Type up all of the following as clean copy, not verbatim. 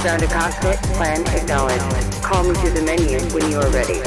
Sound to cockpit, plan, acknowledge. Call me to the menu when you are ready.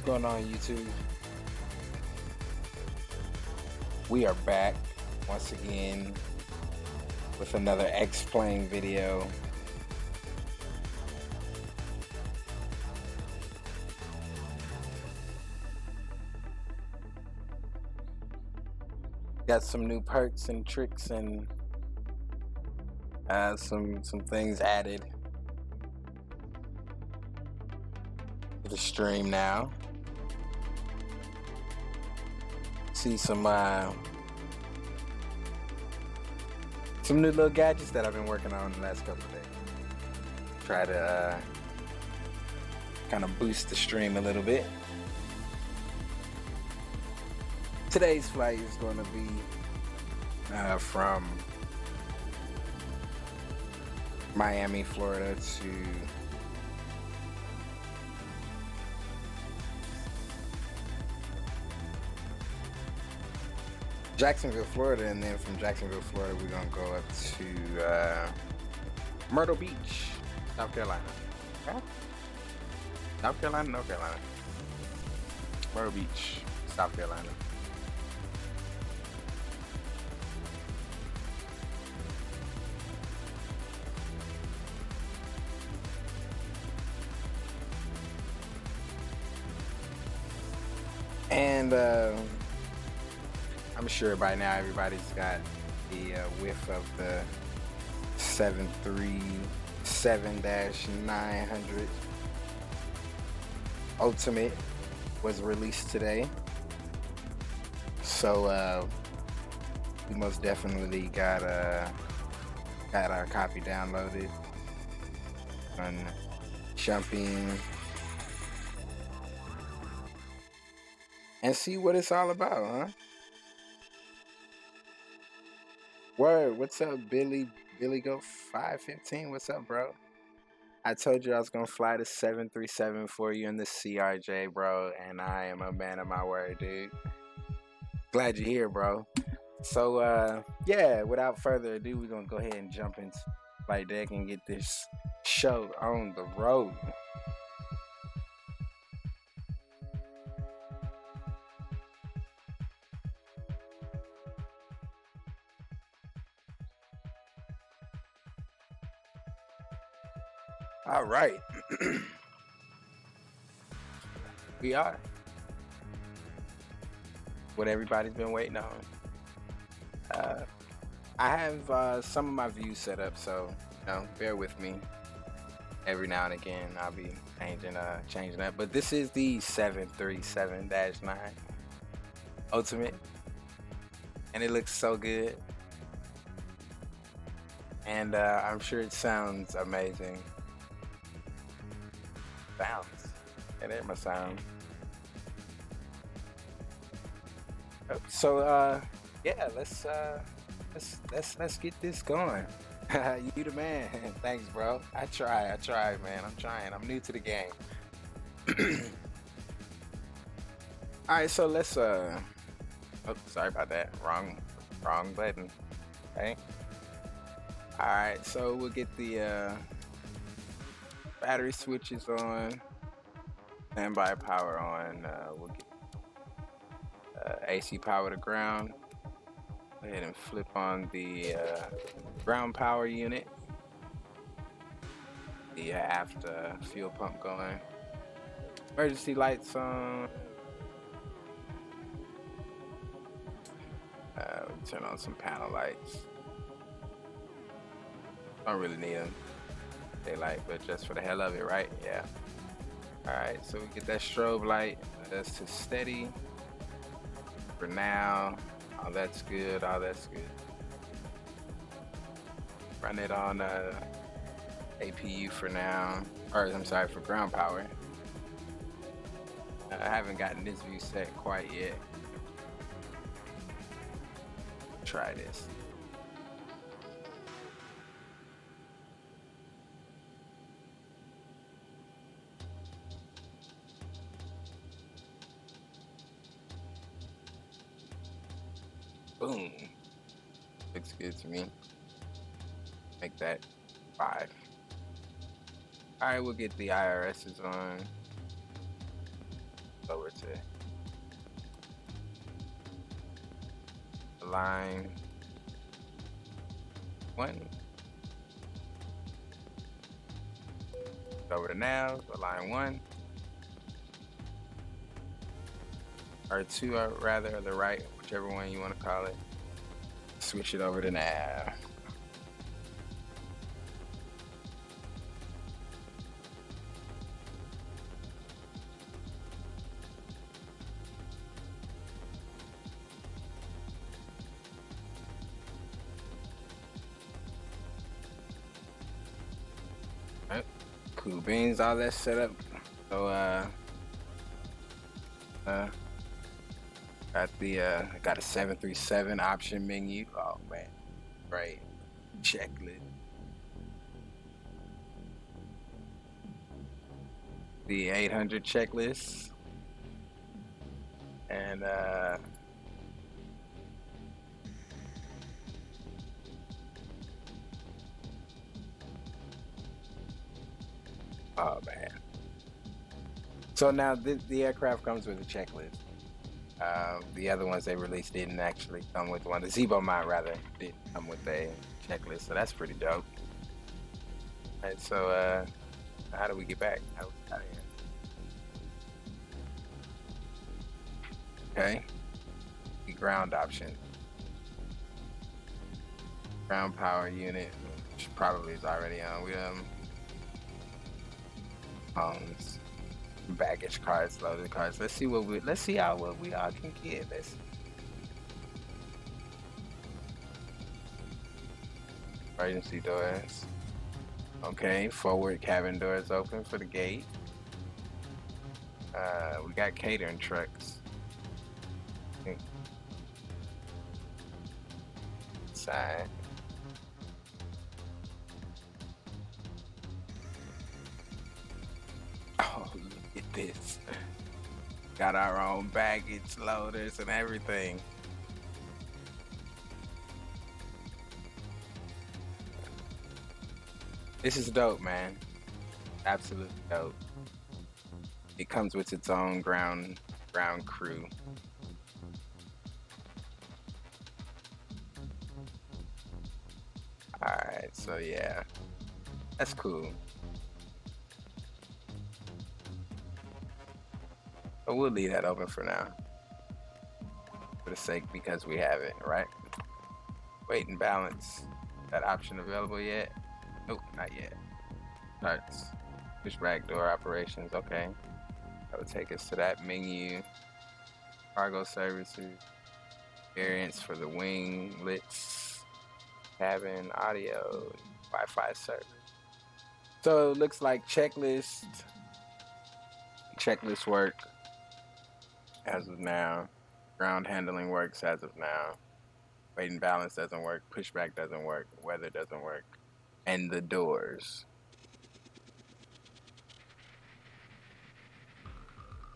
Going on YouTube? We are back once again with another X-Plane video. Got some new perks and tricks and some things added to the stream now. See some new little gadgets that I've been working on the last couple of days. Try to kind of boost the stream a little bit. Today's flight is going to be from Miami, Florida to Jacksonville, Florida, and then from Jacksonville, Florida, we're gonna go up to Myrtle Beach, South Carolina. Okay? South Carolina, North Carolina. Myrtle Beach, South Carolina. And I'm sure by now everybody's got the whiff of the 737-900 Ultimate was released today. So we most definitely got our copy downloaded and jump in and see what it's all about, huh? Word, what's up, Billy Go 515? What's up, bro? I told you I was gonna fly the 737 for you in the CRJ, bro, and I am a man of my word, dude. Glad you're here, bro. So yeah, without further ado, we're gonna go ahead and jump into flight deck and get this show on the road. All right. We are what everybody's been waiting on. I have some of my views set up, so bear with me. every now and again I'll be changing that. But this is the 737-9 Ultimate, and it looks so good, and I'm sure it sounds amazing. Sounds, and there's my sound. So yeah, let's get this going. You the man. Thanks, bro. I try, man. I'm trying. I'm new to the game. All right, so let's oh, sorry about that. Wrong button. Okay. All right, so we'll get the battery switches on, standby power on. We'll get AC power to ground. Go ahead and flip on the ground power unit. The aft fuel pump going. Emergency lights on. Turn on some panel lights. Don't really need them. Daylight, but just for the hell of it, right? Yeah. All right, so we get that strobe light. That's to steady. For now, all that's good. Run it on APU for now, or I'm sorry, for ground power. I haven't gotten this view set quite yet. Try this. Boom. Looks good to me. Make that 5. All right, we'll get the IRSs on. Over to line 1. Over to nav, line 1. Or 2, or rather, the right, whichever one you want to call it. Switch it over to nav. Cool beans, all that set up. So got a 737 option menu. Oh man, right. Checklist. The 800 checklist. And oh man. So now the aircraft comes with a checklist. The other ones they released didn't actually come with one. The Zebo Mine rather didn't come with a checklist, so that's pretty dope. All right, so how do we get back? How do we get out of here? Okay. The ground option. Ground power unit, which probably is already on. We baggage cards, loaded cards. Let's see what we all can get. Let's emergency doors. Okay, forward cabin doors open for the gate. We got catering trucks. Side. Oh, look at this. Got our own baggage loaders and everything. This is dope, man. Absolutely dope. It comes with its own ground crew. Alright, so yeah. That's cool. But we'll leave that open for now. For the sake, because we have it, right? Weight and balance. That option available yet? Nope, not yet. Starts pushback door operations. Okay, that would take us to that menu. Cargo services, variants for the winglets, cabin audio, Wi-Fi service. So it looks like checklist work as of now. Ground handling works as of now. Weight and balance doesn't work. Pushback doesn't work. Weather doesn't work. And the doors.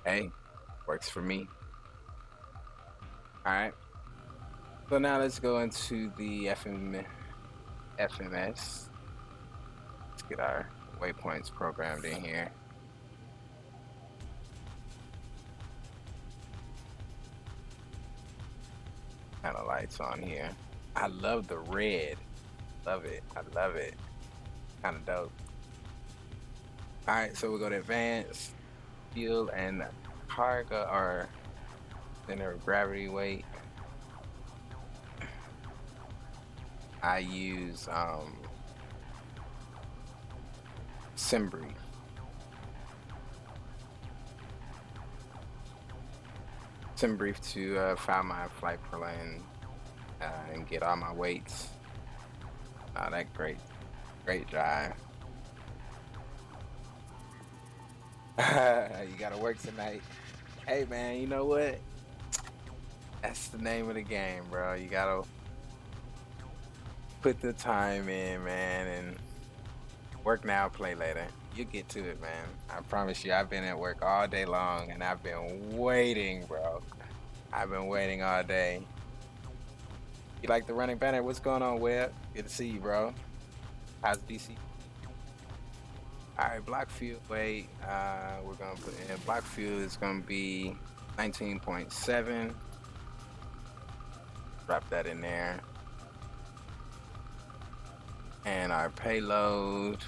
Hey, works for me. All right. So now let's go into the FMS. Let's get our waypoints programmed in here. Kind of lights on here. I love the red. Love it. I love it. Kind of dope. All right, so we go to advanced, fuel, and cargo, or center of gravity weight. I use SimBrief. SimBrief to file my flight plan and get all my weights. That great drive. You gotta work tonight. Hey man, you know what? That's the name of the game, bro. You gotta put the time in, man, and work now, play later. You get to it, man. I promise you, I've been at work all day long and I've been waiting, bro. I've been waiting all day. You like the running banner? What's going on, Webb? Good to see you, bro. How's DC? All right, block fuel weight. We're gonna put in block fuel is gonna be 19.7. Drop that in there. And our payload.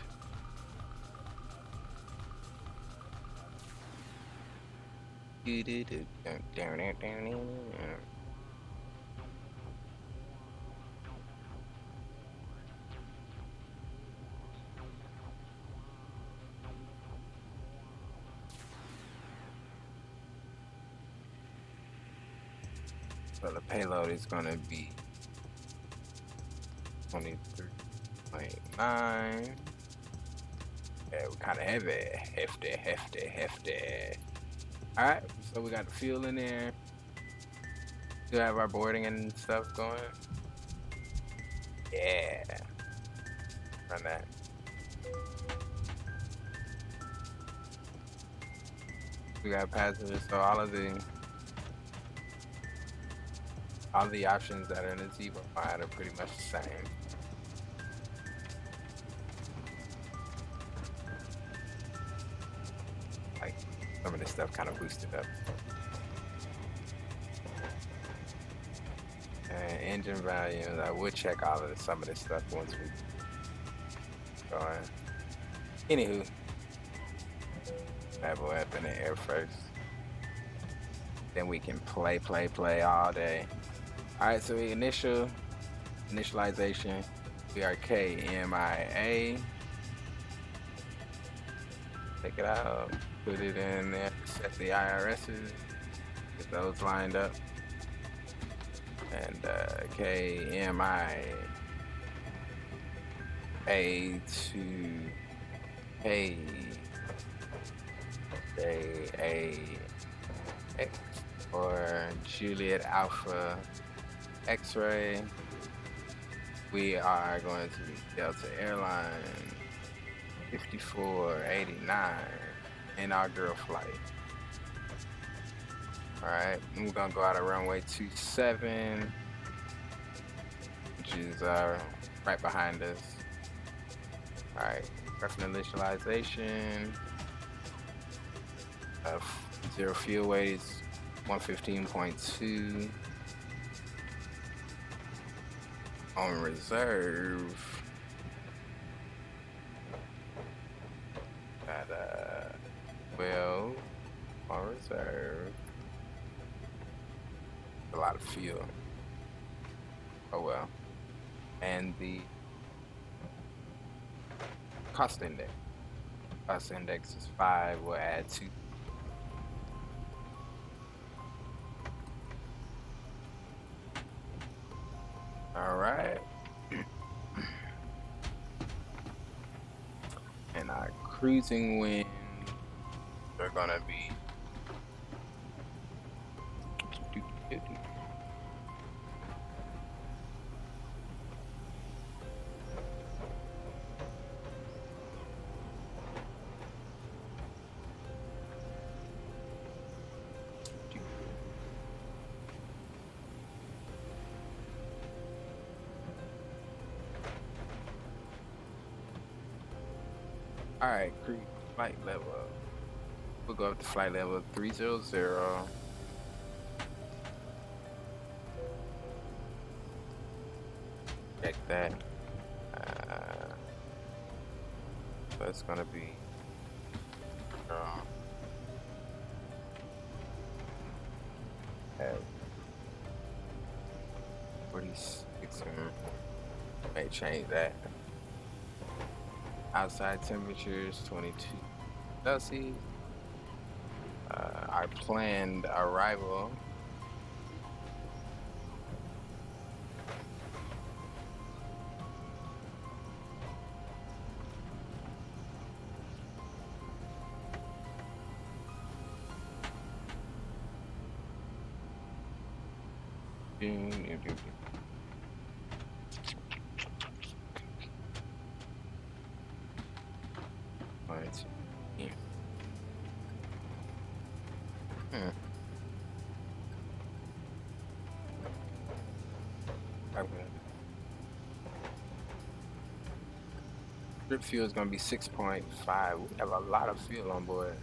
So the payload is going to be 23.9. Yeah, we're kind of hefty. All right, so we got the fuel in there. Still have our boarding and stuff going. Yeah, run that. We got passengers, so all the options that are in the Zebra file are pretty much the same. Like some of this stuff kind of boosted up. And engine values, I would check all of some of this stuff once we go on. Anywho, have a weapon in the air first. Then we can play all day. All right, so initialization, we are KMIA. Take it out, put it in there, set the IRSs, get those lined up. And KMIA to KJAX or Juliet Alpha X-ray. We are going to be Delta Airline 5489 inaugural flight. All right, we're gonna go out of runway 27, which is right behind us. All right, preference initialization. Zero fuel weight is 115.2. On reserve, got 12 on reserve. A lot of fuel. Oh well. And the cost index. Bus index is 5. We'll add 2. All right. And our cruising winds are gonna be all right, cruise flight level. We'll go up to flight level 300. Check that. So it's gonna be 46. May change that. Outside temperatures 22 Celsius. Our planned arrival Trip fuel is going to be 6.5. We have a lot of fuel on board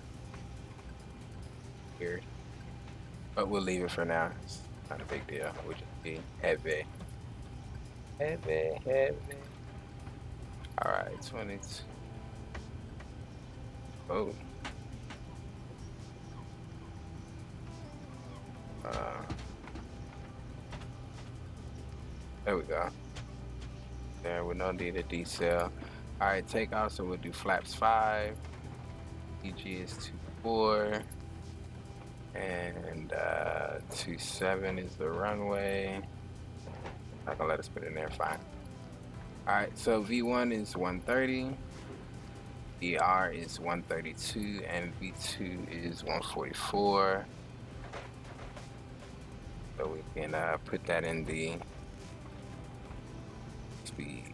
here, but we'll leave it for now. It's not a big deal. We'll just be heavy. All right, 22. Oh. There we go. There, we don't need a decel. All right, takeoff, so we'll do flaps 5. EG is 24. And 27 is the runway. Not gonna let us put it in there, fine. All right, so V1 is 130. VR is 132, and V2 is 144. So we can put that in the speed.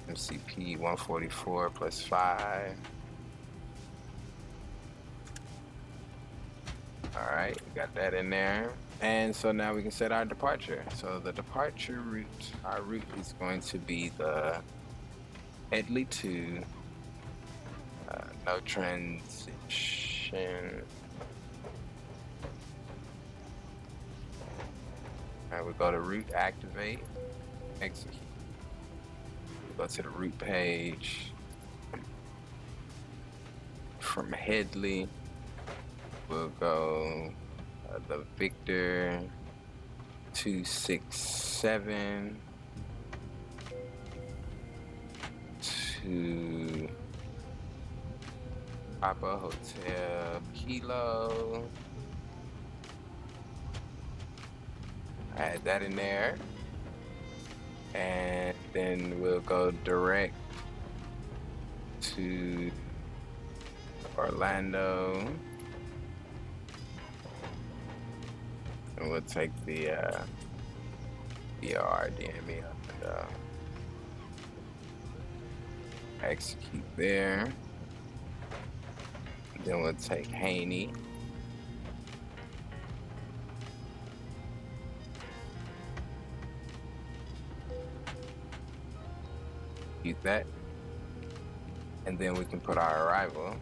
MCP 144 plus 5. All right, we got that in there. And so now we can set our departure. So the departure route, our route is going to be the Headley 2, no transition. All right, we go to route activate, execute. We go to the route page. From Headley, we'll go the Victor 267 to Papa Hotel Kilo. Add that in there, and then we'll go direct to Orlando, and we'll take the DME up and execute there. Then we'll take Haney. Use that, and then we can put our arrival.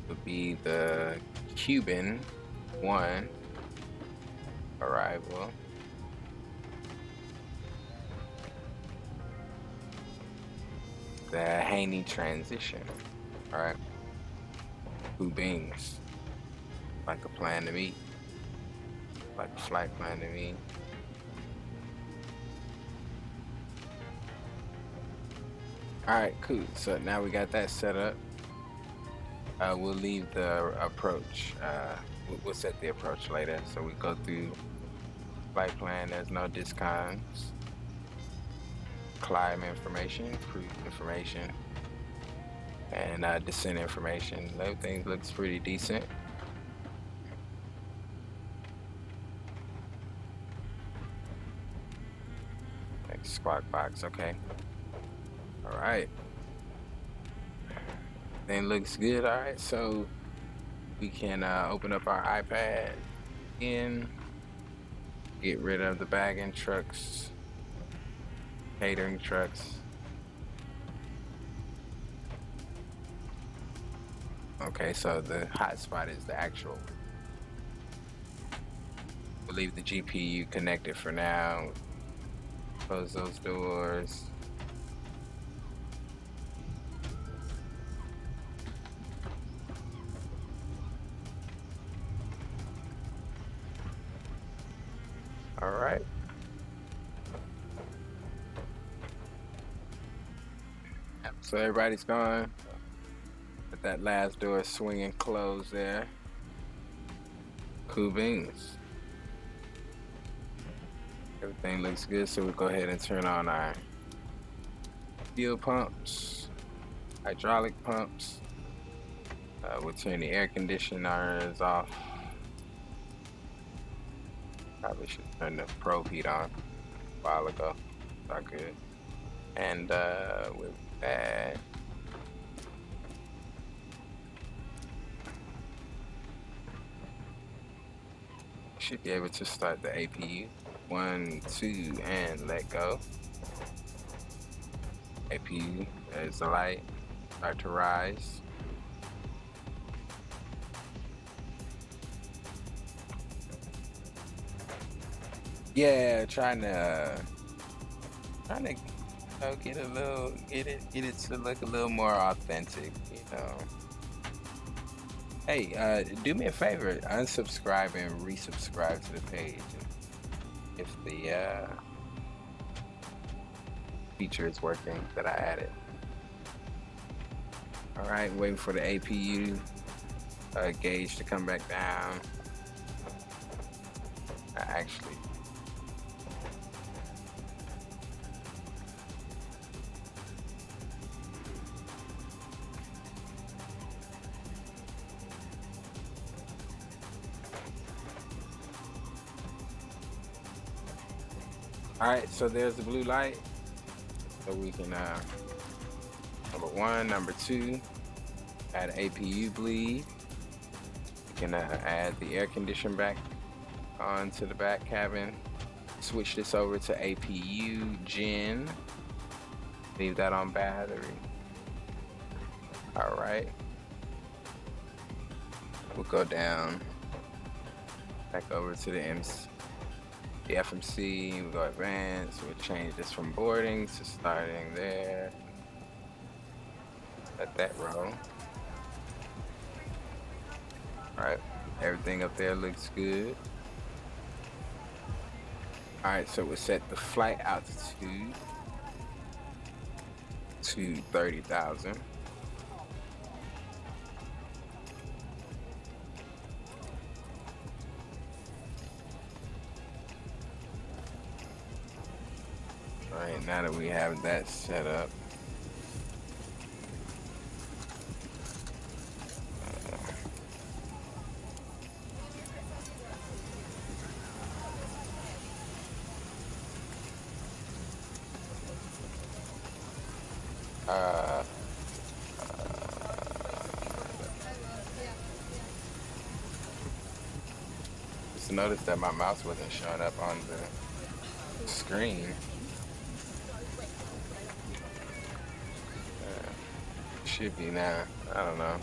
Would be the Cuban 1 arrival. The Haney transition. All right. 2 beings. Like a plan to meet. Like a flight plan to meet. Alright, cool. So now we got that set up. We'll leave the approach. We'll set the approach later. So we go through flight plan. There's no discons. Climb information, cruise information, and descent information. Everything looks pretty decent. Next squawk box, okay. All right. Thing looks good. All right, so we can open up our iPad in, get rid of the bagging trucks, catering trucks. Okay, so the hotspot is the actual. We'll leave the GPU connected for now. Close those doors. All right. So everybody's gone. Let that last door swing and close there. Cool beans. Everything looks good, so we'll go ahead and turn on our fuel pumps, hydraulic pumps. We'll turn the air conditioners off. Probably should turn the probe heat on a while ago. Not good. And with that, should be able to start the APU. 1, 2, and let go. APU is the light. Start to rise. Yeah, trying to get it to look a little more authentic, you know. Hey, do me a favor, unsubscribe and resubscribe to the page if the feature is working that I added. All right, waiting for the APU gauge to come back down. Actually, all right, so there's the blue light. So we can, number 1, number 2, add APU bleed. We can add the air conditioner back onto the back cabin. Switch this over to APU gen. Leave that on battery. All right. We'll go down, back over to the FMC, we'll go advanced, we'll change this from boarding to starting there. Let that roll. All right, everything up there looks good. All right, so we'll set the flight altitude to 30,000. All right, now that we have that set up, just noticed that my mouse wasn't showing up on the screen. Should be now. I don't know.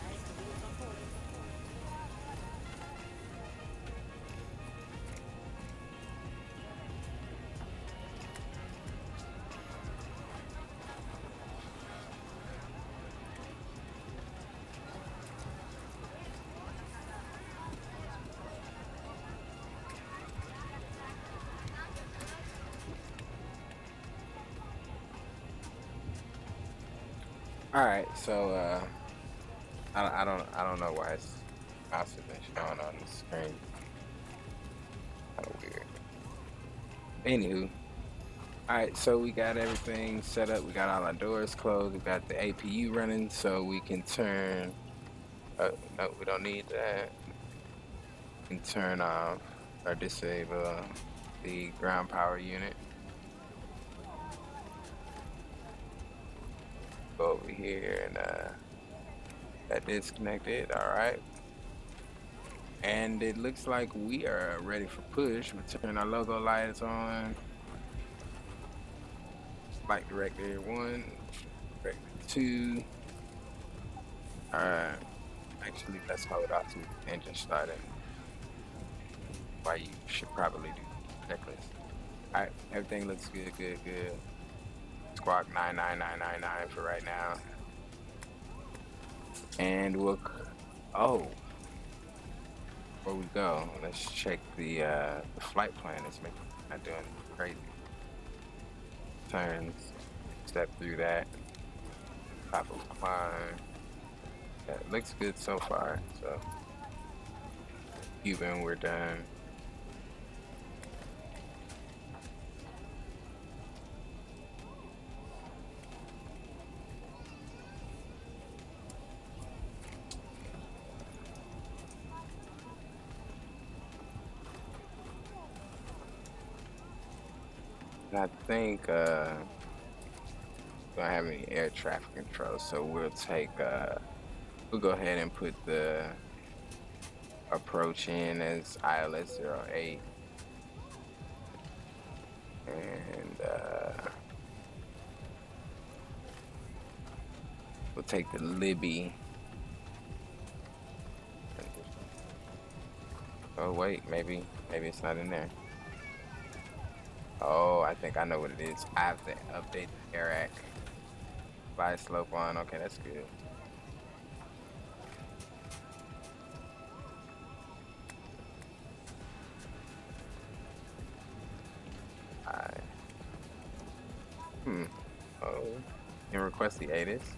All right, so I don't know why it's mouse has been showing on the screen. Kind of weird. Anywho, all right, so we got everything set up. We got all our doors closed. We got the APU running, so we can turn. No, we don't need that. We can turn off or disable the ground power unit. Go over here and that disconnected. All right. And it looks like we are ready for push. We turn our logo lights on. Flight director 1, director 2. Alright. Actually, let's hold out to the engine starting. Why you should probably do the checklist. Alright, everything looks good. Squawk 99999 for right now. And we'll before we go, let's check the flight plan. It's not doing crazy turns. Step through that. Top of climb. Yeah, it looks good so far. So even we're done. I think don't have any air traffic control, so we'll take we'll go ahead and put the approach in as ILS 08 and we'll take the Libby. Oh wait, maybe it's not in there. Oh, I think I know what it is. I have to update the AirAC. Fly slope on. Okay, that's good. Alright. Oh, you can request the ATIS.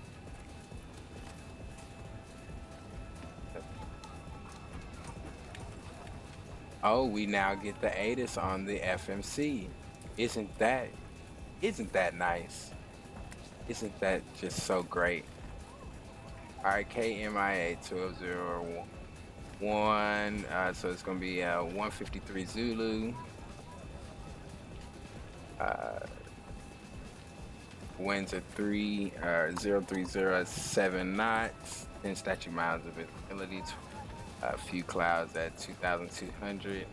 Oh, we now get the ATIS on the FMC. Isn't that nice? Isn't that just so great? All right, KMIA 1201. So it's gonna be 153 Zulu. Winds are 030 knots. 10 statute miles of visibility. A few clouds at 2,200.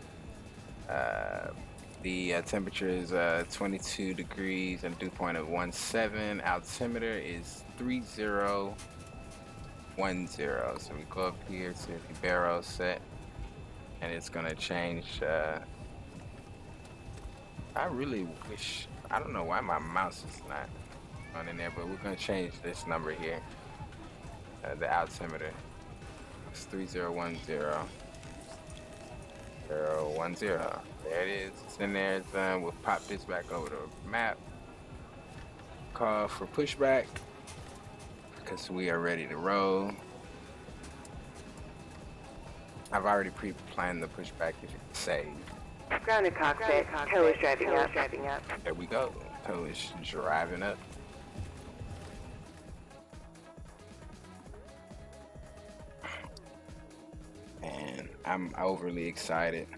The temperature is 22 degrees and dew point of 17. Altimeter is 3010. So we go up here to the barrel set, and it's gonna change. I really wish. I don't know why my mouse is not on in there, but we're gonna change this number here. The altimeter. It's 3010. 010. There it is. It's in there. It's done. We'll pop this back over the map. Call for pushback because we are ready to roll. I've already pre-planned the pushback if you save. Grounded cockpit. Tow is driving up. There we go. Tow is driving up. And I'm overly excited.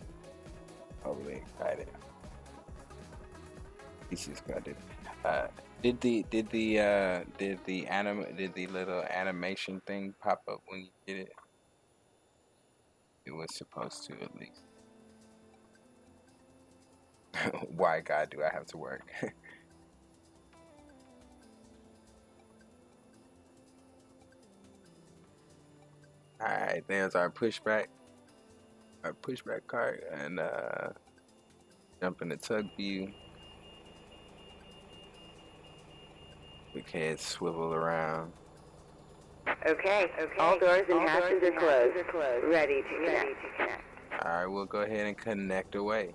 This is good. Did the little animation thing pop up when you did it? It was supposed to, at least. Why, God, do I have to work? All right, there's our pushback cart, and jump in the tug view. Quick head swivel around. Okay. All doors and hatches are closed. Ready to connect. All right, we'll go ahead and connect away.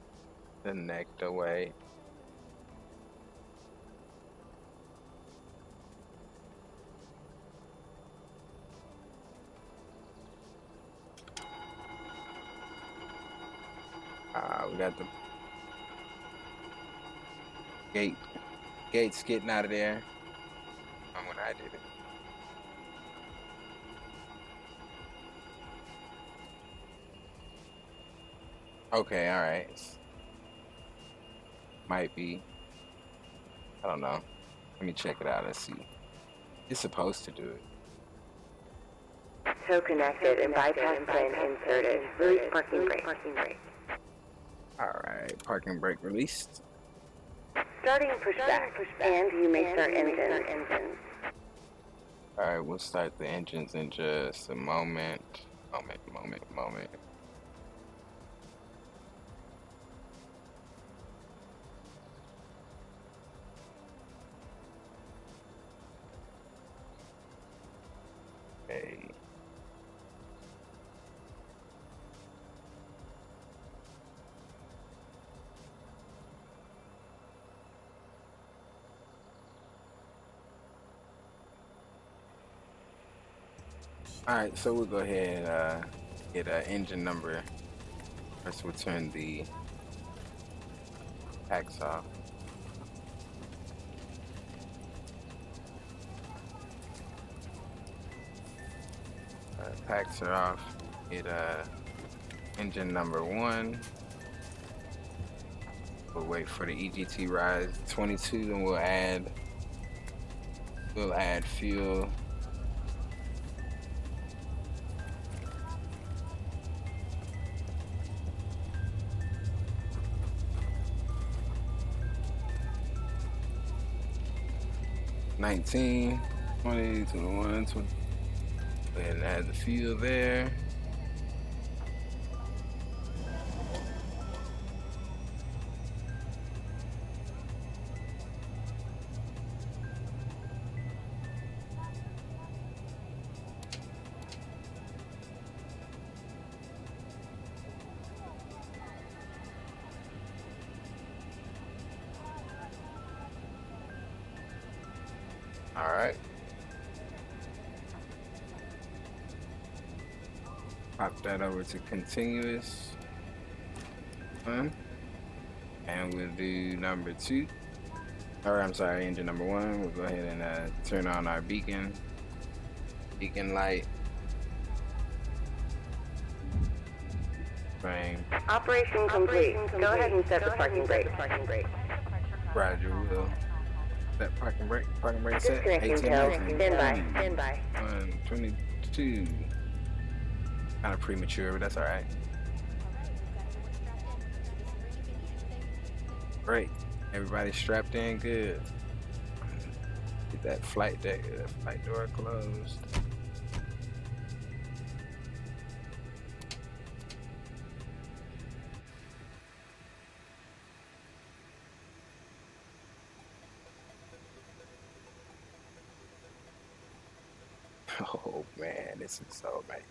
got the gates getting out of there. When I did it. Okay, all right. Might be. I don't know. Let me check it out. Let's see. It's supposed to do it. Tow connected and bypass plan inserted. Release parking brake. All right, parking brake released. Starting pushback, and you may start engines. All right, we'll start the engines in just a moment. Moment. Okay. All right, so we'll go ahead and get an engine number. First, we'll turn the packs off. Packs are off. Get engine number 1. We'll wait for the EGT rise 22, and we'll add fuel. $19, $20, $21, $20. Go ahead and add the fuel there. All right. Pop that over to continuous. And we'll do number 2. Or I'm sorry, engine number 1. We'll go ahead and turn on our beacon light. Frame. Operation complete. Go ahead and set the parking brake. Roger, we'll set parking brake set. Disconnecting tow. Stand by. 122. Kind of premature, but that's all right. Great. Everybody strapped in good. Get that flight door closed. Oh man, this is so amazing.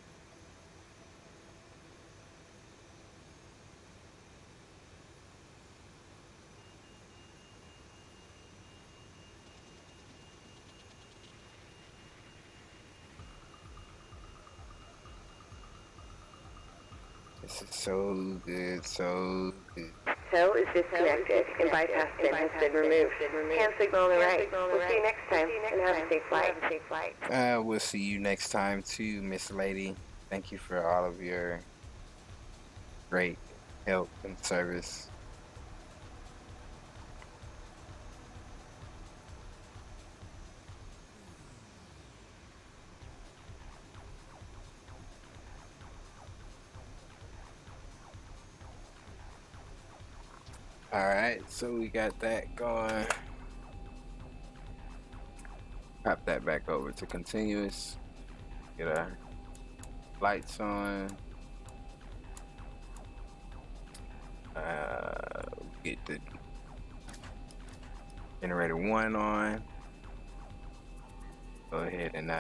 This is so good, so good. Tow is disconnected and bypass pin has been removed. Hand signal on the right. We'll see you next time and have a safe flight. We'll see you next time too, Miss Lady. Thank you for all of your great help and service. Alright, so we got that going. Pop that back over to continuous. Get our lights on. Get the generator 1 on. Go ahead and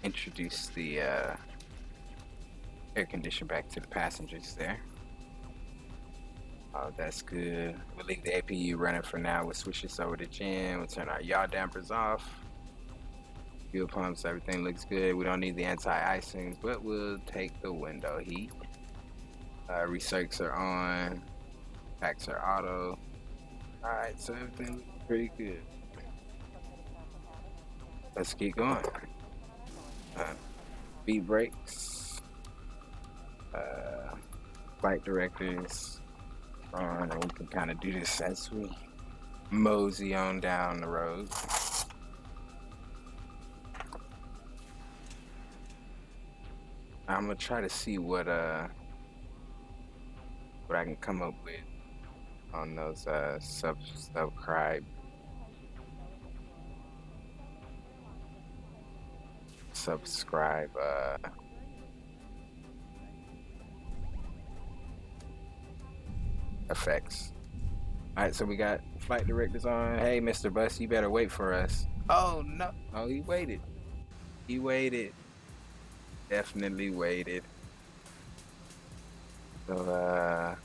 introduce the air conditioner back to the passengers there. Oh, that's good. We'll leave the APU running for now. We'll switch this over to gen. We'll turn our yaw dampers off. Fuel pumps, everything looks good. We don't need the anti-icings, but we'll take the window heat. Recircs are on. Packs are auto. Alright, so everything looks pretty good. Let's keep going. Speed brakes. Flight directors on, and we can kind of do this as we mosey on down the road. I'm gonna try to see what I can come up with on those subscribe effects. All right, so we got flight directors on. Hey, Mr. Bus, you better wait for us. Oh no! Oh, he waited. He waited. Definitely waited. So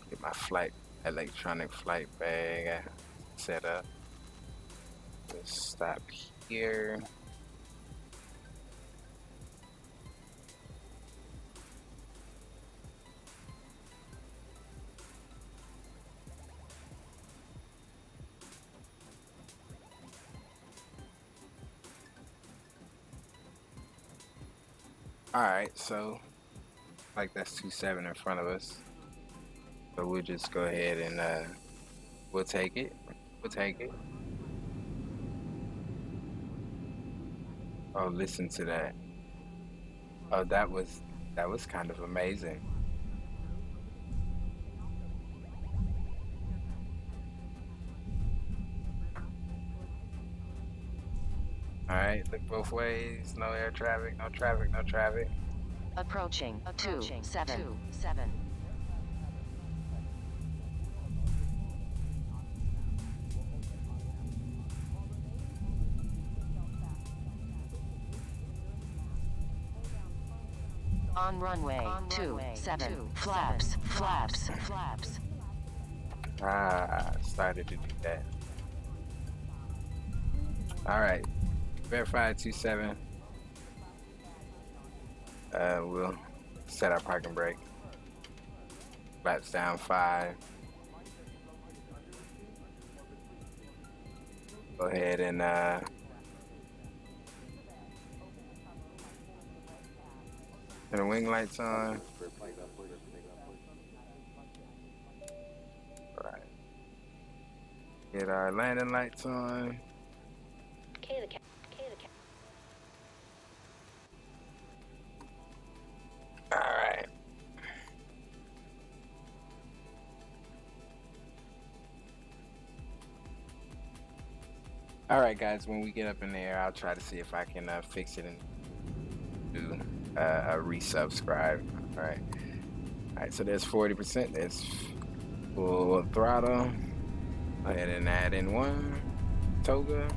get my electronic flight bag set up. Let's stop here. Alright, so like that's 27 in front of us. So we'll just go ahead and we'll take it. We'll take it. Oh, listen to that. Oh, that was kind of amazing. Alright, look both ways. No air traffic, no traffic, no traffic. Approaching 27. On runway 27. Flaps. Ah, started to do that. Alright. Verified 27. We'll set our parking brake. Flaps down 5. Go ahead and turn the wing lights on. Alright. Get our landing lights on. Alright. Alright guys, when we get up in the air, I'll try to see if I can fix it and do a resubscribe. Alright. Alright, so there's 40%. There's full throttle. Go ahead and add in one. Toga.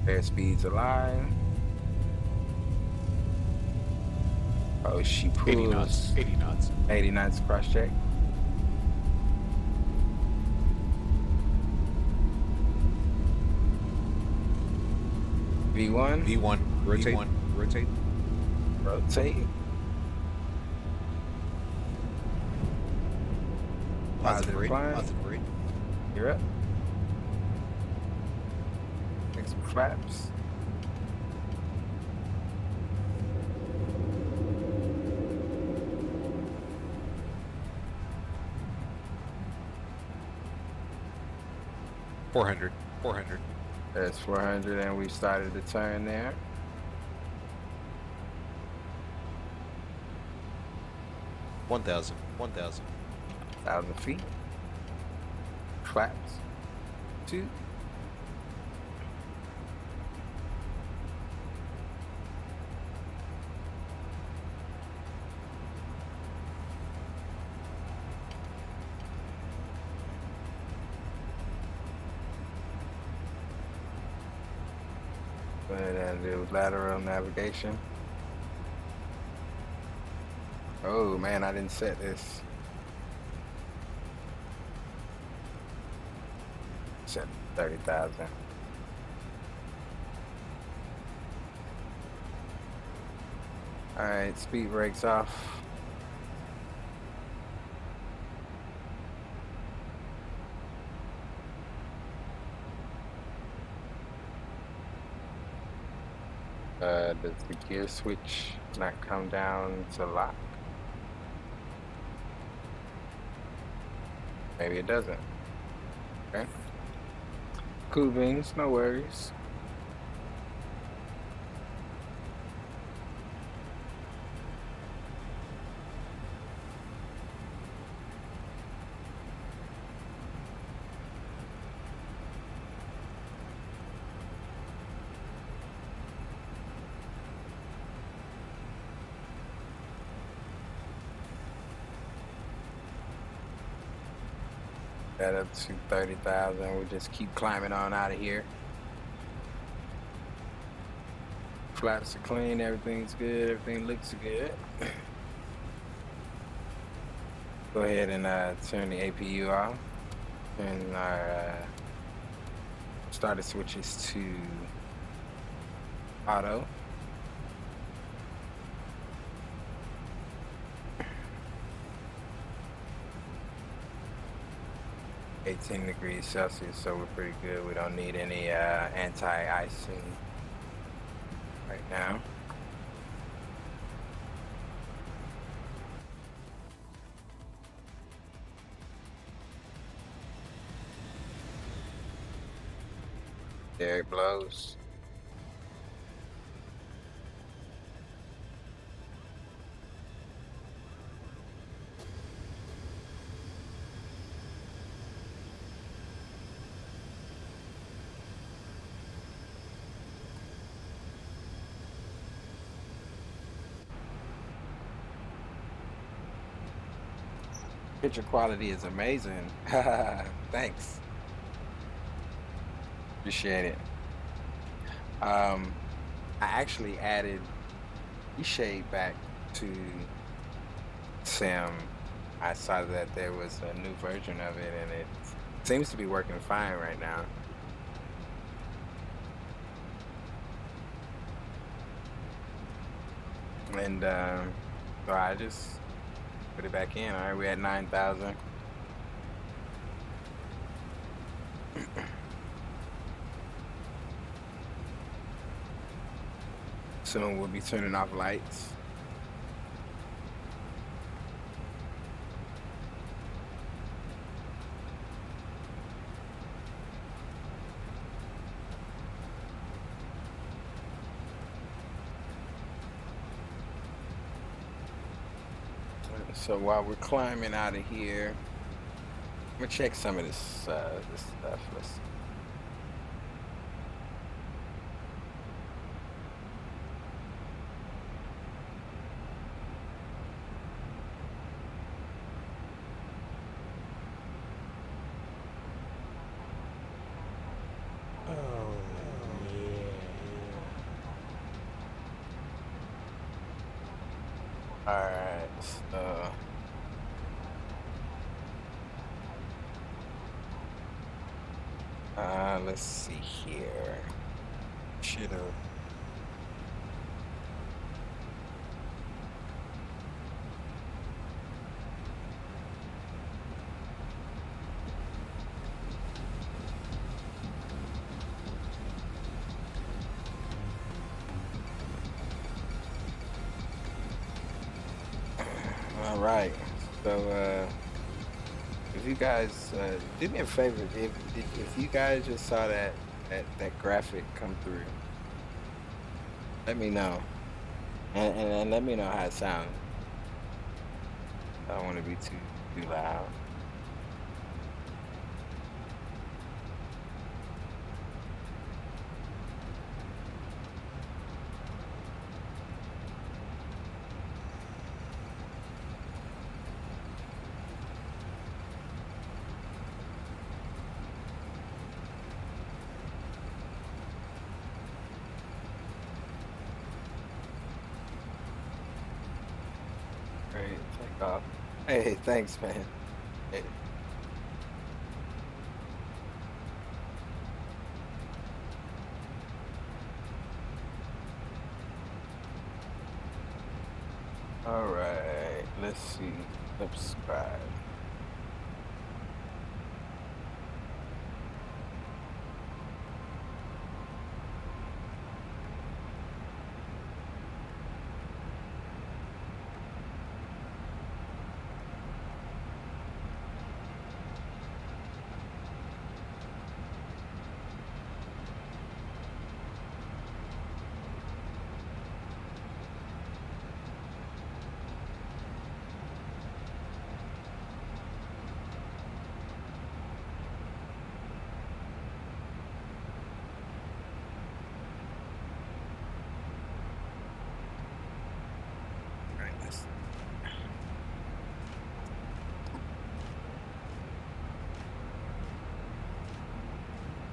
Airspeed's alive. Oh, she pulls 80 knots. 80 knots. 80 knots cross check. V1. V1. Rotate. V1. Rotate. Rotate. Positive climb. Positive rate. You're up. Take some flaps. $400. That's 400, and we started the turn there. $1,000. 1,000 feet. Flaps. 2. Go ahead and do lateral navigation. Oh man, I didn't set this. Set 30,000. Alright, speed brakes off. Does the gear switch not come down to lock? Maybe it doesn't. Okay. Cool beans, no worries. That up to 30,000. We'll just keep climbing on out of here. Flaps are clean, everything's good, everything looks good. Go ahead and turn the APU off. And our starter switches to auto. (18 degrees Celsius), so we're pretty good. We don't need any anti-icing right now. There it blows. Picture quality is amazing. Thanks. Appreciate it. I actually added shade back to Sim. I saw that there was a new version of it, and it seems to be working fine right now. And so I just put it back in. All right, we're at 9,000. Soon we'll be turning off lights. So while we're climbing out of here, I'm gonna check some of this stuff. Let's see. Alright, so let's see here. Should've all right, so if you guys do me a favor, if you guys just saw that graphic come through, let me know, and let me know how it sounds. I don't want to be too loud. Great, take off. Hey, thanks, man. Hey. All right, let's see. Subscribe.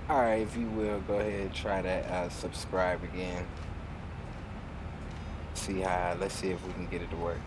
All right, if you will, go ahead and try that subscribe again. See how, let's see if we can get it to work.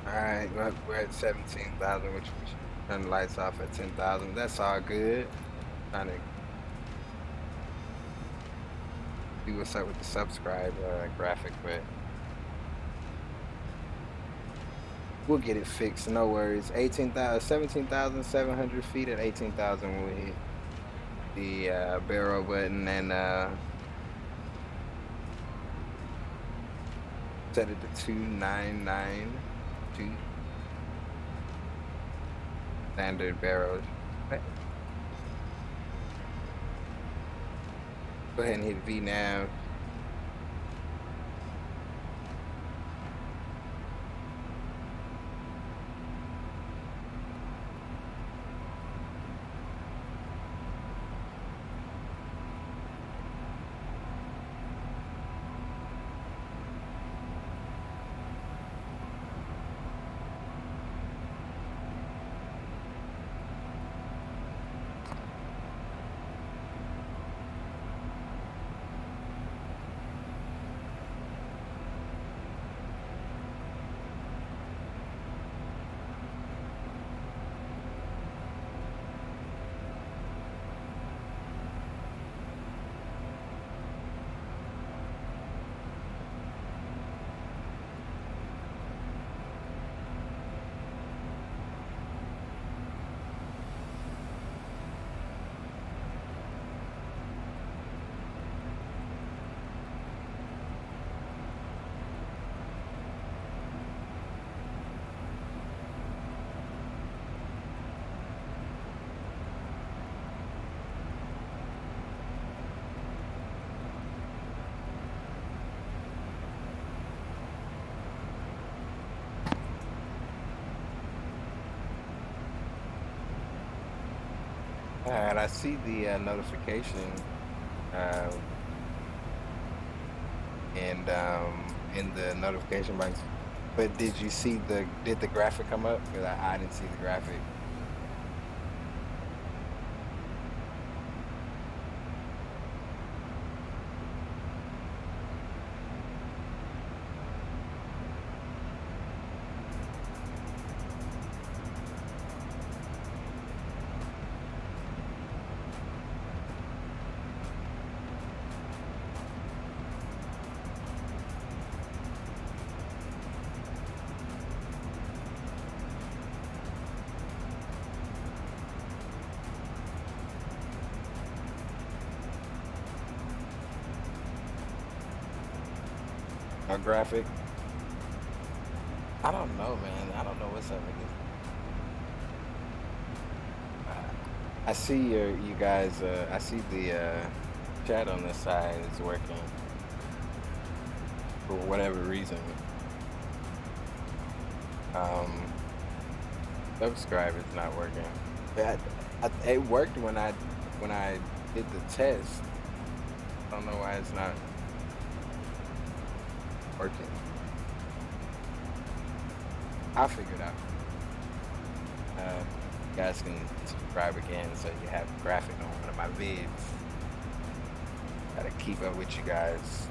Alright, we're at 17,000, which we should turn the lights off at 10,000. That's all good. Trying to see what's up with the subscribe graphic, but we'll get it fixed, no worries. 17,700 feet at 18,000 when we hit the barrel button and set it to 2,992 standard barrels. Go ahead and hit V nav. Alright, I see the notification and in the notification box, but did you see did the graphic come up? Because I didn't see the graphic. A graphic? I don't know, man. I don't know what's up with this. I see you guys. I see the chat on this side is working for whatever reason. Subscribe is not working. It worked when I did the test. I don't know why it's not working. I'll figure it out. You guys can subscribe again so you have a graphic on one of my vids. Gotta keep up with you guys.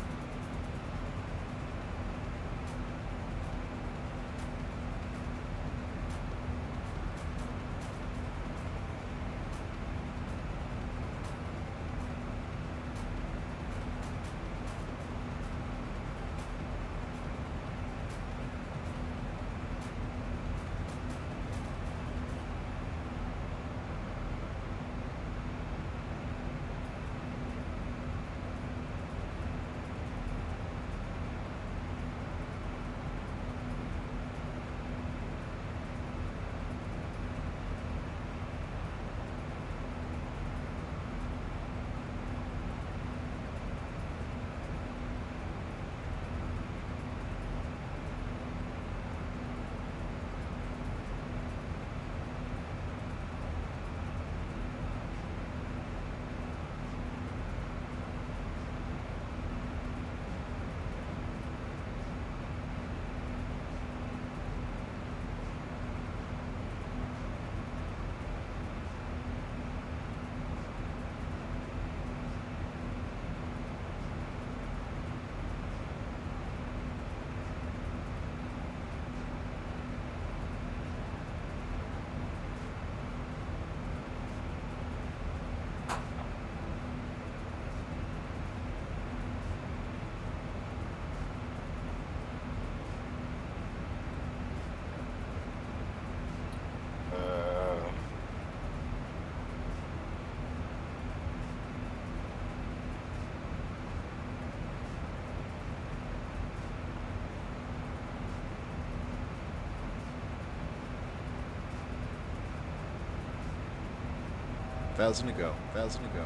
Thousand to go. 1,000 to go.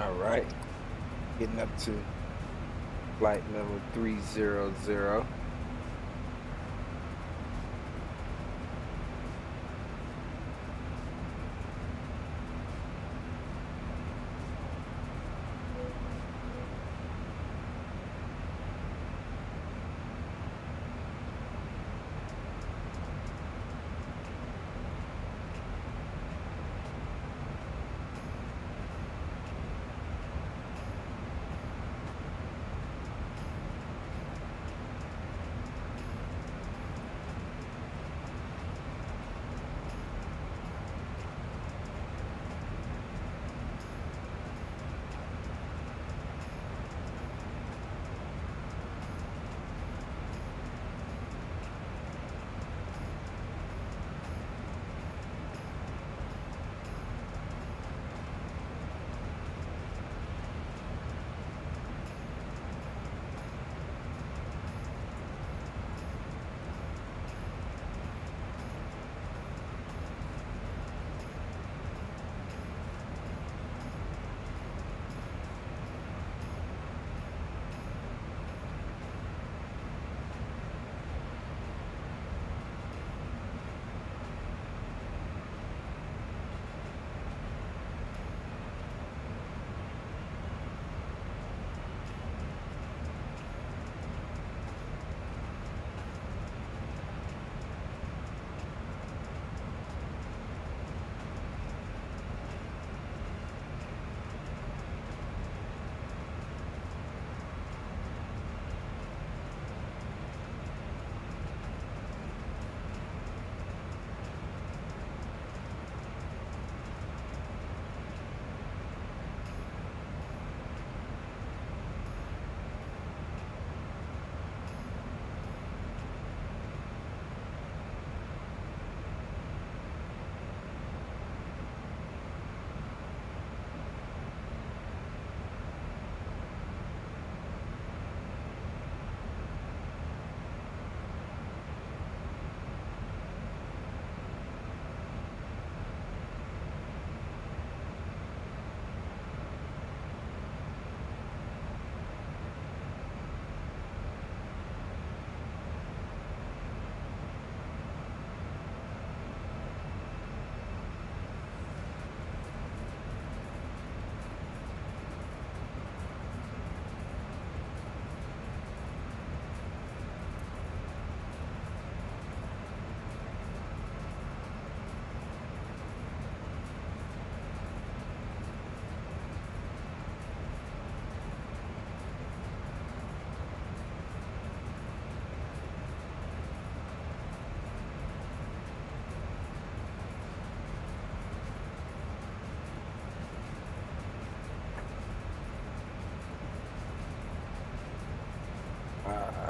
All right, getting up to flight level 300.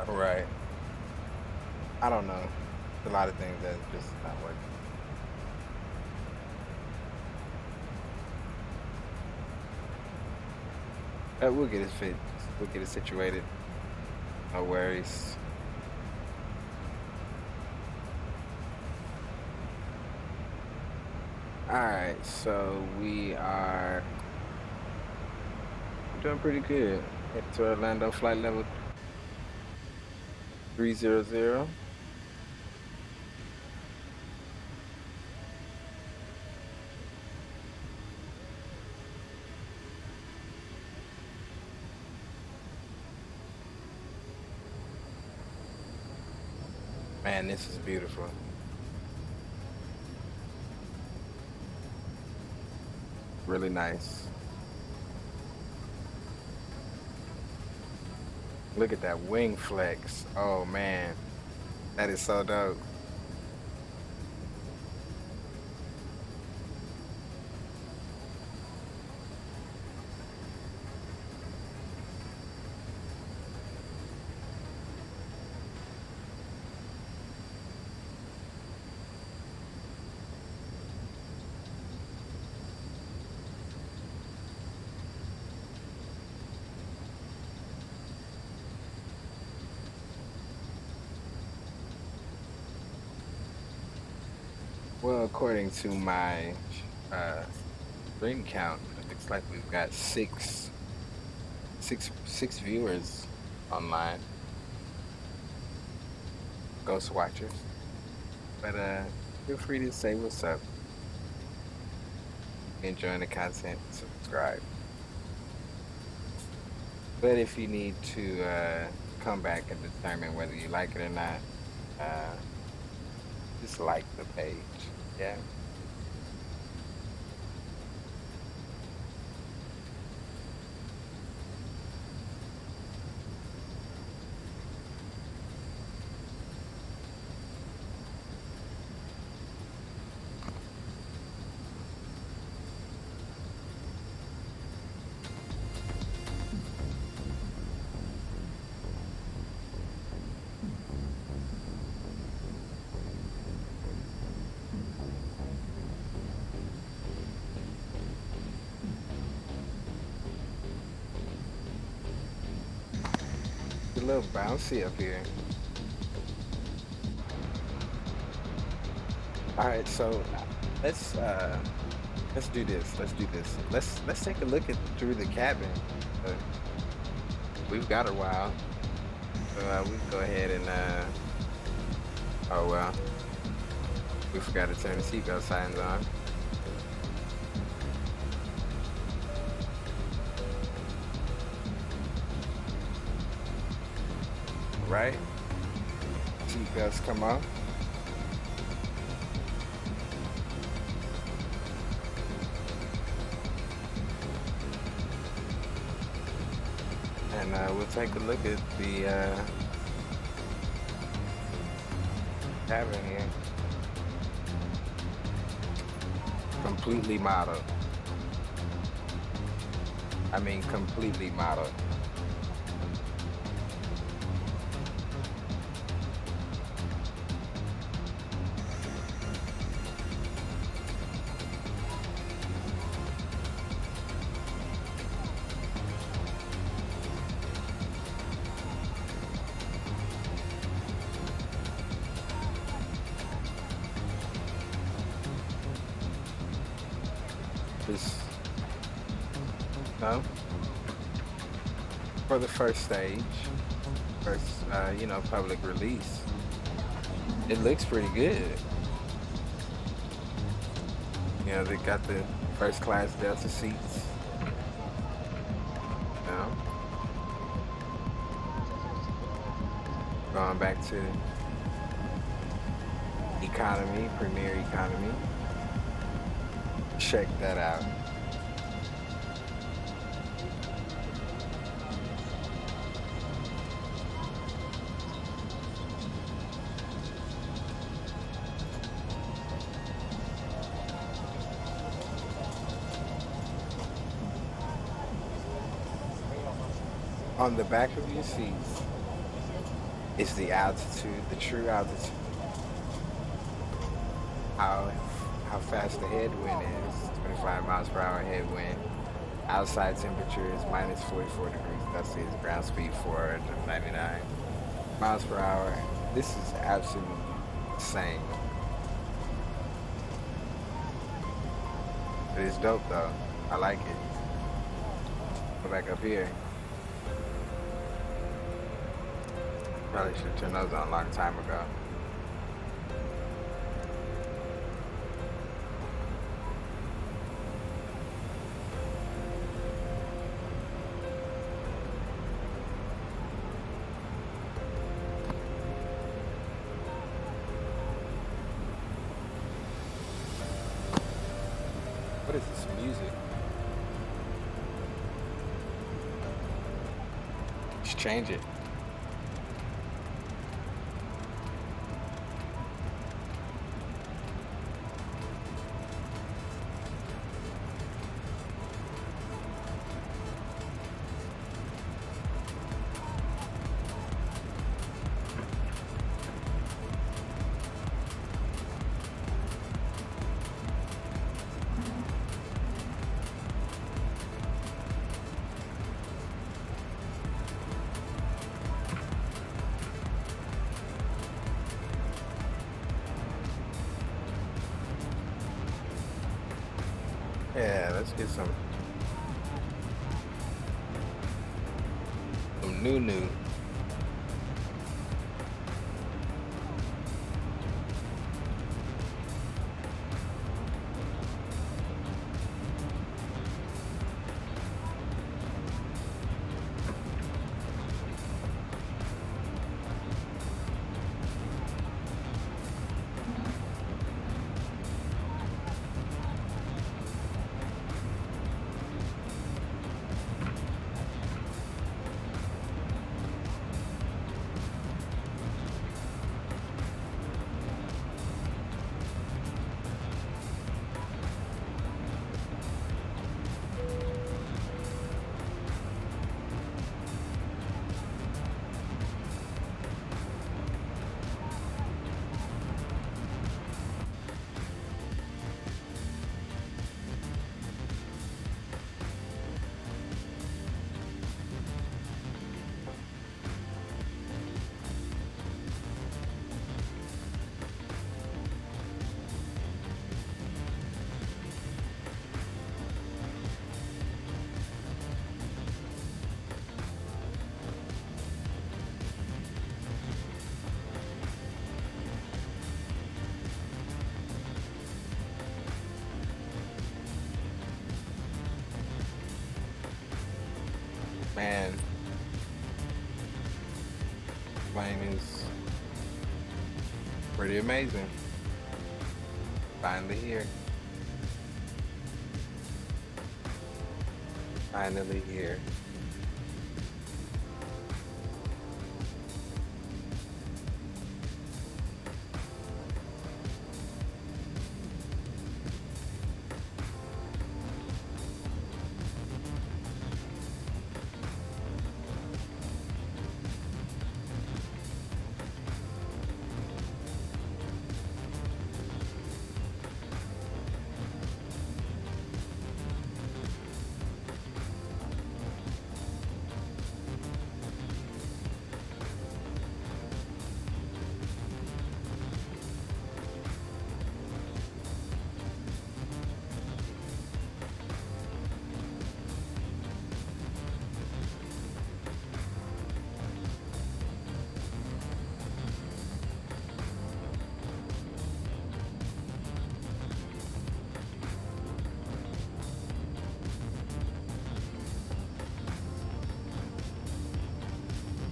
Right. I don't know. A lot of things that's just not working. We'll get it fixed. We'll get it situated. No worries. Alright, so we are doing pretty good. Headed to Orlando, flight level 300. Man, this is beautiful. Really nice. Look at that wing flex. Oh man, that is so dope. Well, according to my stream count, it looks like we've got six viewers online, ghost watchers. But feel free to say what's up, enjoying the content, subscribe. But if you need to come back and determine whether you like it or not, just like the page. Yeah. A little bouncy up here. All right, so let's do this. Let's take a look through the cabin. We've got a while, so we can go ahead and oh well, we forgot to turn the seatbelt signs on. Right? Seatbelts come off. And we'll take a look at the cabin here. Completely modeled. I mean, completely modeled. For the first stage, you know, public release, it looks pretty good. You know, they got the first class Delta seats. You know, going back to economy, premier economy. Check that out. On the back of your seats, It's the altitude, the true altitude. How fast the headwind is. 25 miles per hour headwind. Outside temperature is minus 44 degrees Celsius. Ground speed 499 miles per hour. This is absolutely insane. But it's dope though. I like it. Go back up here. Probably should have turned those on a long time ago. What is this music? Just change it. Yeah, let's get some new. Man, plane is pretty amazing. Finally here. Finally here.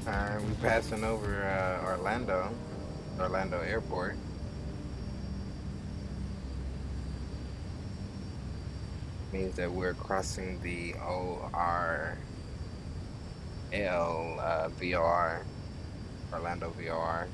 We're passing over Orlando Airport. Means that we're crossing the VOR, Orlando VOR.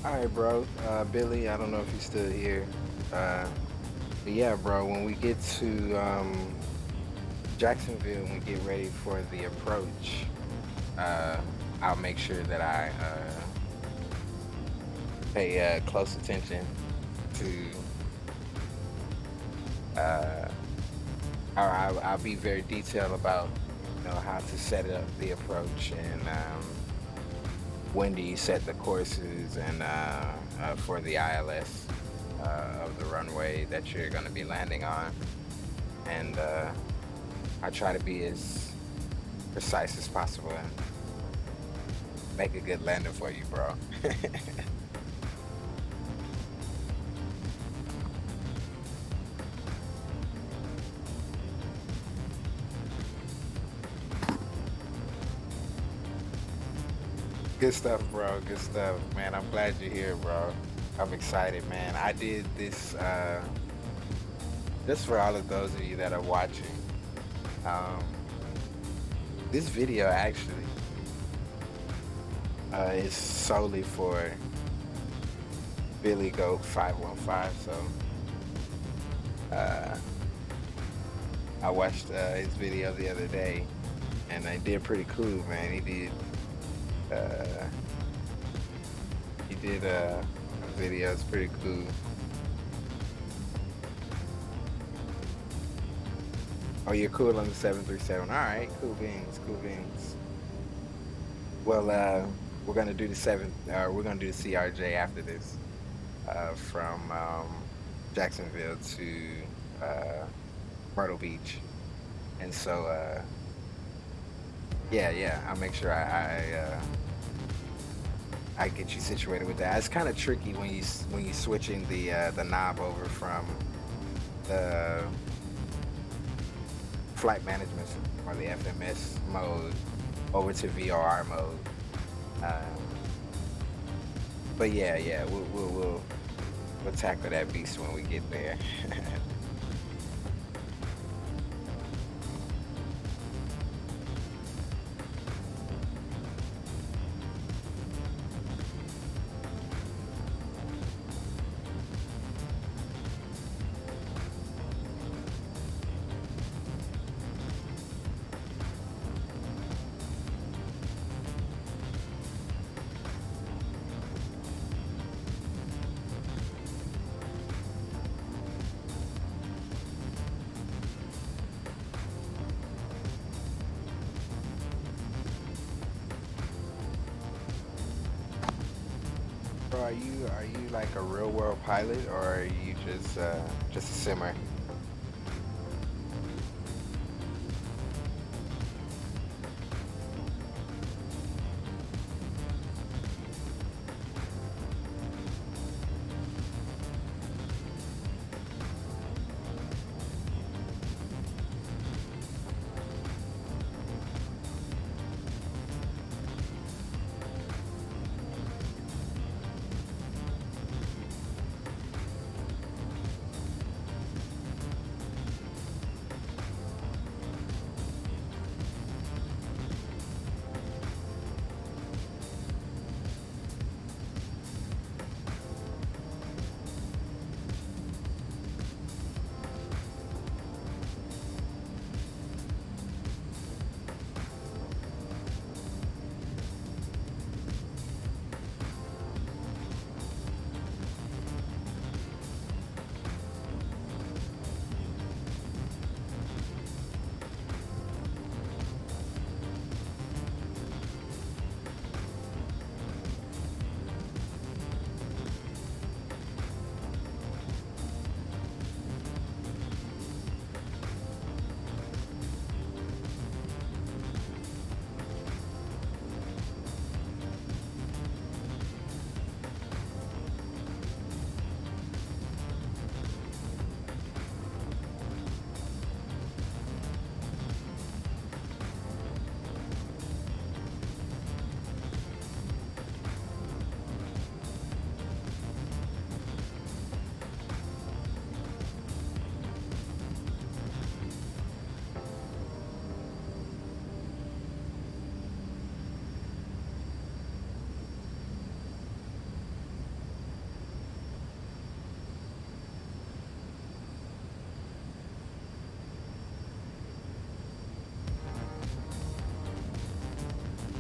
All right, bro. Billy, I don't know if you're still here. But yeah, bro, when we get to Jacksonville, when we get ready for the approach, I'll make sure that I pay close attention to, or I'll be very detailed about, you know, how to set up the approach and when do you set the courses and for the ILS of the runway that you're going to be landing on. And I try to be as precise as possible and make a good landing for you, bro. Good stuff, bro. Good stuff, man. I'm glad you're here, bro. I'm excited, man. I did this just for all of those of you that are watching. This video actually is solely for Billy Goat 515. So I watched his video the other day, and I did pretty cool, man. He did a video. It's pretty cool. Oh, you're cool on the 737. All right, cool beans, cool beans. Well, we're gonna do the we're gonna do the CRJ after this, from Jacksonville to Myrtle Beach, and so yeah, I'll make sure I get you situated with that. It's kind of tricky when you switching the knob over from the flight management or the FMS mode over to VOR mode. But yeah, we'll tackle that beast when we get there. Are you like a real world pilot, or are you just a simmer?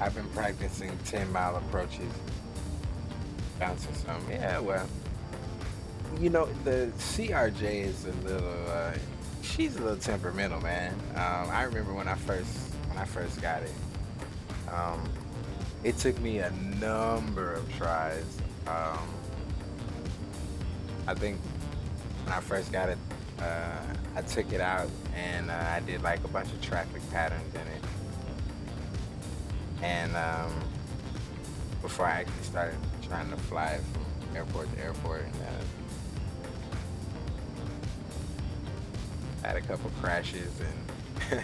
I've been practicing 10-mile approaches, bouncing some. Yeah, well, you know, the CRJ is a little, she's a little temperamental, man. I remember when I first got it. It took me a number of tries. I think when I first got it, I took it out and I did like a bunch of traffic patterns in it. And before I actually started trying to fly it from airport to airport, and I had a couple crashes and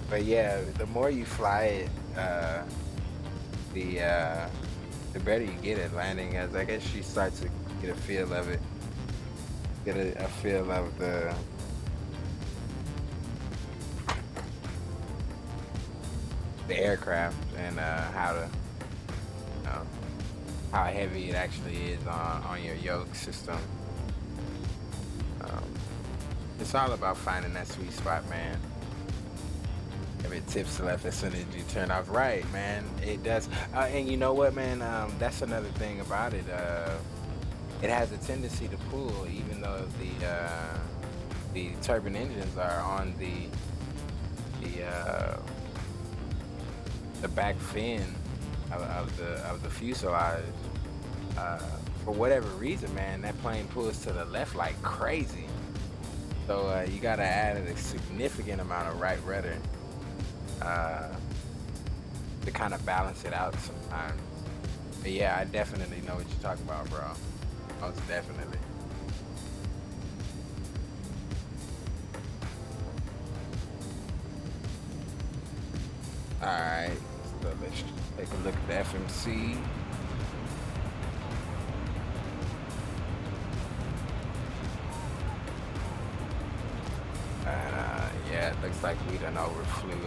but yeah, the more you fly it, the better you get at landing. As I guess you start to get a feel of it, get a feel of the aircraft and how to, you know, how heavy it actually is on your yoke system. It's all about finding that sweet spot, man. If it tips left as soon as you turn off right, man, it does. And you know what, man? That's another thing about it. It has a tendency to pull, even though the turbine engines are on the back fin of the fuselage. For whatever reason, man, that plane pulls to the left like crazy. So you gotta add a significant amount of right rudder to kind of balance it out sometimes. But yeah, I definitely know what you're talking about, bro. Most definitely. Alright, so let's take a look at the FMC. And yeah, it looks like we done overflew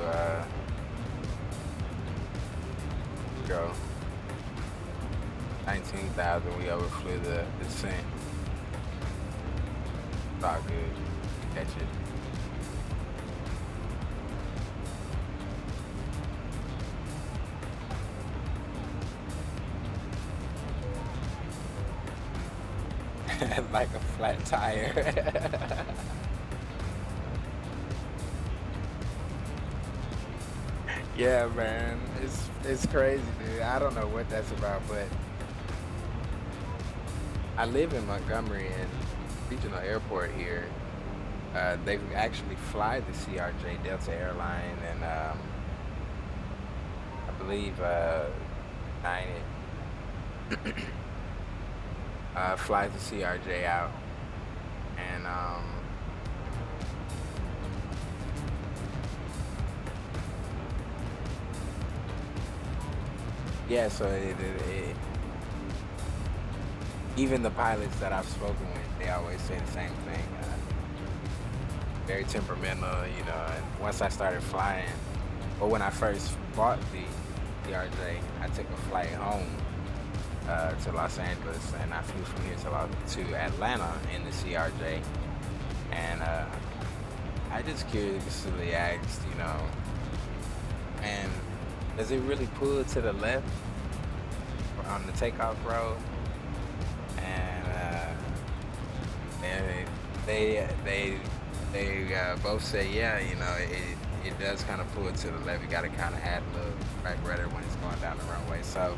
go 19,000, we overflew the descent. It's all good. Catch it. Like a flat tire. Yeah, man, it's crazy, dude. I don't know what that's about, but I live in Montgomery and regional airport here. They actually fly the CRJ Delta airline, and I believe flies the CRJ out, and yeah, so even the pilots that I've spoken with, they always say the same thing. Very temperamental, you know. And once I started flying, or when I first bought the CRJ, I took a flight home to Los Angeles, and I flew from here to Atlanta in the CRJ. And I just curiously asked, you know, and does it really pull to the left on the takeoff road? And they both say, yeah, you know, it does kind of pull to the left. You got to kind of add a little right rudder when it's going down the runway. So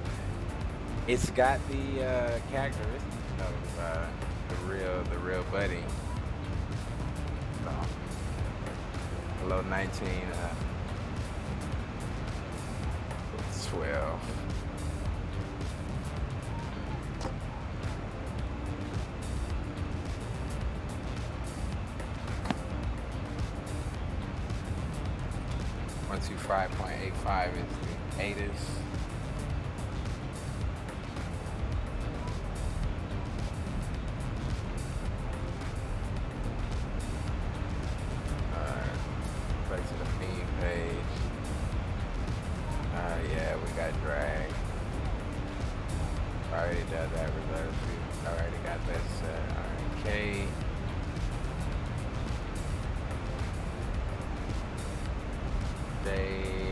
it's got the characteristics of the real buddy. So, below 19, 12. .85 is the ATIS. Back to the theme page. Yeah, we got drag. Already done that reserve view. Already got that set. Alright, K. J.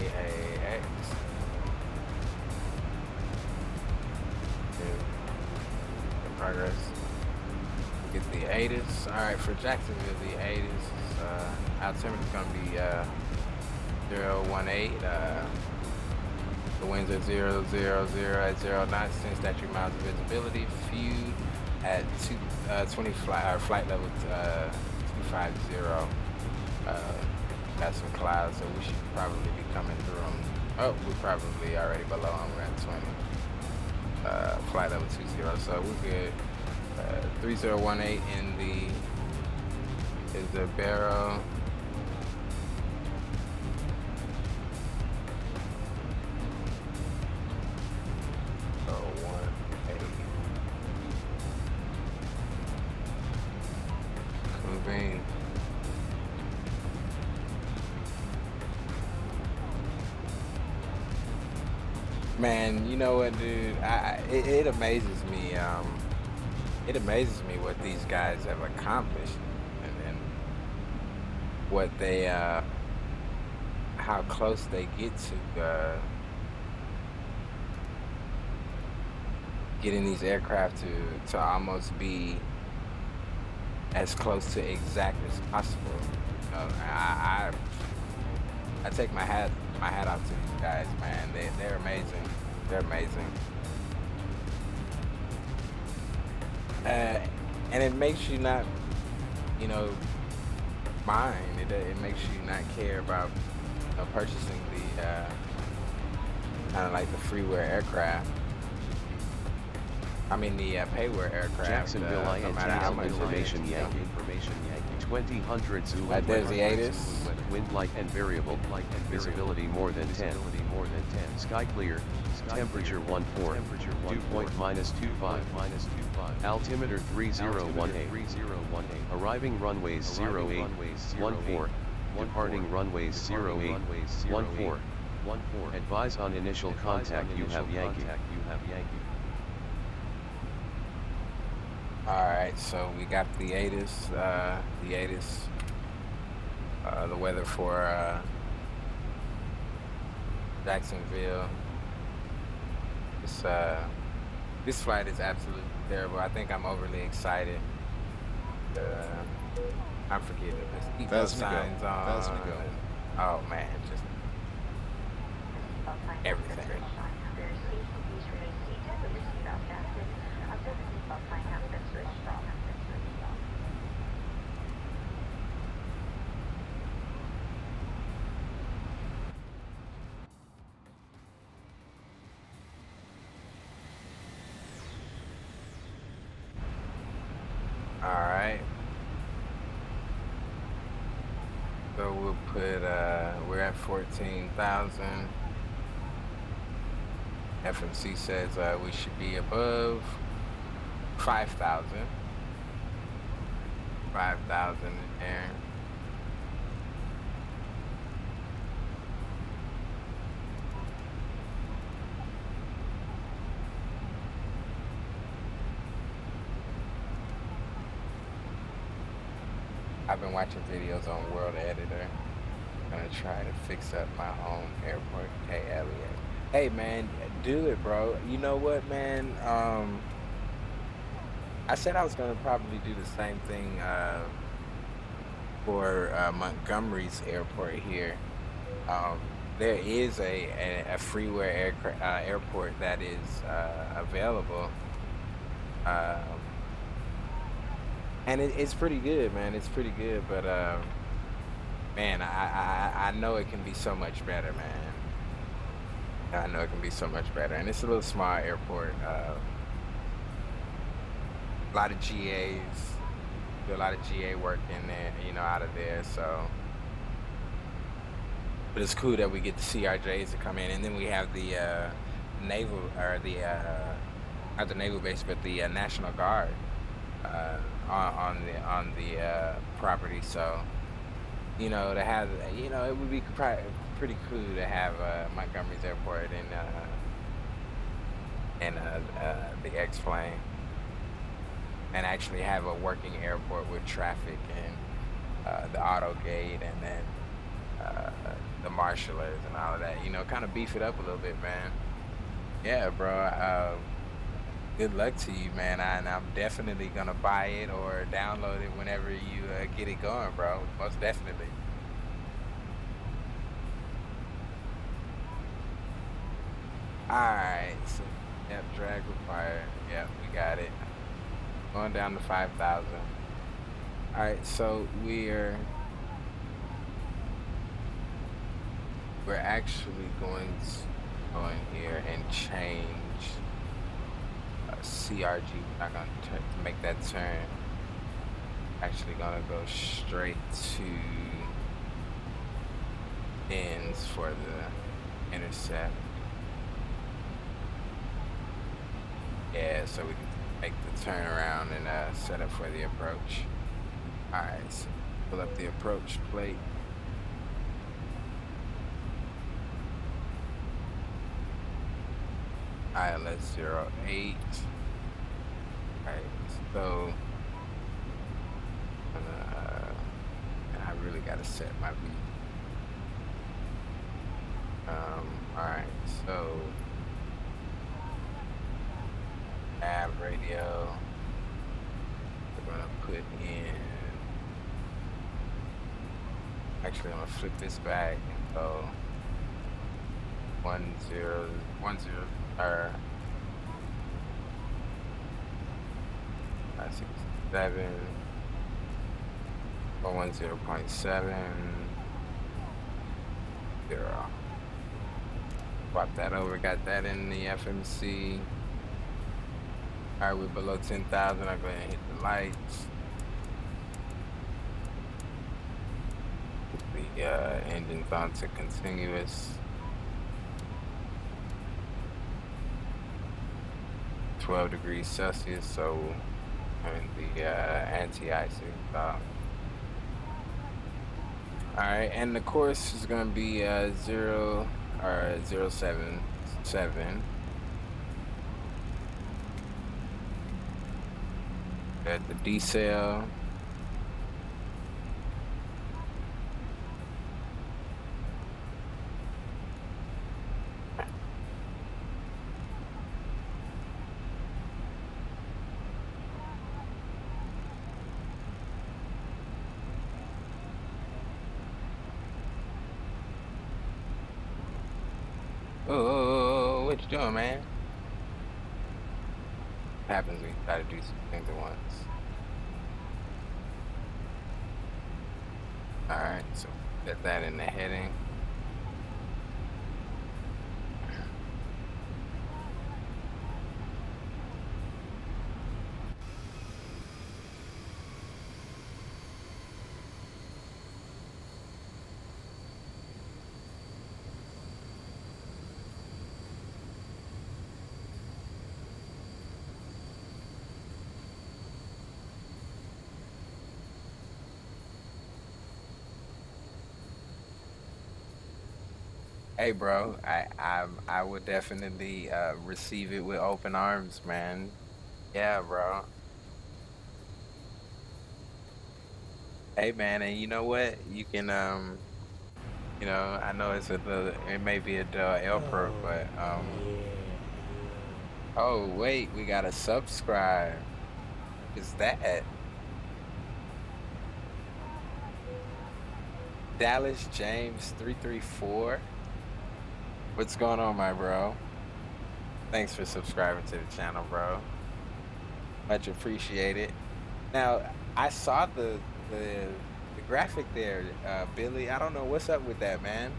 progress. Get the ATIS. All right, for Jacksonville, the ATIS, altimeter is going to be 018. The winds are 000 at 0 knots, 10 statute miles of visibility. Few at 20 flight level 250. Got some clouds, so we should probably be coming through them. Oh, we're probably already below them. We're at 20. Flight level 20, so we're good. 3018 in the barrel. Man, you know what, dude? It amazes me. It amazes me what these guys have accomplished, and what they, how close they get to getting these aircraft to almost be as close to exact as possible. You know, I take my hat off to these guys, man. They're amazing. They're amazing. And it makes you not, you know, mind. It makes you not care about, you know, purchasing the kind of like the freeware aircraft. I mean the payware aircraft. Jacksonville, no matter how much information Yankee. 2000 Zulu. There's the ATIS. Wind light and variable. Visibility more than 10. Sky clear. Temperature 14. Dew point -25. Altimeter 3018. Arriving runways 0814. Departing runways 0814. Advise on initial contact. You have Yankee. Alright, so we got the ATIS, the weather for Jacksonville. This flight is absolutely terrible. I think I'm overly excited. I'm forgetting this. Keep those signs on. Oh man, just everything. Alright. So we'll put, we're at 14,000. FMC says we should be above 5,000. 5,000 in there. I've been watching videos on World Editor. I'm gonna try to fix up my home airport KMIA. Hey man, do it, bro. You know what, man? I said I was gonna probably do the same thing for Montgomery's airport here. There is a freeware airport that is available. And it's pretty good, man. It's pretty good, but man, I know it can be so much better, man. I know it can be so much better, and it's a little small airport. A lot of GAs, do a lot of GA work in there, you know, out of there. So, but it's cool that we get the CRJs to come in, and then we have the naval, or the not the naval base, but the National Guard. On the property, so you know, to have, you know, it would be pretty cool to have Montgomery's airport and the X-plane, and actually have a working airport with traffic and the auto gate, and then the marshalers and all of that. You know, kind of beef it up a little bit, man. Yeah, bro. Good luck to you, man. And I'm definitely gonna buy it or download it whenever you get it going, bro. Most definitely. All right. So, yep, drag required. Yep, we got it. Going down to 5,000. All right. So we're actually going to go in here and change CRG. We're not going to make that turn. Actually going to go straight to ends for the intercept. Yeah, so we can make the turn around and set up for the approach. All right, so pull up the approach plate. ILS 08. Alright, so and I really gotta set my beat. Alright, so nav radio. We're gonna put in, actually I'm gonna flip this back and go 1010 or 567 or 10.7 0. Swap that over, got that in the FMC. All right, we're below 10,000. I'll go ahead and hit the lights. Put the engines onto continuous. 12 degrees Celsius, so the anti-icing stop. All right, and the course is gonna be 077. At the decel. Oh, what you doing, man? What happens when you try to do some things at once? All right, so get that in the heading. Hey, bro, I would definitely receive it with open arms, man. Yeah, bro. Hey, man, and you know what? You can you know, I know it's it may be a dull L-perk, but oh wait, we gotta subscribe. Is that Dallas James 334? What's going on, my bro? Thanks for subscribing to the channel, bro. Much appreciated. Now, I saw the graphic there, Billy. I don't know what's up with that, man.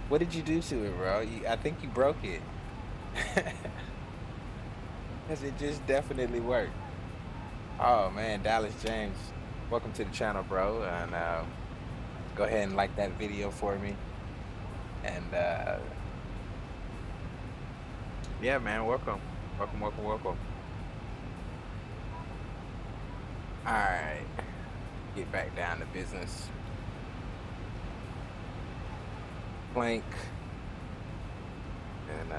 What did you do to it, bro? I think you broke it. Because it just definitely worked. Oh, man, Dallas James, welcome to the channel, bro. And go ahead and like that video for me. And yeah, man, welcome. Welcome. All right, get back down to business. Plank. And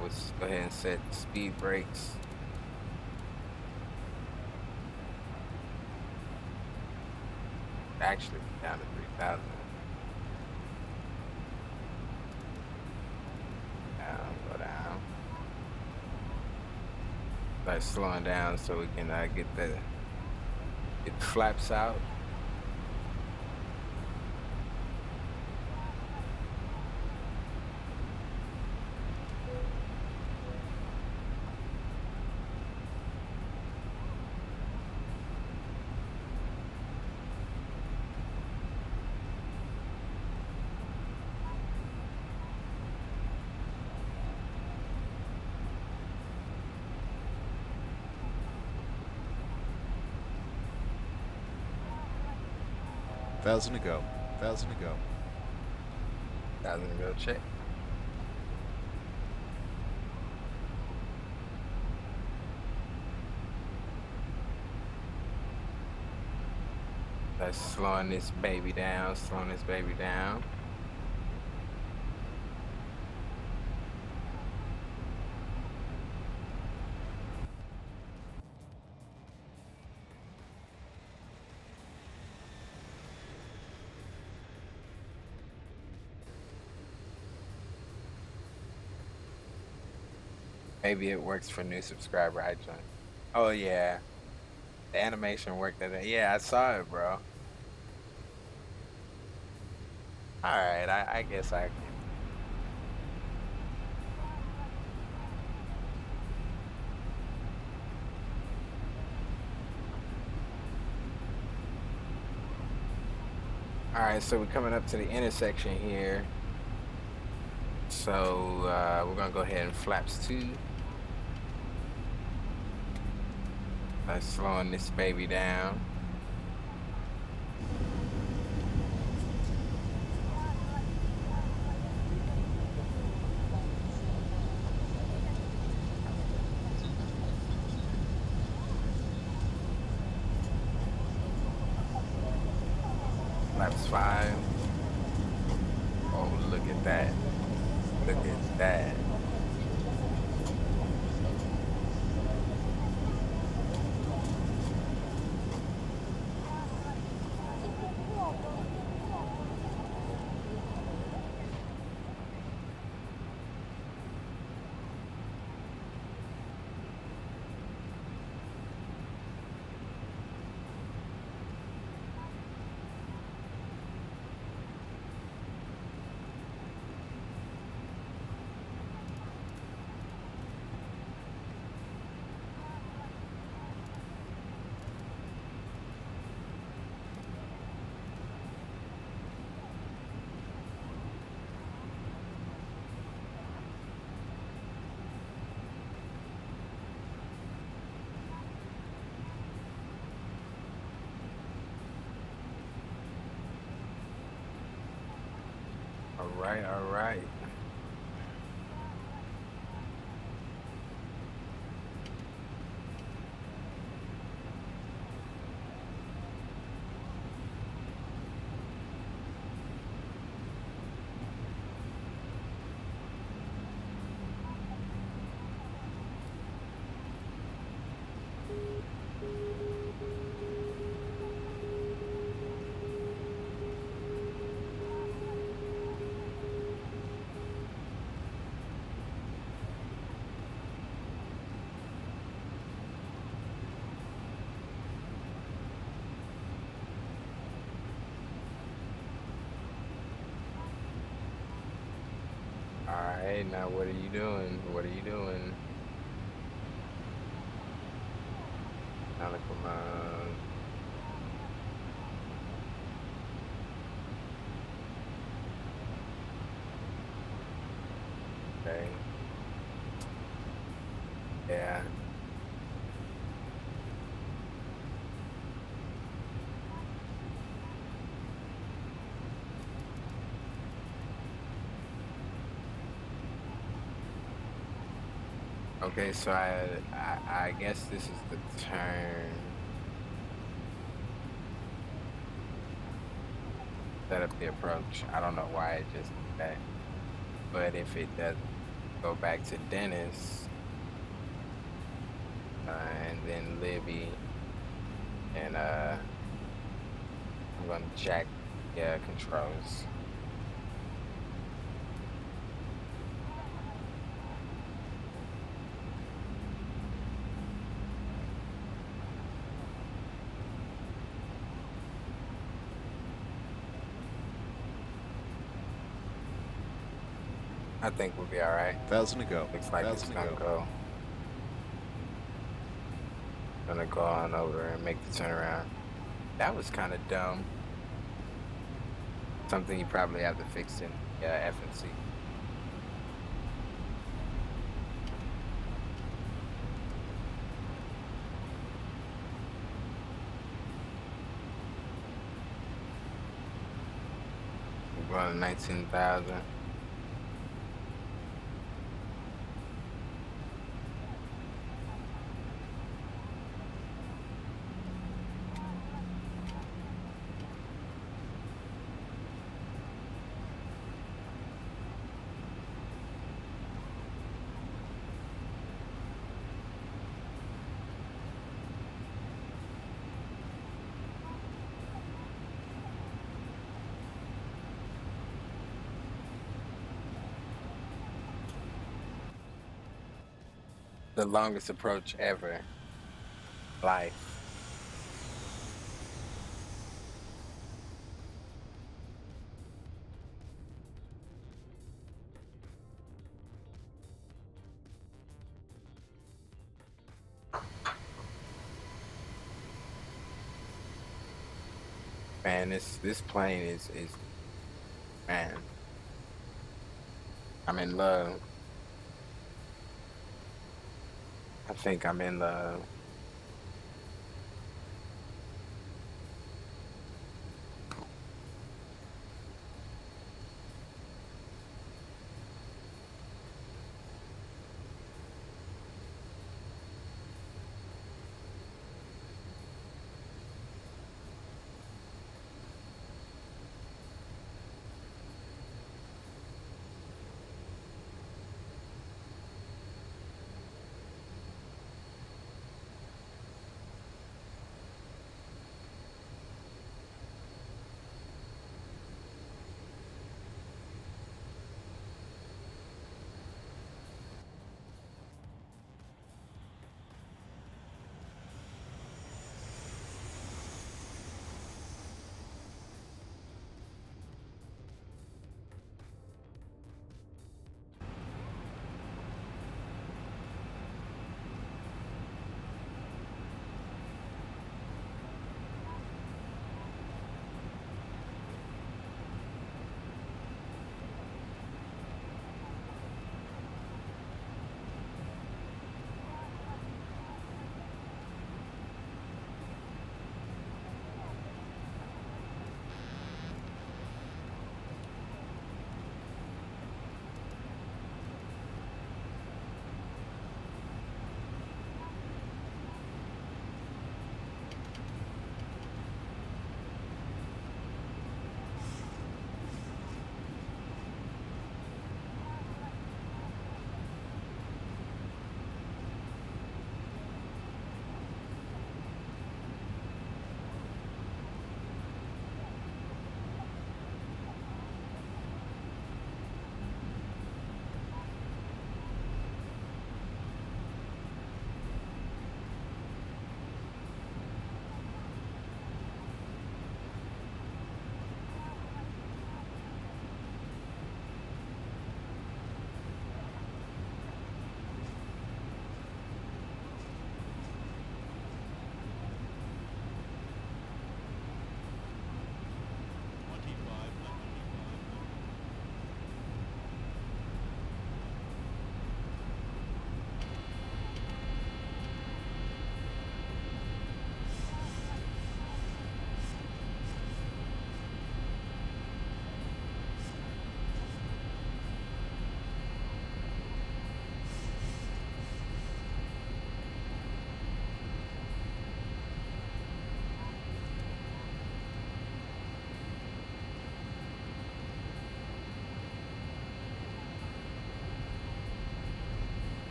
let's go ahead and set speed brakes. Actually, down to 3,000. Go down. Like slowing down so we can get the flaps out. Thousand to go. 1,000 to go. 1,000 to go. Check. That's slowing this baby down. Slowing this baby down. Maybe it works for new subscriber. I joined. Oh yeah, the animation worked. Yeah, I saw it, bro. All right, I guess I can. All right, so we're coming up to the intersection here. So we're gonna go ahead and flaps 2. Slowing this baby down. Flaps 5. Oh, look at that. Look at that. All right. Alright, now what are you doing? What are you doing? Now come on. Okay. Yeah. Okay, so I guess this is the turn. Set up the approach. I don't know why it just did that. But if it does go back to Dennis, and then Libby, and I'm gonna jack controls. I think we'll be all right. 1,000 to go. Looks like it's gonna go on over and make the turnaround. That was kind of dumb. Something you probably have to fix in FNC. We're going to 19,000. The longest approach ever. Life. Man, this plane is man. I'm in love. I think I'm in love.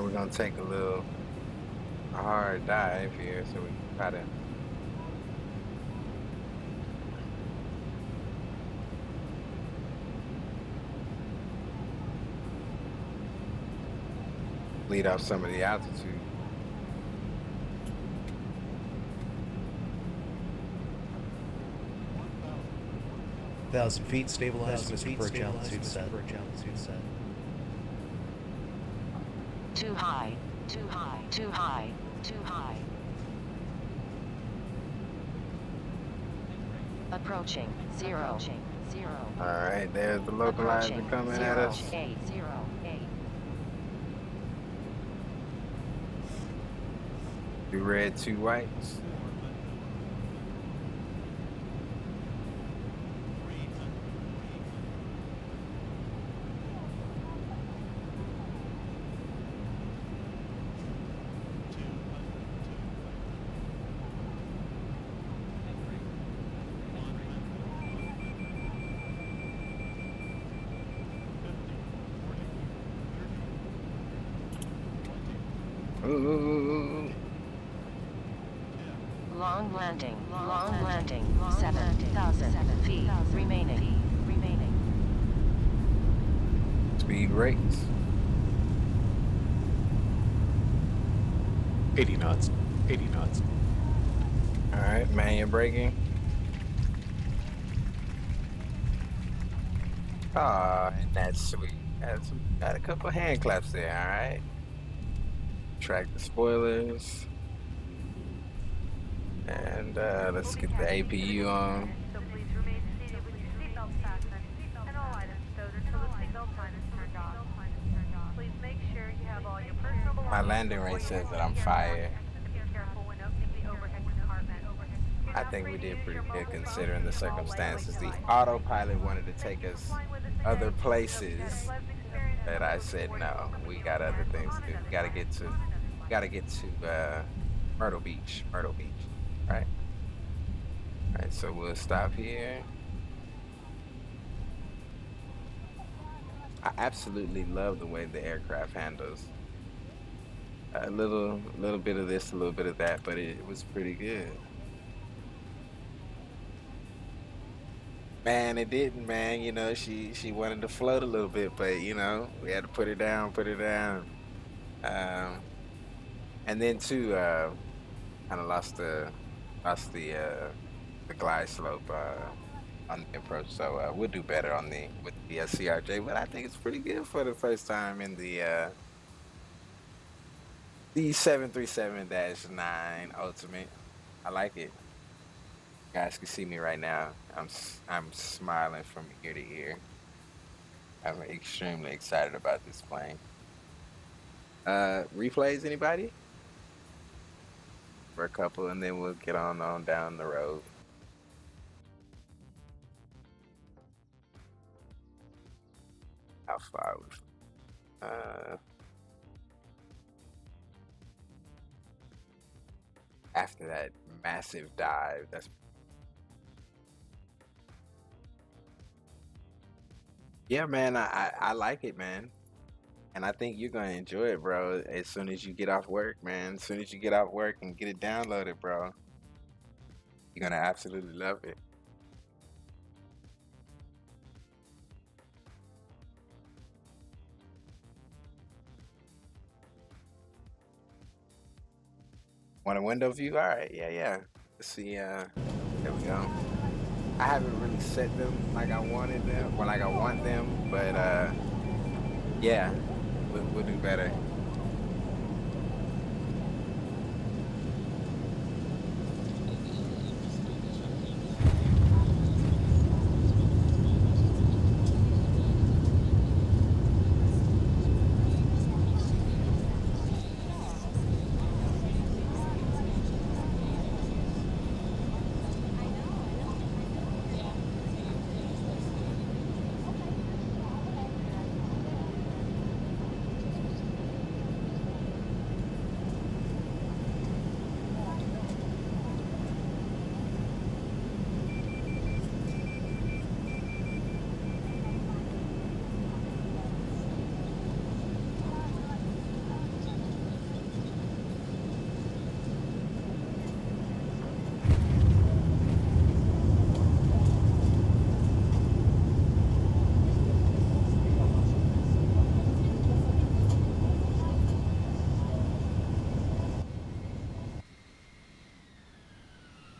we're gonna take a hard dive here, so we can try to lead off some of the altitude. 1,000 feet, stabilized, Mr. Perch, altitude set. Too high, too high, too high, too high. Approaching, 0, 0. All right, there's the localizer coming at us. 8, 0, 8. 2 red, 2 whites. Ooh. Long landing, 7,000 feet remaining. Speed brakes. 80 knots. 80 knots. All right, manual braking. Ah, and that's sweet. Got a couple hand claps there. All right. Track the spoilers. And let's get the APU on. So please remain seated with your seatbelt fastened and all items stowed until the seatbelt sign is turned off. Please make sure you have all your personal belongings. My landing range says that I'm fired. Be careful when opening the overhead compartment. I think we did pretty good considering the circumstances. The autopilot wanted to take us other places, but I said no. We got other things to do. We gotta get to Myrtle Beach. Right? Alright, so we'll stop here. I absolutely love the way the aircraft handles. A little bit of this, a little bit of that, but it was pretty good. Man, it didn't, man. You know, she wanted to float a little bit, but you know, we had to put her down. And then too, kind of lost the glide slope on the approach. So we'll do better with the CRJ, but I think it's pretty good for the first time in the 737-9 Ultimate. I like it. You guys can see me right now. I'm smiling from ear to ear. I'm extremely excited about this plane. Replays, anybody? For a couple, and then we'll get on down the road. How far we? After that massive dive, that's. Yeah, man, I like it, man. And I think you're going to enjoy it, bro, as soon as you get off work, man. As soon as you get off work and get it downloaded, bro. You're going to absolutely love it. Want a window view? All right, yeah. Let's see, there we go. I haven't really set them like I wanted them, or like I want them, but yeah. We'll do better.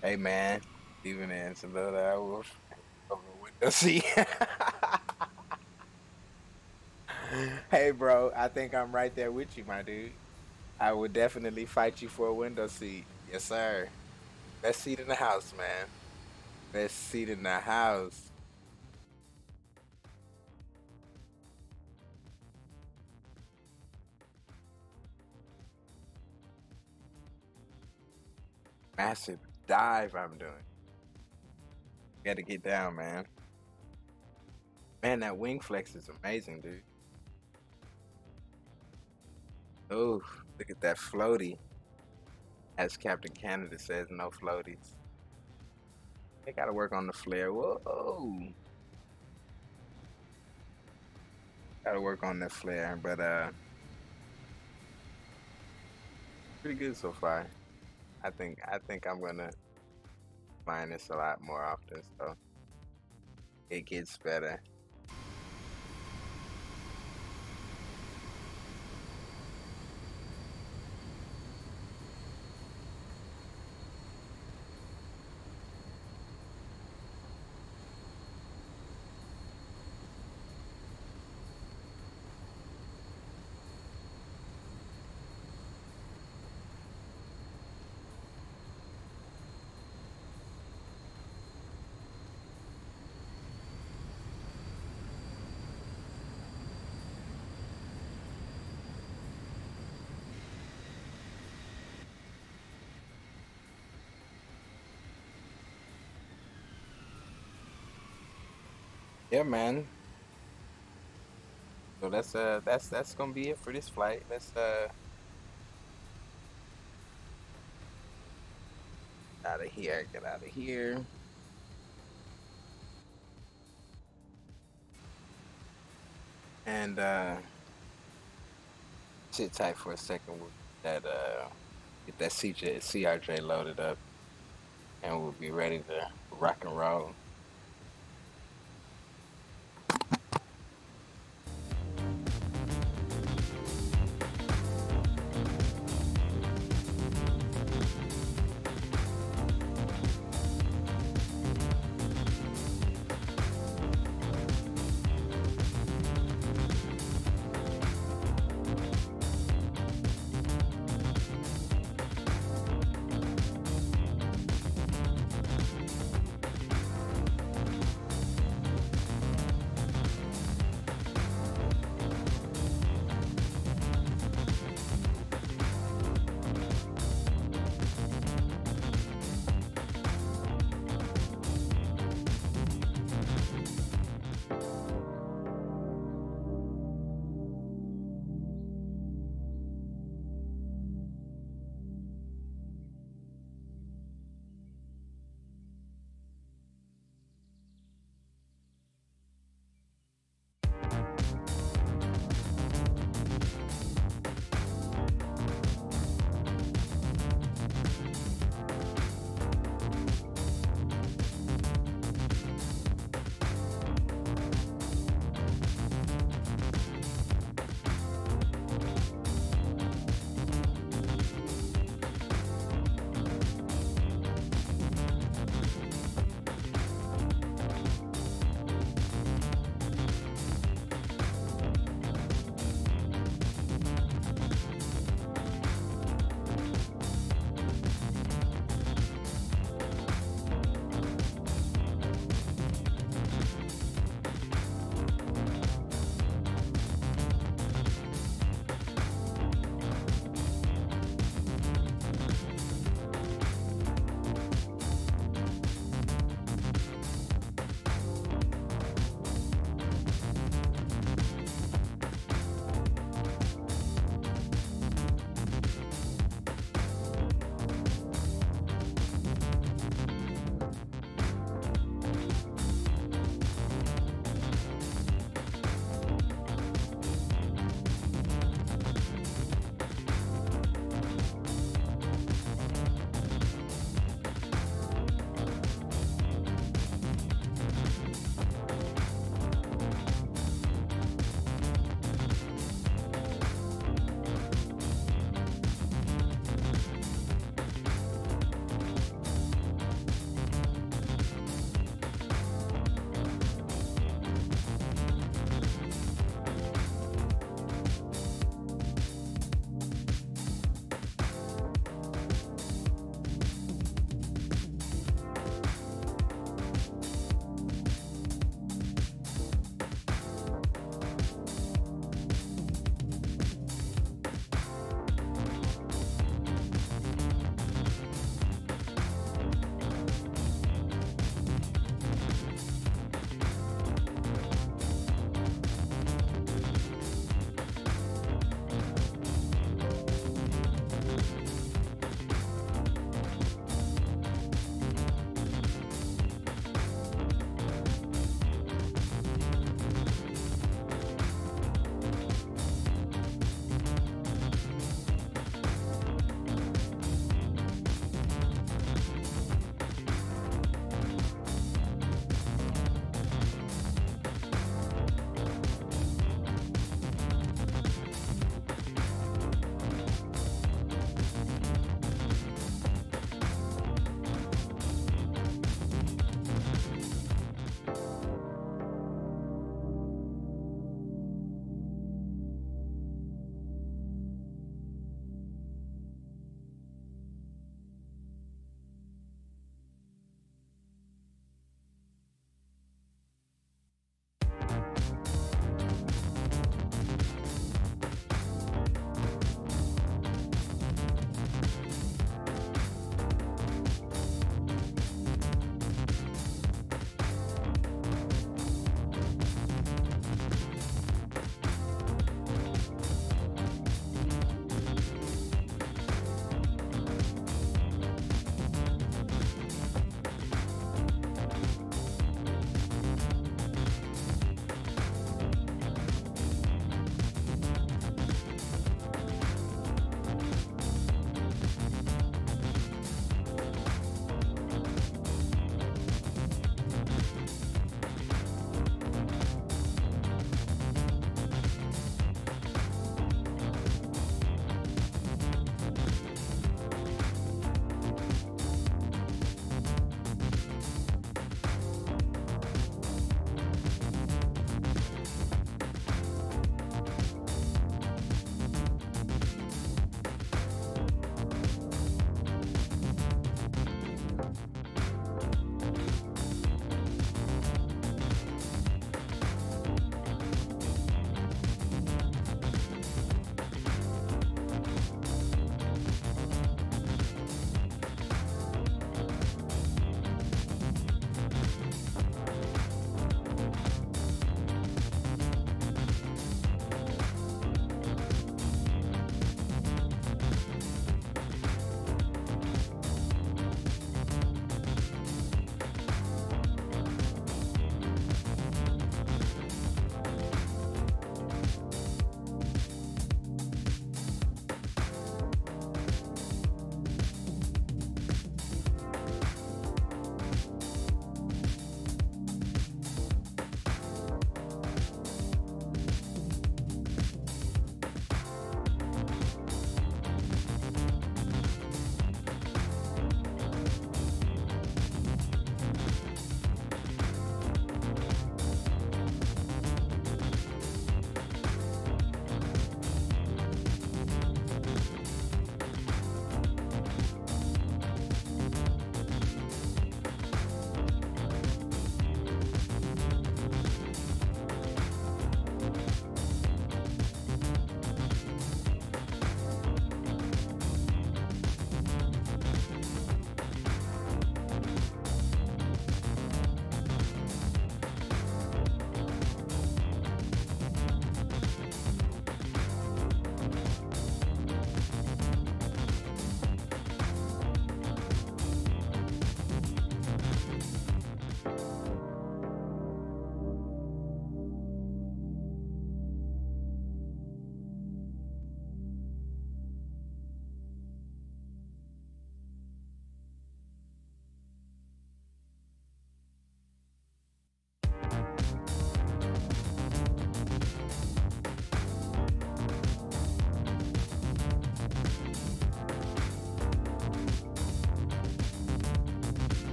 Hey man, even it's a little over window seat. Hey bro, I think I'm right there with you, my dude. I would definitely fight you for a window seat. Yes, sir. Best seat in the house, man. Best seat in the house. Massive dive I'm doing. Gotta get down, man. Man, that wing flex is amazing, dude. Oh, look at that floaty. As Captain Canada says, no floaties. They gotta work on the flare. Whoa. Gotta work on the flare, but pretty good so far. I think I'm gonna find this a lot more often, so it gets better. Yeah, man. So that's gonna be it for this flight. Let's out of here, get out of here. And sit tight for a second with that get that CRJ loaded up, and we'll be ready to rock and roll.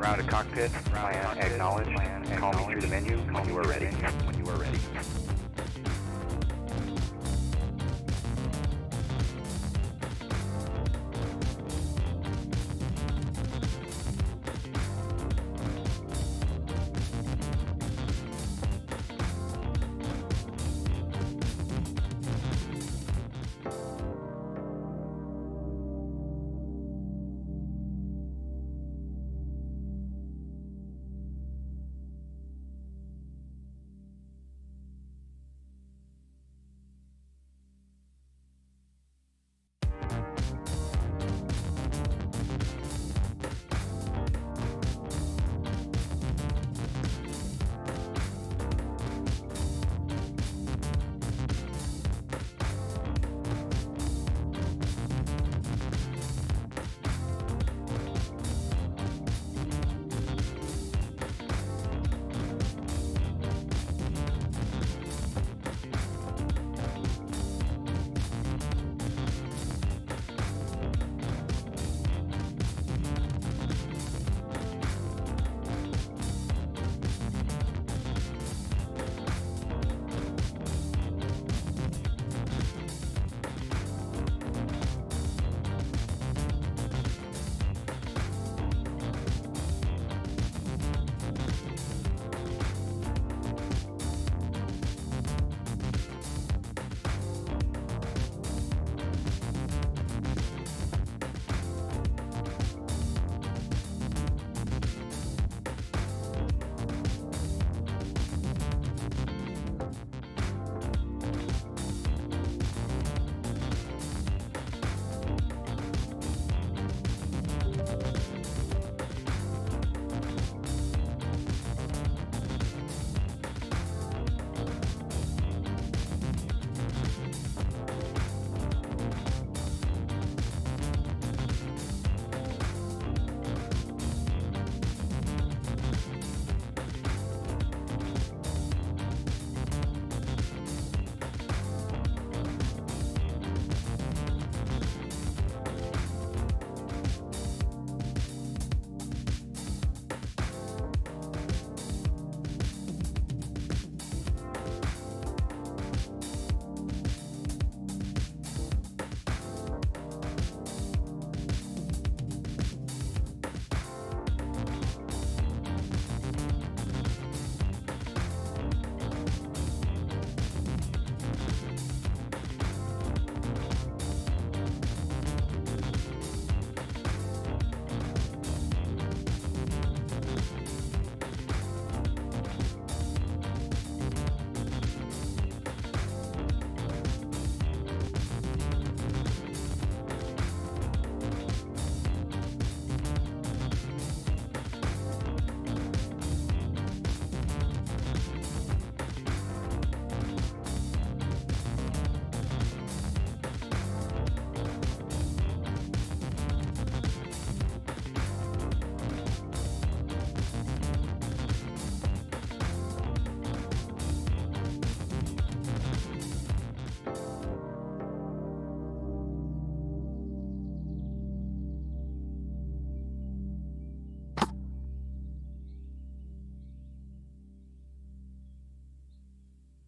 Grounded cockpit, plan acknowledged. Call me through the menu when you are ready.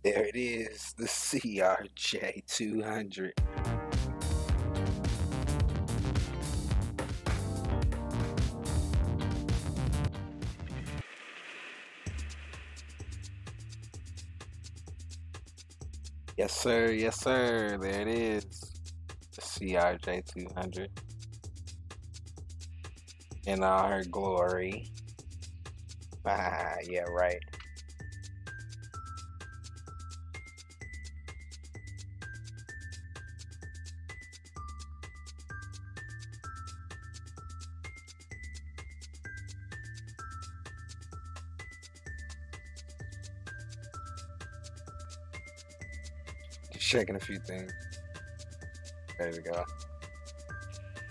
There it is, the CRJ 200. Yes, sir. Yes, sir. There it is, the CRJ 200 in all her glory. Ah, yeah, right. Just checking a few things. There we go.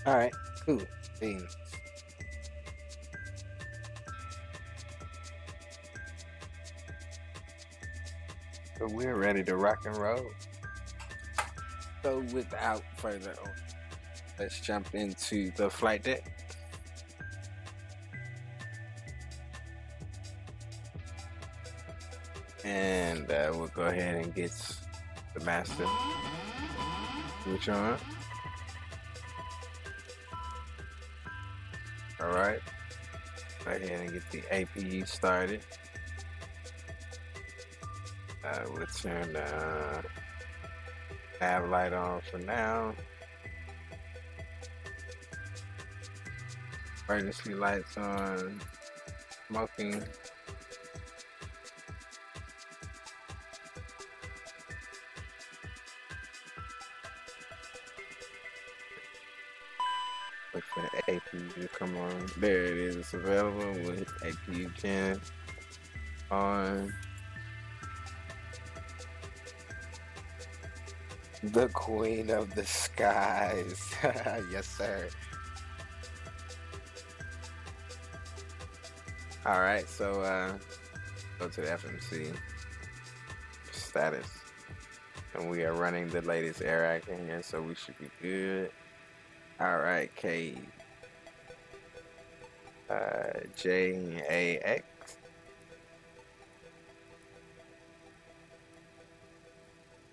All right, cool. Beans. So we're ready to rock and roll. So without further ado, let's jump into the flight deck. And we'll go ahead and get the master switch on. All right. Go ahead and get the APU started. We'll turn the nav light on for now. Emergency lights on. Smoking. Look for the APU to come on. There it is. It's available with APU gen on. The queen of the skies. Yes, sir. All right, so go to the FMC status, and we are running the latest air in here, so we should be good. All right, KJAX.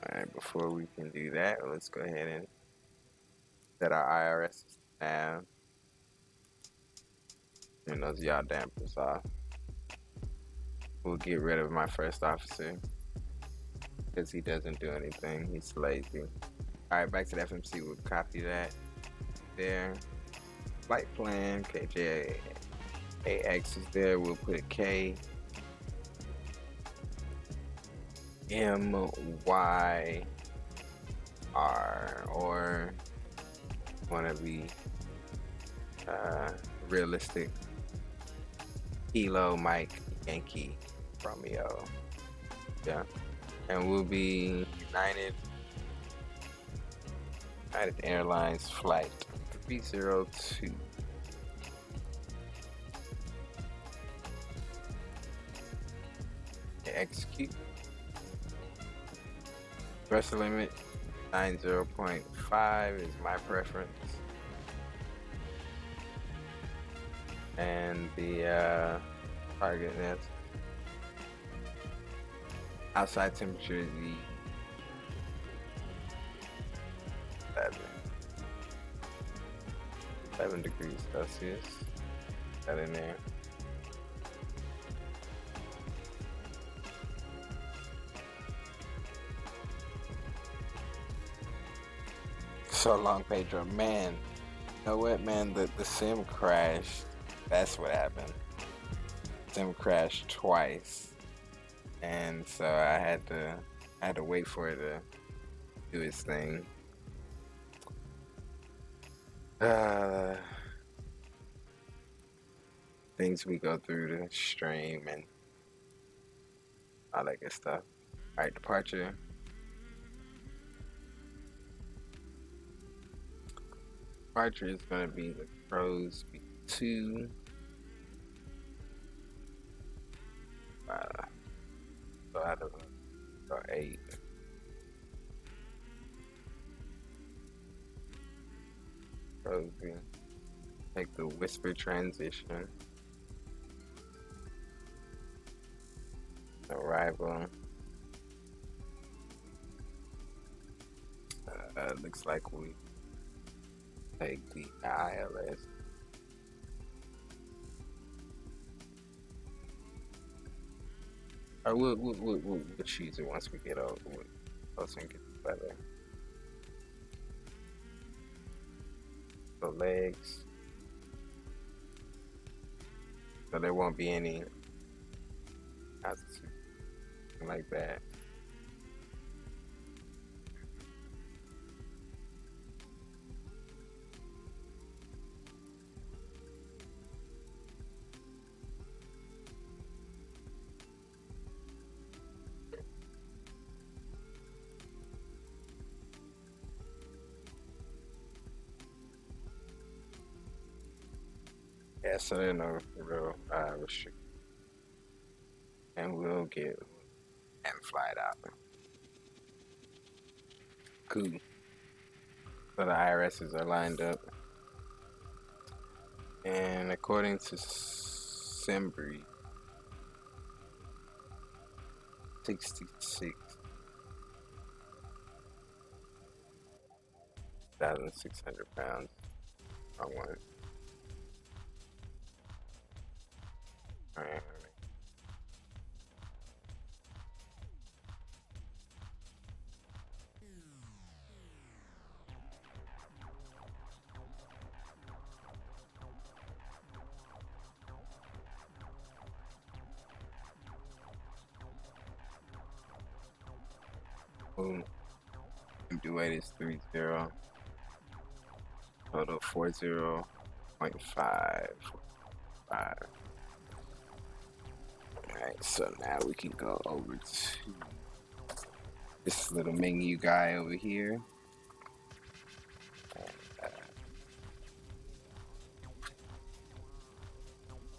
All right, before we can do that, let's go ahead and set our IRS now. Turn those yaw dampers off. We'll get rid of my first officer because he doesn't do anything. He's lazy. All right, back to the FMC. We'll copy that there. Flight plan, KJAX is there. We'll put a KMYR, or want to be realistic. Kilo Mike Yankee Romeo. Yeah. And we'll be United Airlines flight 302. Execute. Thrust limit 90.5 is my preference. And the target net outside temperature is the 11 degrees Celsius. That in there. So long, Pedro. Man, you know what, man? The sim crashed. That's what happened. Sim crashed twice, and so I had to wait for it to do its thing. Things we go through to stream and all that good stuff. All right, departure. Departure is going to be the Crow's 2. So out of 8. Crosby. Take the whisper transition. Arrival. Looks like we take the ILS. Or we'll choose it once we get over closer and get better. The legs. So there won't be any altitude like that. Yeah, so there's no real restriction. And we'll get and fly it out. Cool. So the IRSs are lined up. And according to 66,600 pounds. Wrong one. Alright. Boom. Empty weight is 30. Total 40.5. Alright, so now we can go over to this little menu guy over here. And,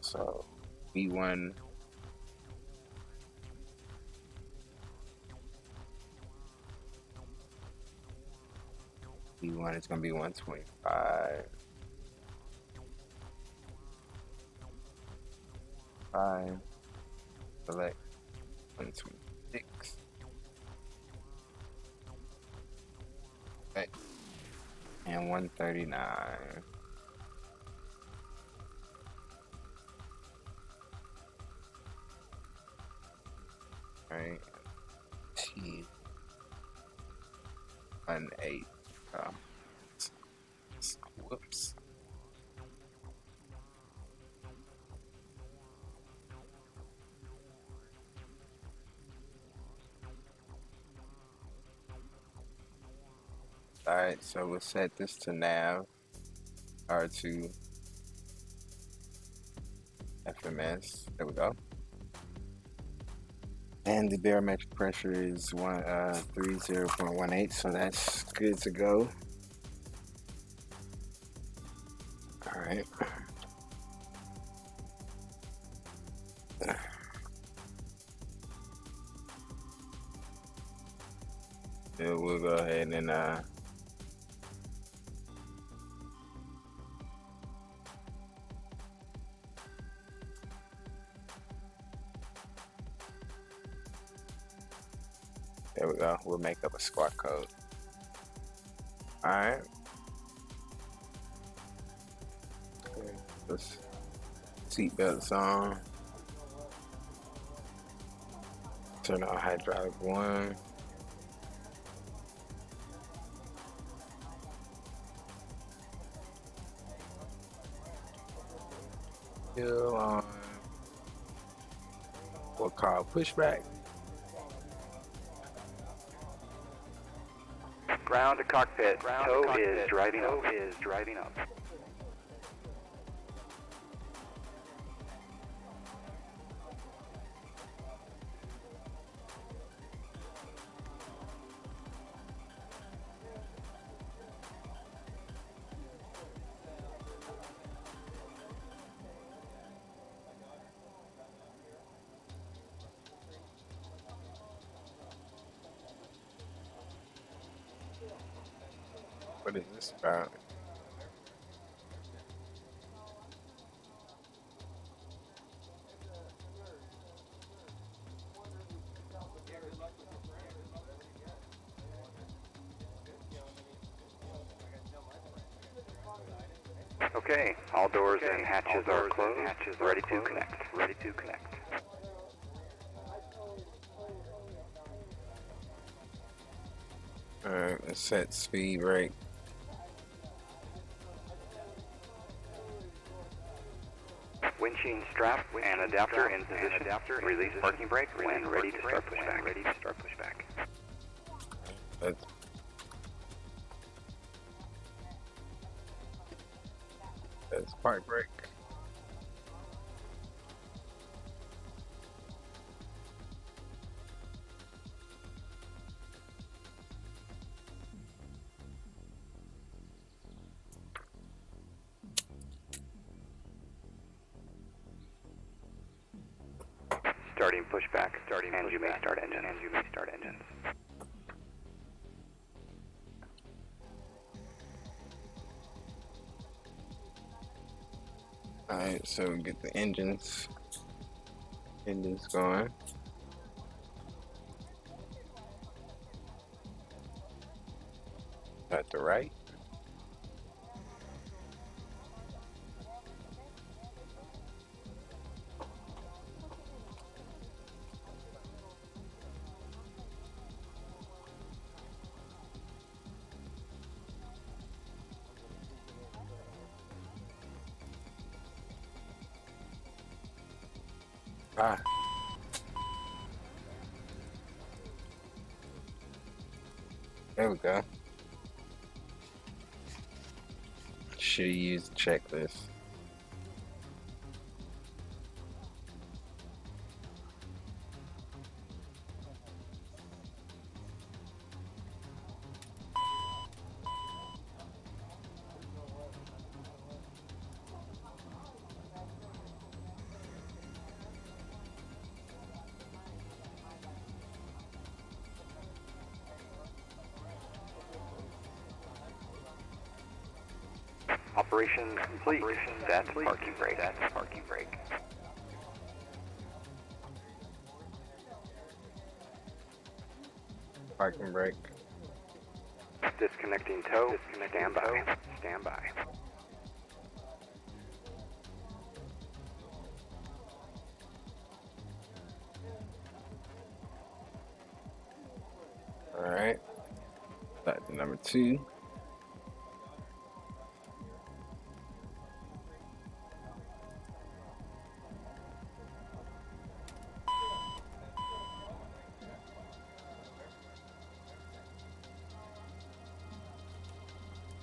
so B1. B1 is going to be 125. 5. Select 126. Okay. And 139. Alright. T. 18. Whoops. Alright, so we'll set this to nav R2 FMS. There we go. And the barometric pressure is 30.18, so that's good to go. Alright. Yeah, we'll go ahead and there we go. We'll make up a squawk code. Alright. Okay. Let's seatbelts on. Turn on hydraulic 1. Still on. We'll call pushback. Ground to cockpit. Tow is driving up. What is this about? Okay, all doors and hatches are closed. Ready to connect. Alright, let's set speed brake. Windshield strap and adapter in position. Release parking brake when ready to start pushback. That's park brake. Starting pushback. And you may start engines. Alright, so we get the engines going. right. Ah. There we go. Should use the checklist. Operation complete. That's parking brake. That's parking brake. Parking brake. Disconnecting tow. Stand by. Stand by. All right. Back to number 2.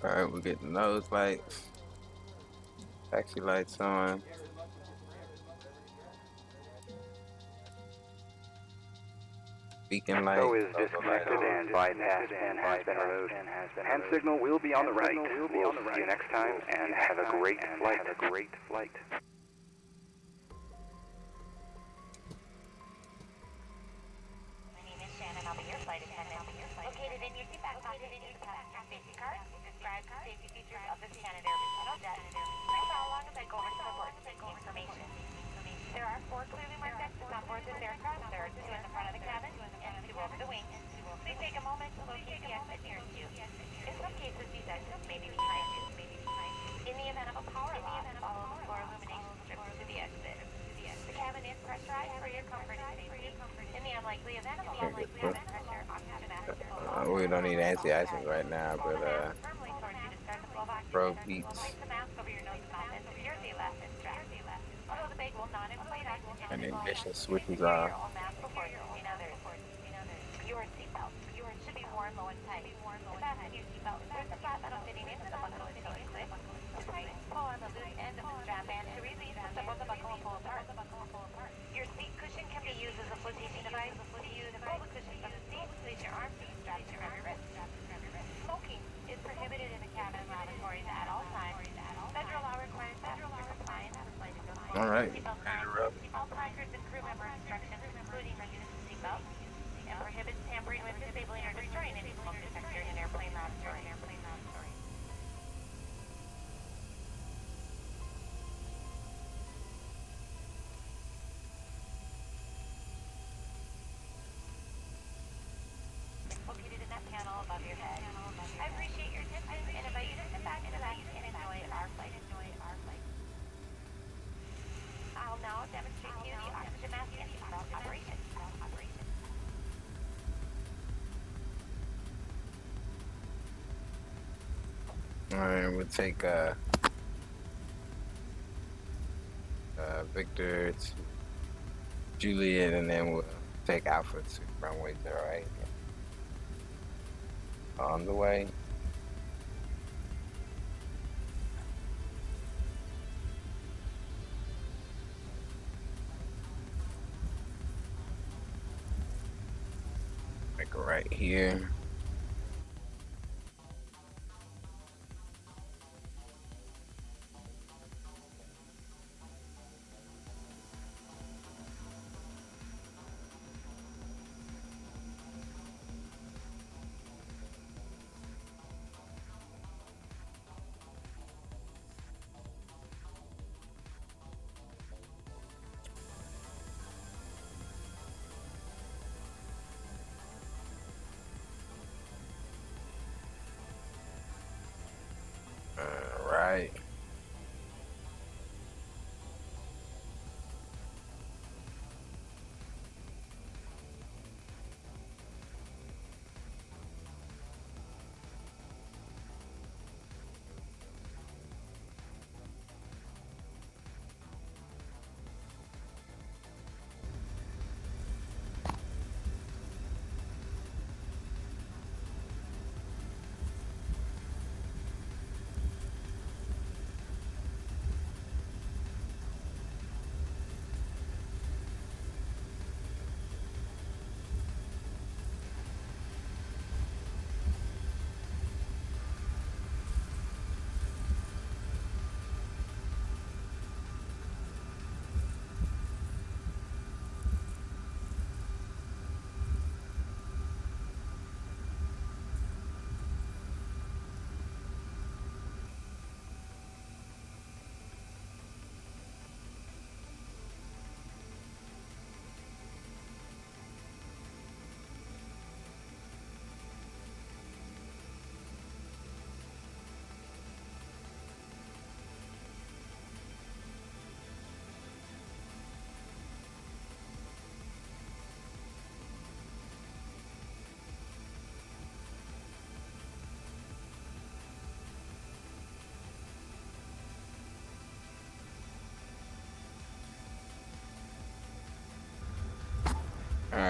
All right, we're getting nose lights, taxi lights on. Beacon light. Tow is disconnected and bypass and has been removed. Hand signal will be on the right. We'll see you next time and have a great flight. Have a great flight. My name is Shannon. I'll be your flight attendant. Located in your seatback pocket is your passenger safety card. Describes the safety features of this Canada Airlines jet. Please follow along as I go over some important safety information. There are 4 clearly marked exits on board this aircraft. There are 2 in the front of the cabin and 2 over the wings. Please take a moment to locate the exit nearest you. In some cases, these exits may be behind you. In the event of a power loss, follow the floor illumination strips to the exit. The cabin is pressurized for your comfort and safety. In the unlikely event of a loss, cabin pressure, oxygen mask. We don't need anti-icing right now, but bro beats. And the ignition switches off. Your seatbelt should be worn low and tight. To fasten your seatbelt, there's a flat metal fitting into the buckle until it clicks. Pull on the loose end of the strap band to release the zip of the buckle and pull apart. Your seat cushion can be used as a flotation device. To pull the cushion from the seat, place your arms to the straps around your wrist. Smoking is prohibited in the cabin and lavatories at all times. Federal law requires passenger compliance. All right. Seatbelt placards and crew member instructions, including the use of seatbelts, and prohibits tampering with, disabling, or destroying any smoke detector in airplane lavatory. Located in that panel above your head. I appreciate your attention and invite you to sit back, relax, and enjoy our flight. I'll now demonstrate to you the oxygen mask and seatbelt operation. All right, we'll take Victor to Juliet, and then we'll take Alpha to runway 08. On the way. Make it right here.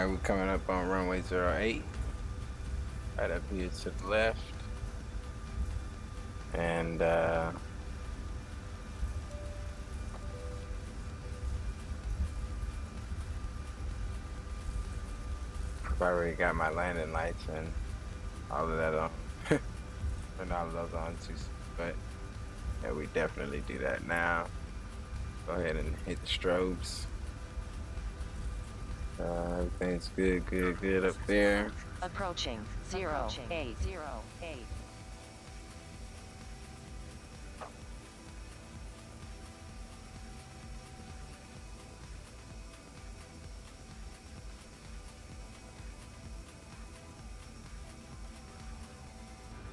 Alright, we're coming up on runway 08. Right up here to the left. And I've already got my landing lights and all of that on. And all of those on too. But yeah, we definitely do that now. Go ahead and hit the strobes. Everything's good up there. Approaching 08.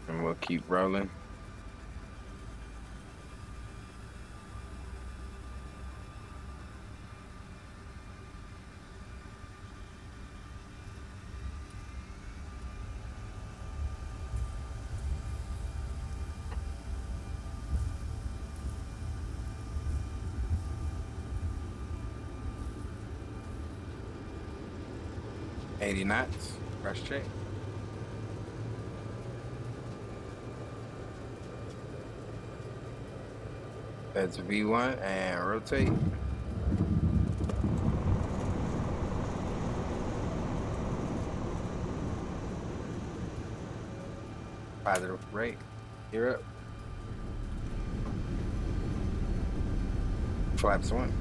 And we'll keep rolling. $80 knots, rush check. That's V1 and rotate. Positive rate, you're up. Flaps 1.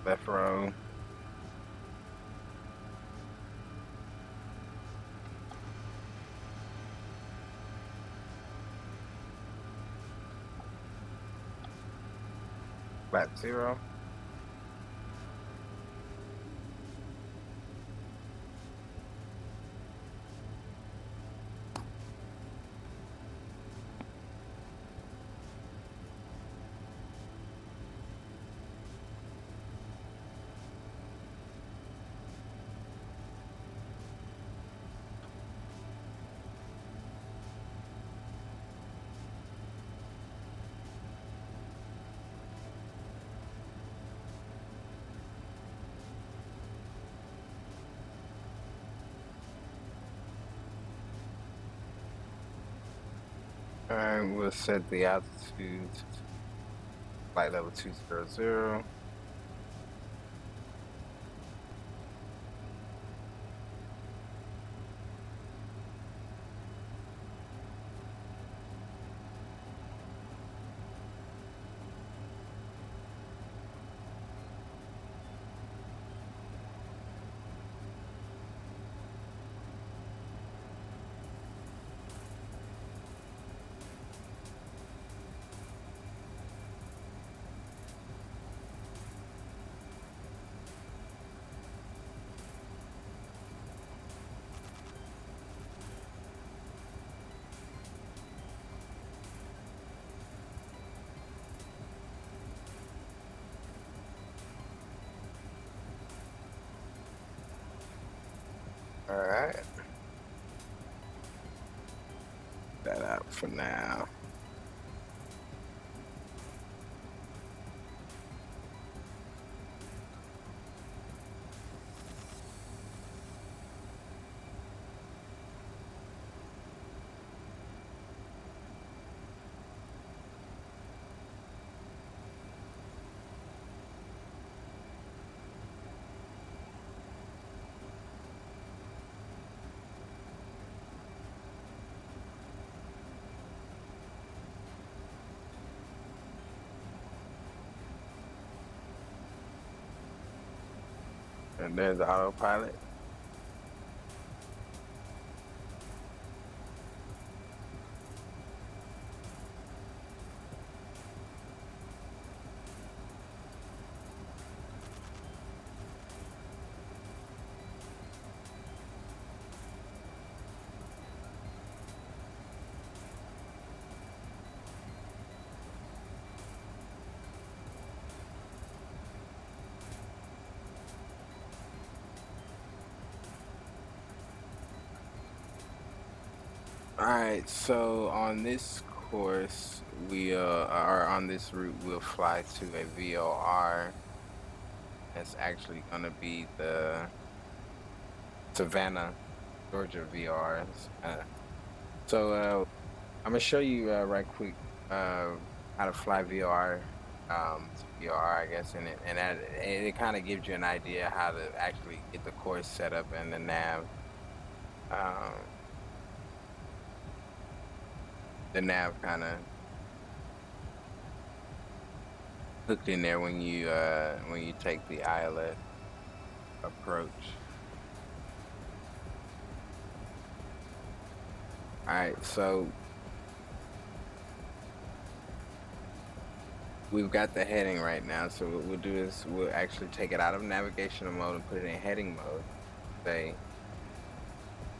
Left row. Flat 0. Alright, we'll set the altitude flight level 200. Alright. That out for now. And there's the autopilot. Alright, so on this course, we or on this route, we'll fly to a VOR. That's actually gonna be the Savannah, Georgia VOR. So I'm gonna show you right quick how to fly VOR to VOR, I guess, and it kind of gives you an idea how to actually get the course set up and the nav. The nav kind of hooked in there when you take the ILS approach. All right, so we've got the heading right now. So what we'll do is we'll actually take it out of navigational mode and put it in heading mode. Say,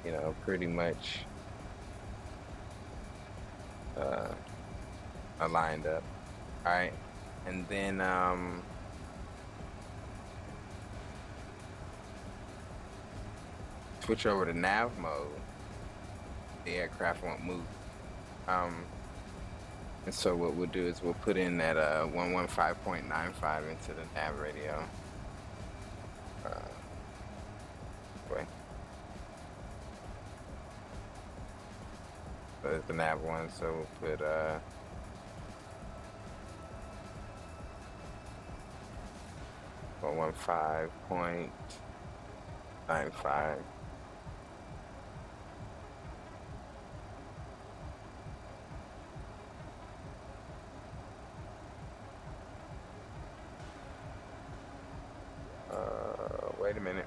you know, pretty much aligned up. All right, and then switch over to nav mode. The aircraft won't move. And so what we'll do is we'll put in that 115.95 into the nav radio. Wait. So it's the nav one, so we'll put 115.95. Wait a minute.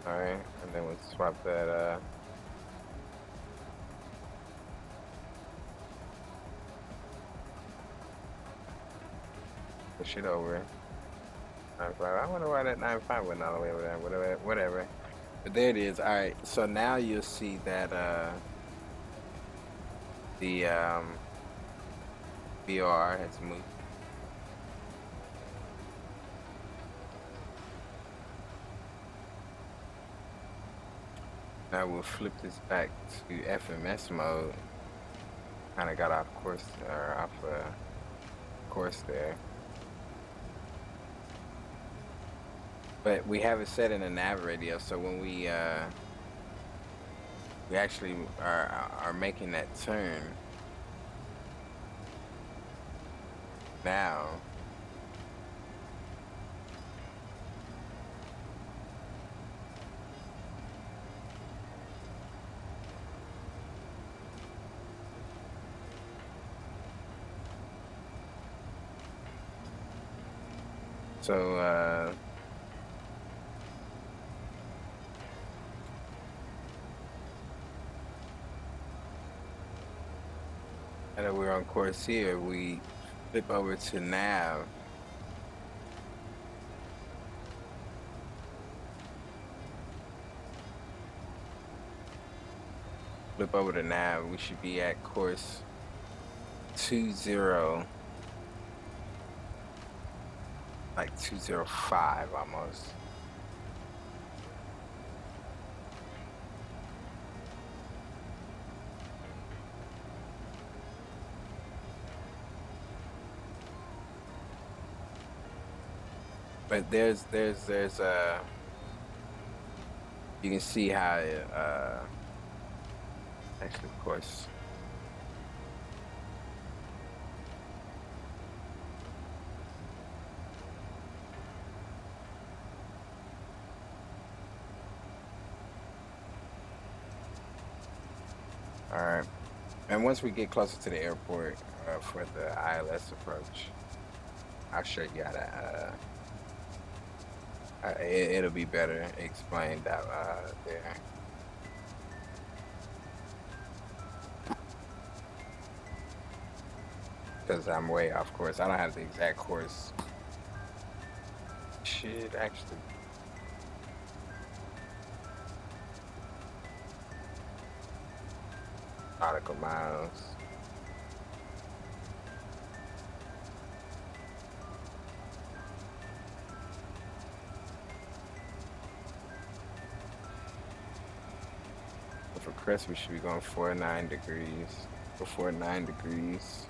All right, and then we'll swap that. Push it over. 95. I wonder why that 95 went all the way over there. Whatever. But there it is. All right. So now you'll see that the VOR has moved. Now we'll flip this back to FMS mode. Kind of got off course there. But we have it set in the nav radio, so when we actually are making that turn now. So now that we're on course here, we flip over to nav. Flip over to nav. We should be at course 20, like 205 almost. But there's you can see how actually of course all right, and once we get closer to the airport for the ILS approach, I'll show you how to it'll be better explained out there. Because I'm way off course. I don't have the exact course. Shit, actually. Nautical miles. crest, we should be going 49 degrees. Before 9 degrees.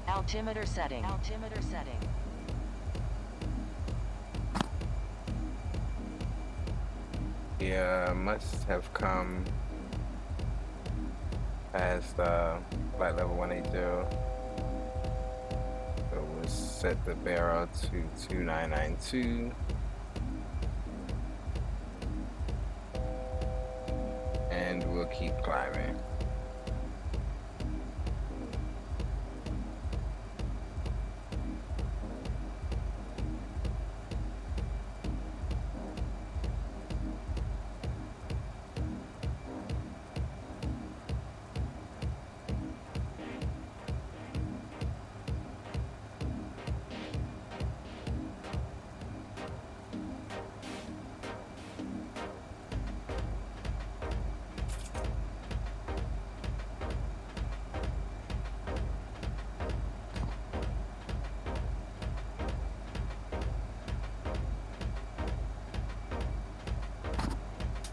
Altimeter setting. Altimeter setting. Yeah, must have come past flight level 180. So we'll set the barrel to 2992. And we'll keep climbing.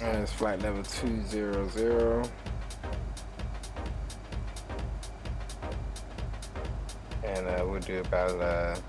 And it's flight level 200. And we'll do about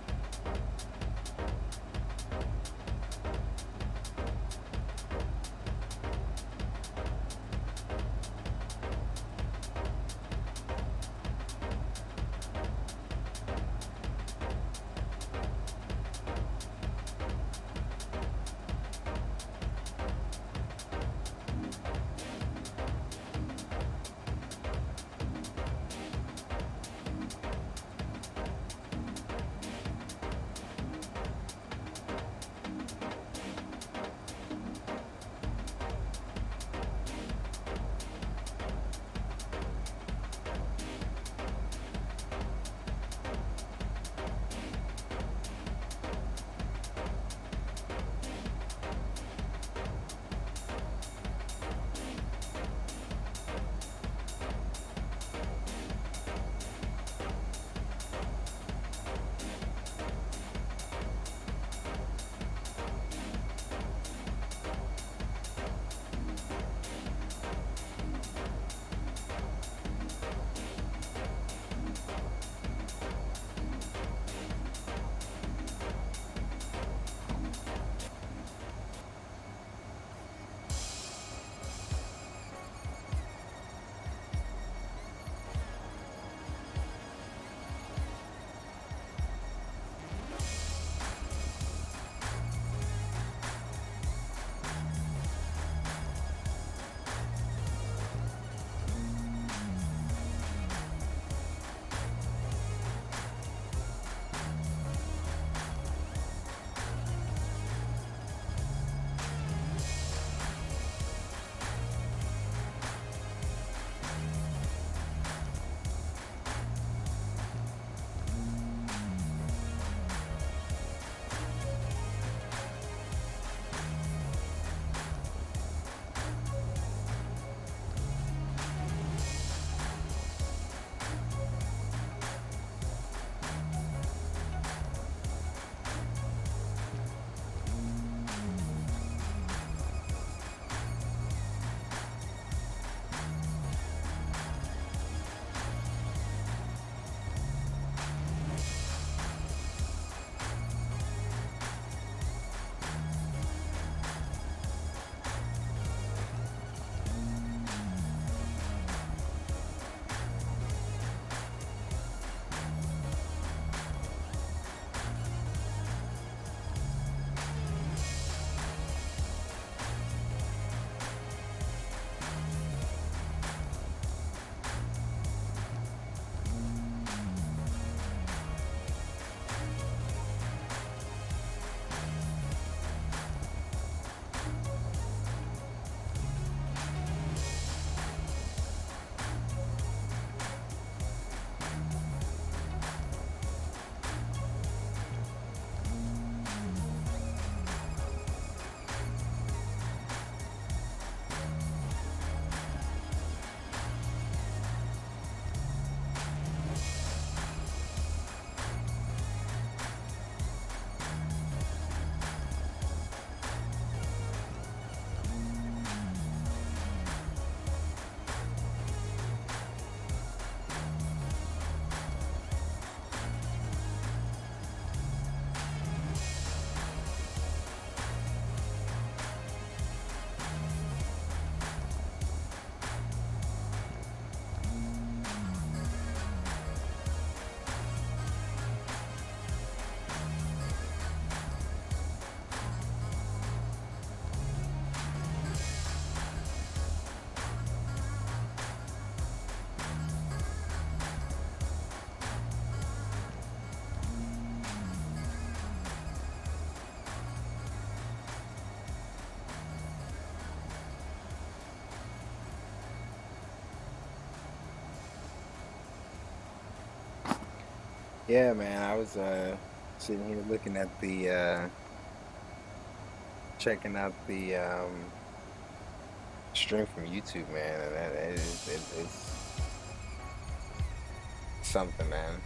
Yeah, man, I was sitting here looking at the checking out the stream from YouTube, man, and it's something, man.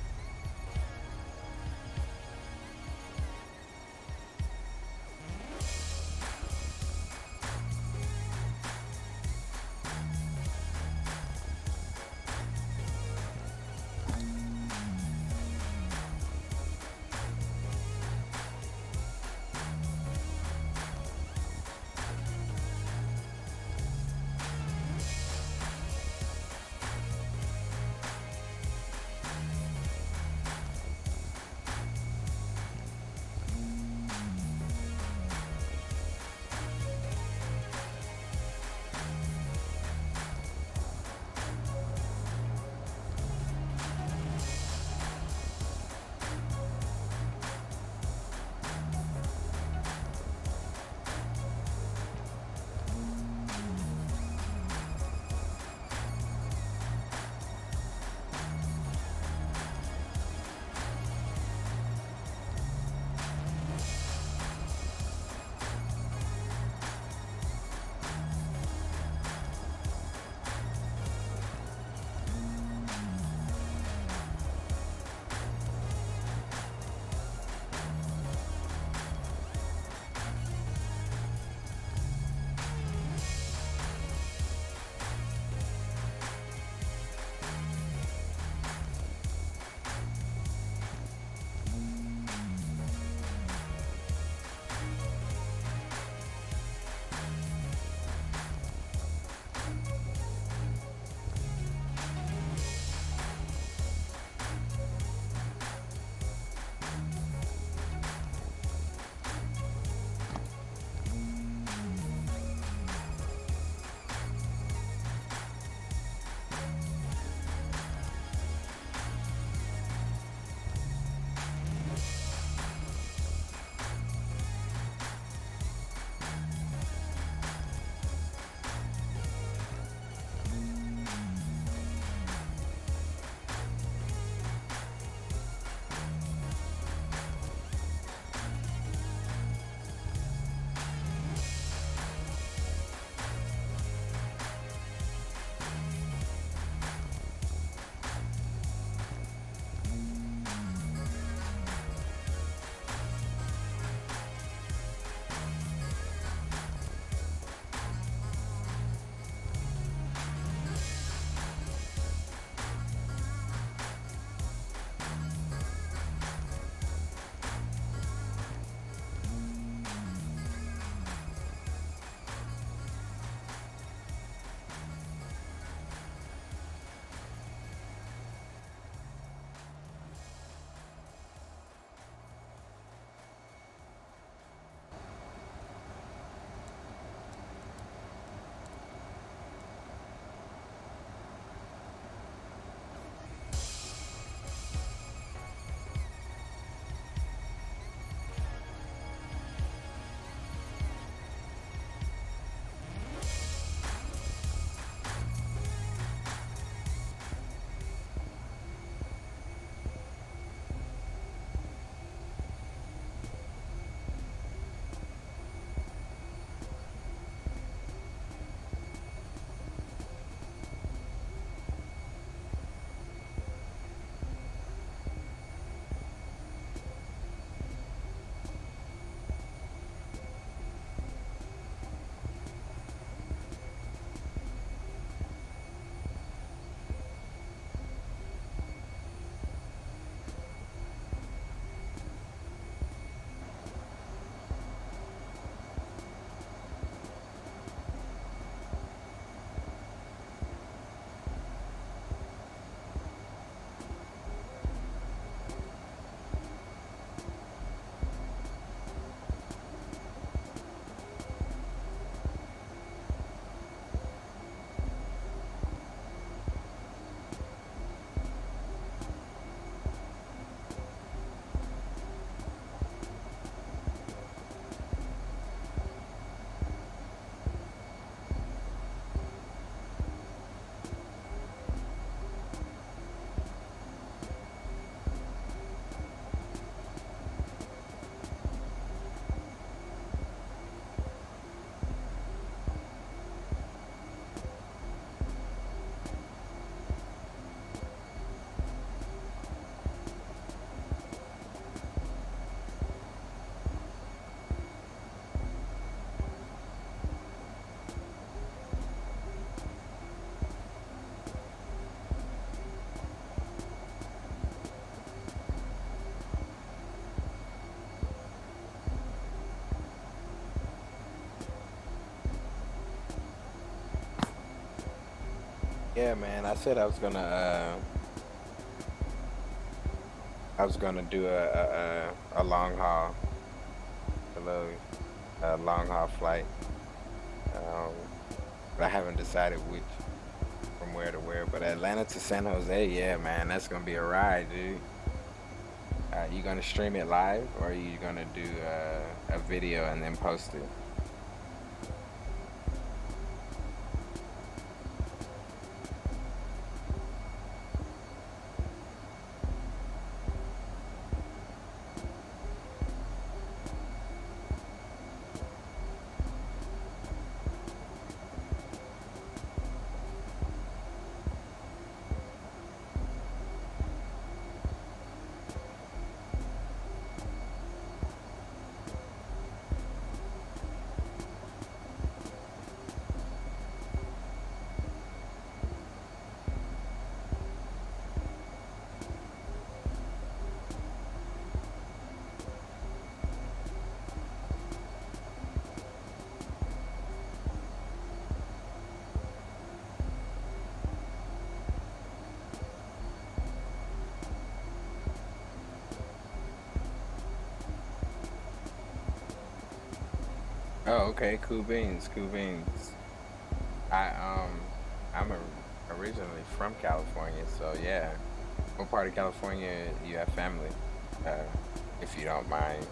Yeah, man. I said I was gonna do a long haul, a little long haul flight. Um, but I haven't decided which from where to where. But Atlanta to San Jose, yeah, man, that's gonna be a ride, dude. You gonna stream it live, or are you gonna do a video and then post it? Oh, okay, cool beans, cool beans. I'm originally from California, so yeah. What part of California you have family? If you don't mind.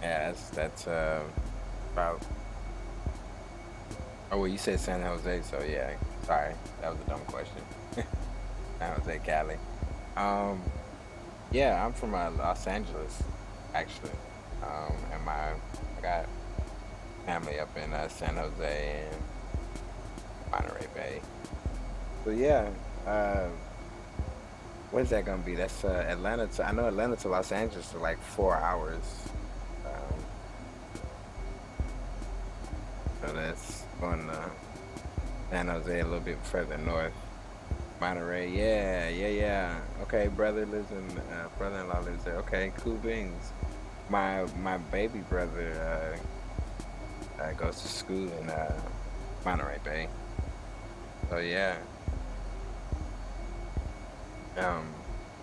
Yeah, that's about. Oh, well, you said San Jose, so yeah. Sorry, that was a dumb question. San Jose, Cali. Yeah, I'm from Los Angeles, actually. And I got family up in San Jose and Monterey Bay. So yeah, when's that gonna be? That's Atlanta to, I know Atlanta to Los Angeles are like 4 hours. So that's going to San Jose a little bit further north. Monterey, yeah. Okay, brother-in-law lives there. Okay, cool beans. My baby brother goes to school in Monterey Bay. So yeah.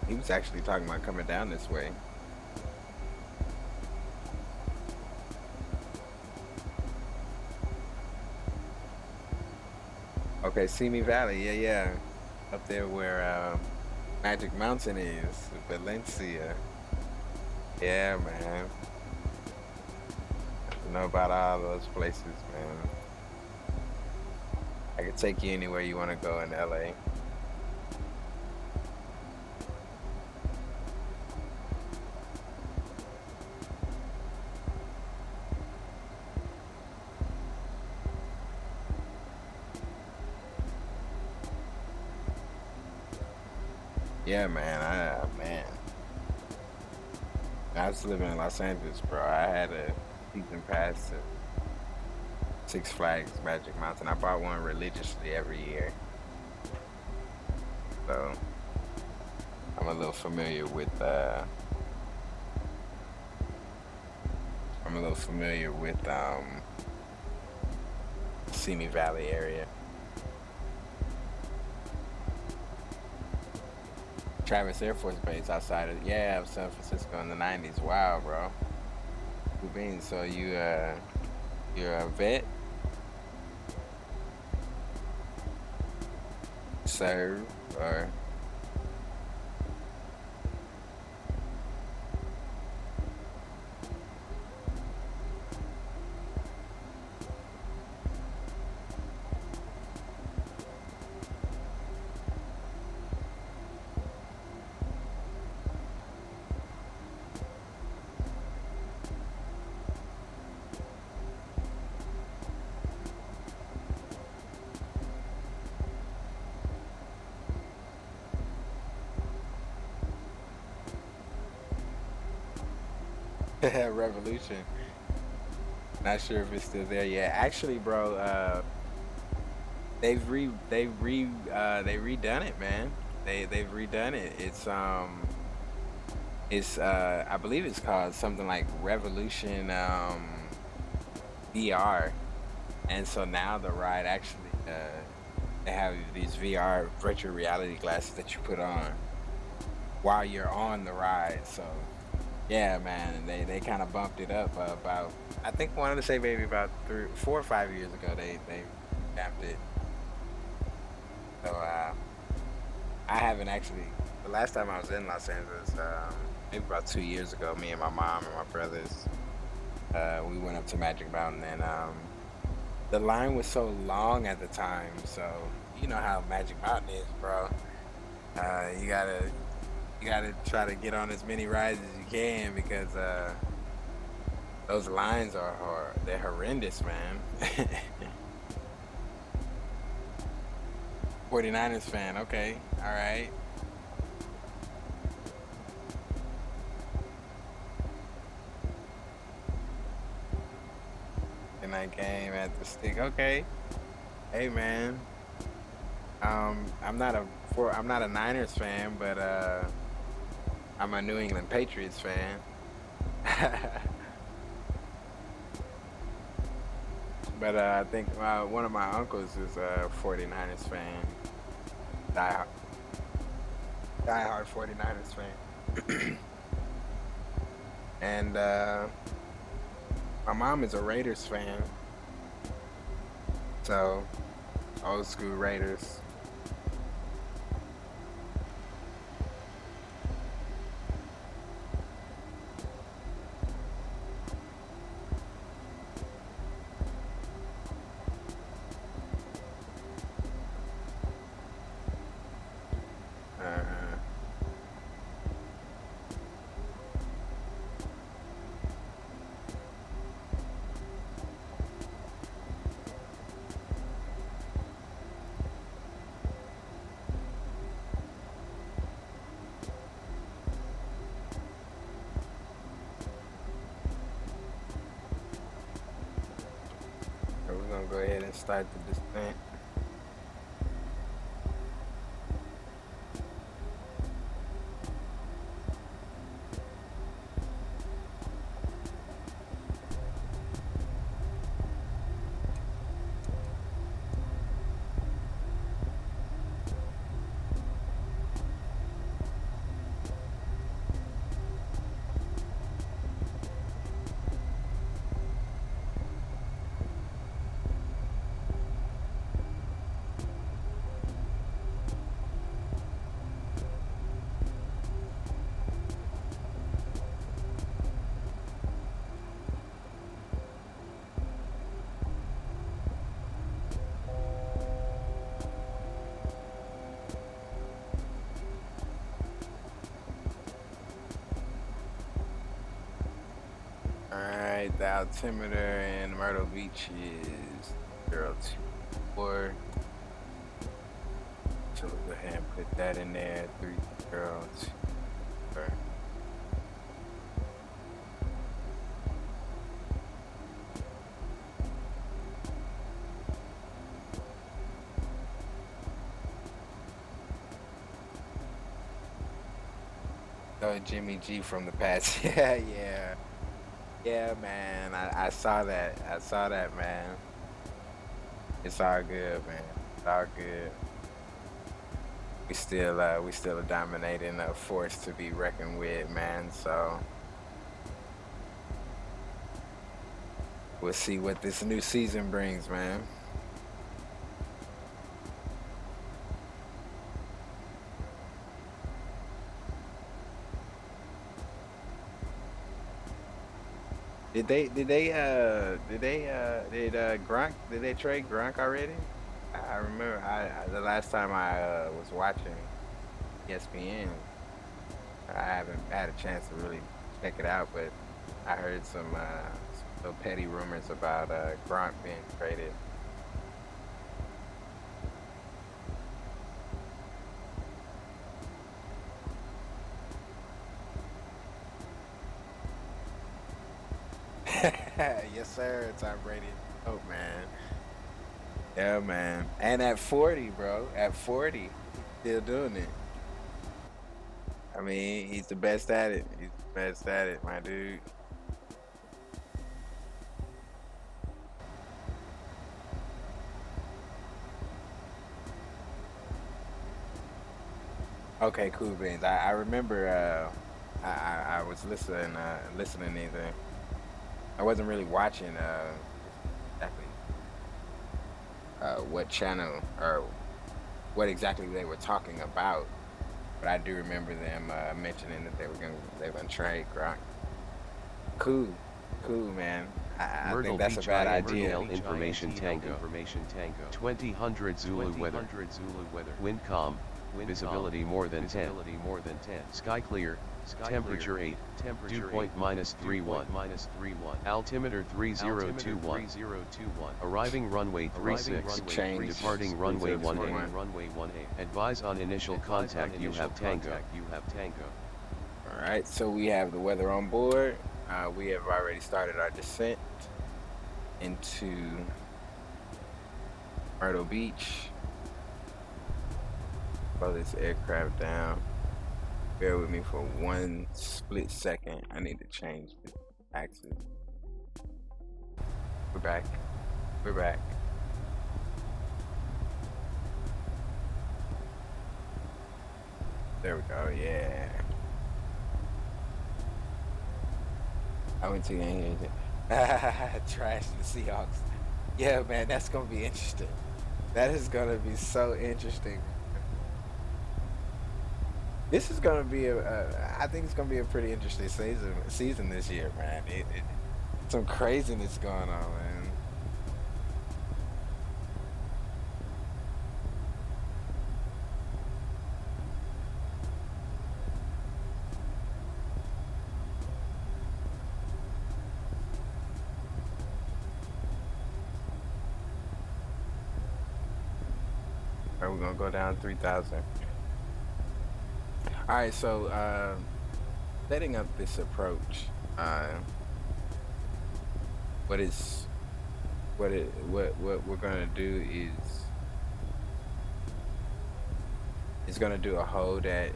He was actually talking about coming down this way. Okay, Simi Valley, yeah. Up there where Magic Mountain is, Valencia. Yeah, man. I know about all those places, man. I can take you anywhere you want to go in LA. Yeah, man, I was living in Los Angeles, bro. I had a season pass to Six Flags Magic Mountain. I bought one religiously every year. So, I'm a little familiar with, Simi Valley area. Travis Air Force Base outside of San Francisco in the 90s. Wow, bro. Cool beans. So you're a vet? Serve or? Revolution. Not sure if it's still there yet. Actually, bro, they've redone it, man. They've redone it. It's I believe it's called something like Revolution. VR, and so now the ride actually they have these VR virtual reality glasses that you put on while you're on the ride. So yeah, man, they kind of bumped it up about, I think I wanted to say maybe about 4 or 5 years ago they bumped it. So I haven't actually. The last time I was in Los Angeles, maybe about 2 years ago, me and my mom and my brothers, we went up to Magic Mountain, and the line was so long at the time. So you know how Magic Mountain is, bro. You gotta try to get on as many rides as you can, because those lines they're horrendous, man. 49ers fan, okay, all right. And that game at the stick, okay. Hey, man. I'm not a Niners fan, but I'm a New England Patriots fan. But I think one of my uncles is a 49ers fan. Die-hard 49ers fan. And my mom is a Raiders fan. So, old school Raiders. We're gonna go ahead and start the descent. Alright, the altimeter in Myrtle Beach is 024. So we'll go ahead and put that in there, 302. Oh, Jimmy G from the past. Yeah. Yeah, man. I saw that. I saw that, man. It's all good, man. It's all good. We still a dominating force to be reckoned with, man. So we'll see what this new season brings, man. Did Gronk, did they trade Gronk already? I remember the last time I was watching ESPN, I haven't had a chance to really check it out, but I heard some little petty rumors about Gronk being traded. Yes, sir. Tom Brady. Oh, man. Yeah, man. And at 40, bro. At 40, still doing it. I mean, he's the best at it. He's the best at it, my dude. Okay, cool beans. I remember I was listening either. I wasn't really watching exactly what channel or what exactly they were talking about, but I do remember them mentioning that they were gonna trade Gronk. Cool, cool, man. I Myrtle think that's Beach a bad INTL idea. information tango. 2000 Zulu weather. Wind calm. Visibility more than 10. Sky clear. Temperature 8. Dew point -31. Altimeter 3021. Arriving runway 36. Change. Departing runway 18. Advise on initial contact. You have tango. All right, so we have the weather on board. We have already started our descent into Myrtle Beach. Slow this aircraft down. Bear with me for one split second. I need to change the axis. We're back. We're back. There we go. Yeah. I went to the trash the Seahawks. Yeah, man, that's gonna be interesting. That is gonna be so interesting. This is gonna be I think it's gonna be a pretty interesting season this year, man. Some craziness going on, man. We're gonna go down 3,000. All right, so setting up this approach, what we're gonna do is gonna do a hold at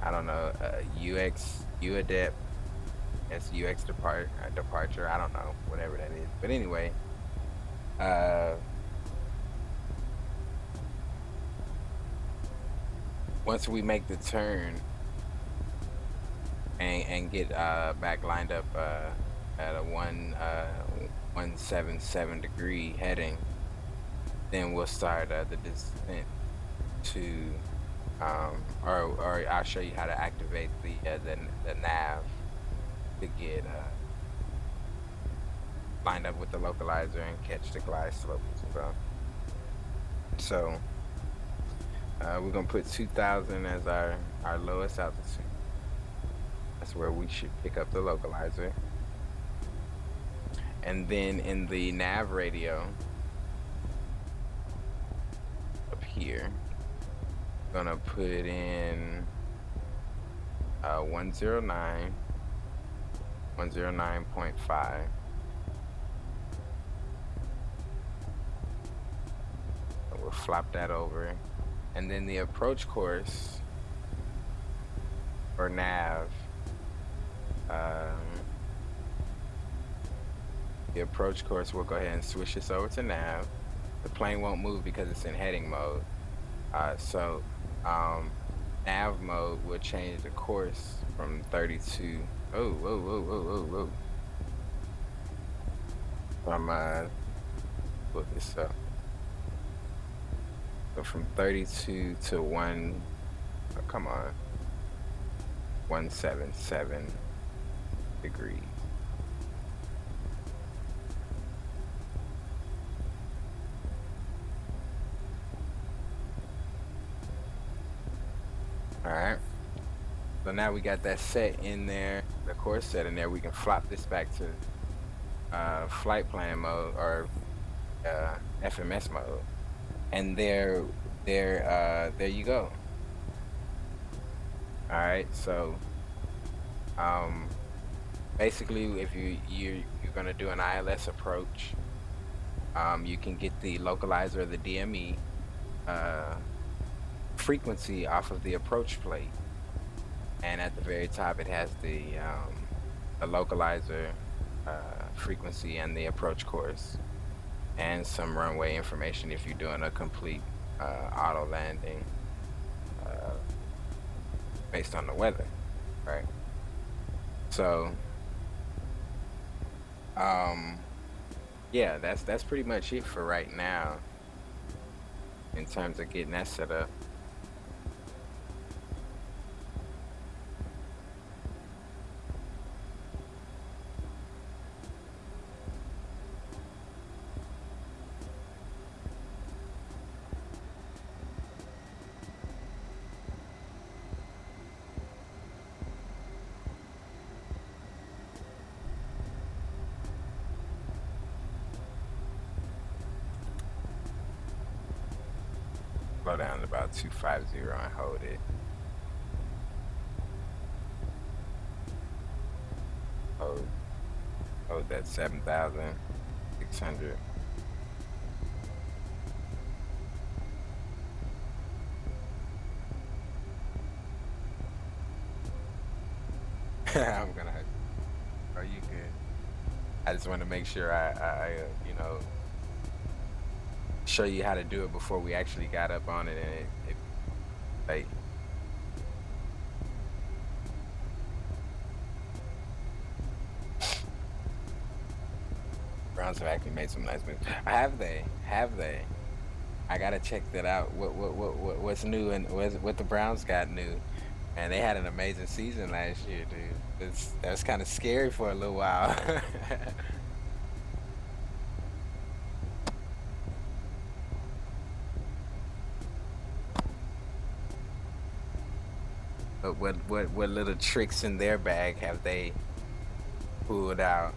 I don't know, UADEP, that's UX departure. I don't know, whatever that is. But anyway, once we make the turn and get back lined up at a 177 degree heading, then we'll start the descent to or I'll show you how to activate the nav to get lined up with the localizer and catch the glide slope as well. So we're gonna put 2,000 as our lowest altitude. That's where we should pick up the localizer. And then in the nav radio up here, gonna put in 109.5. We'll flop that over. And then the approach course or nav, the approach course, we'll go ahead and switch this over to nav. The plane won't move because it's in heading mode. So nav mode will change the course from 32. Whoa. I'm look this up. So from 32 to 177 degrees. All right. So now we got that set in there, the course set in there. We can flop this back to flight plan mode or FMS mode. And there you go. All right, so basically, if you're gonna do an ILS approach, you can get the localizer or the DME frequency off of the approach plate, and at the very top it has the localizer frequency and the approach course, and some runway information if you're doing a complete auto landing based on the weather, right? So, yeah, that's pretty much it for right now in terms of getting that set up. Slow down to about 250 and hold it. Hold that 7,600. I'm gonna. Are you good? I just want to make sure I you know, show you how to do it before we actually got up on it, and it like. Browns have actually made some nice moves. Have they? Have they? I gotta check that out. What's new and what the Browns got new? And they had an amazing season last year, dude. That was kind of scary for a little while. But what little tricks in their bag have they pulled out?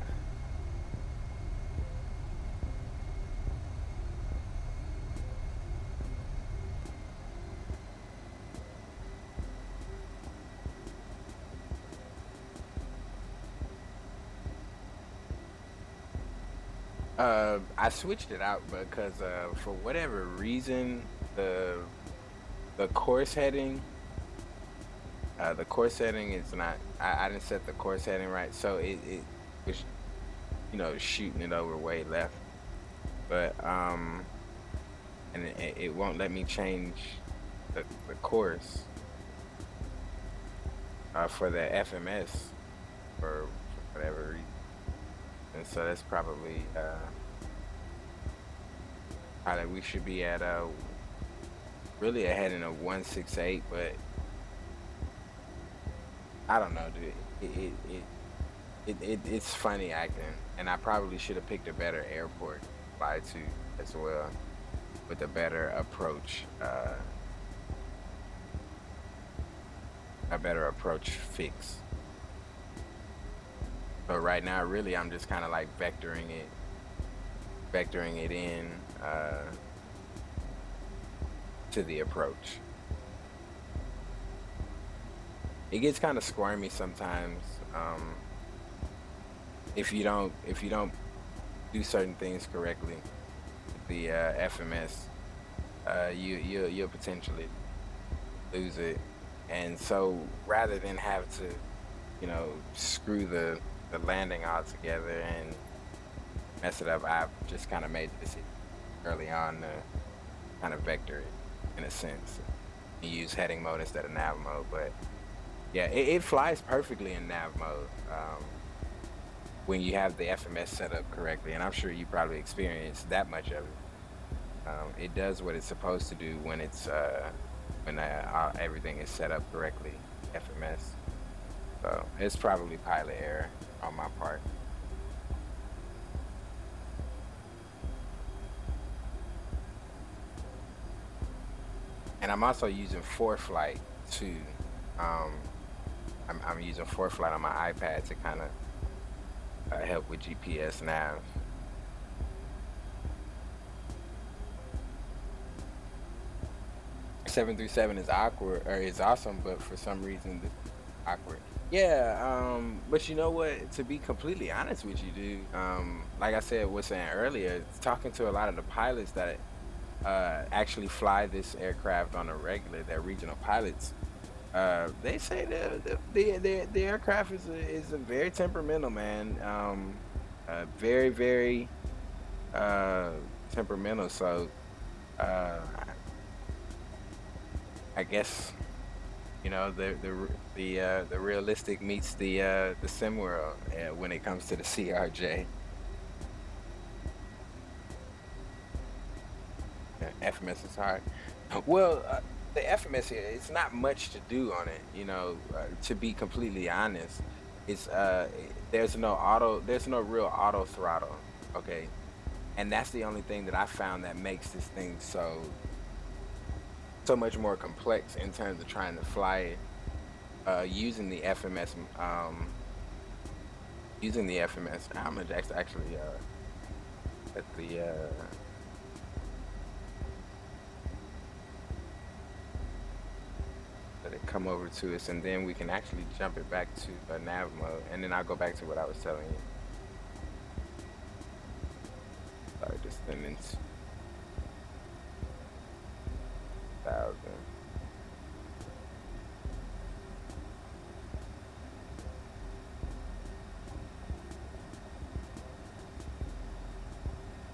I switched it out because for whatever reason the course heading is not. I didn't set the course heading right, so it was, you know, shooting it over way left. But and it won't let me change the course for the FMS for whatever reason. And so that's probably how that we should be at really a heading of 168, but I don't know, dude. It's funny acting, and I probably should have picked a better airport to fly to as well, with a better approach, fix. But right now, really, I'm just kind of like vectoring it in to the approach. It gets kind of squirmy sometimes if you don't do certain things correctly with the FMS. You'll potentially lose it, and so rather than have to, you know, screw the landing all together and mess it up, I've just kind of made the decision early on to kind of vector it in a sense and use heading mode instead of nav mode. But yeah, it flies perfectly in nav mode when you have the FMS set up correctly, and I'm sure you probably experienced that much of it. It does what it's supposed to do when it's when everything is set up correctly, FMS. So it's probably pilot error on my part. And I'm also using ForeFlight too. I'm using ForeFlight on my iPad to kind of help with GPS nav. .737 is awkward, or is awesome, but for some reason it's awkward. Yeah, but you know what? To be completely honest with you, dude, like I was saying earlier, talking to a lot of the pilots that actually fly this aircraft on a regular, they're regional pilots. They say the aircraft is a very temperamental, man. Very, very temperamental. So I guess You know, the realistic meets the sim world when it comes to the CRJ. FMS is hard. Well, the FMS here, it's not much to do on it. You know, to be completely honest, it's there's no real auto throttle. Okay, and that's the only thing that I found that makes this thing so much more complex in terms of trying to fly it using the FMS. Using the FMS, I'm gonna actually let the let it come over to us, and then we can actually jump it back to nav mode, and then I'll go back to what I was telling you. Sorry, just sending 1,000.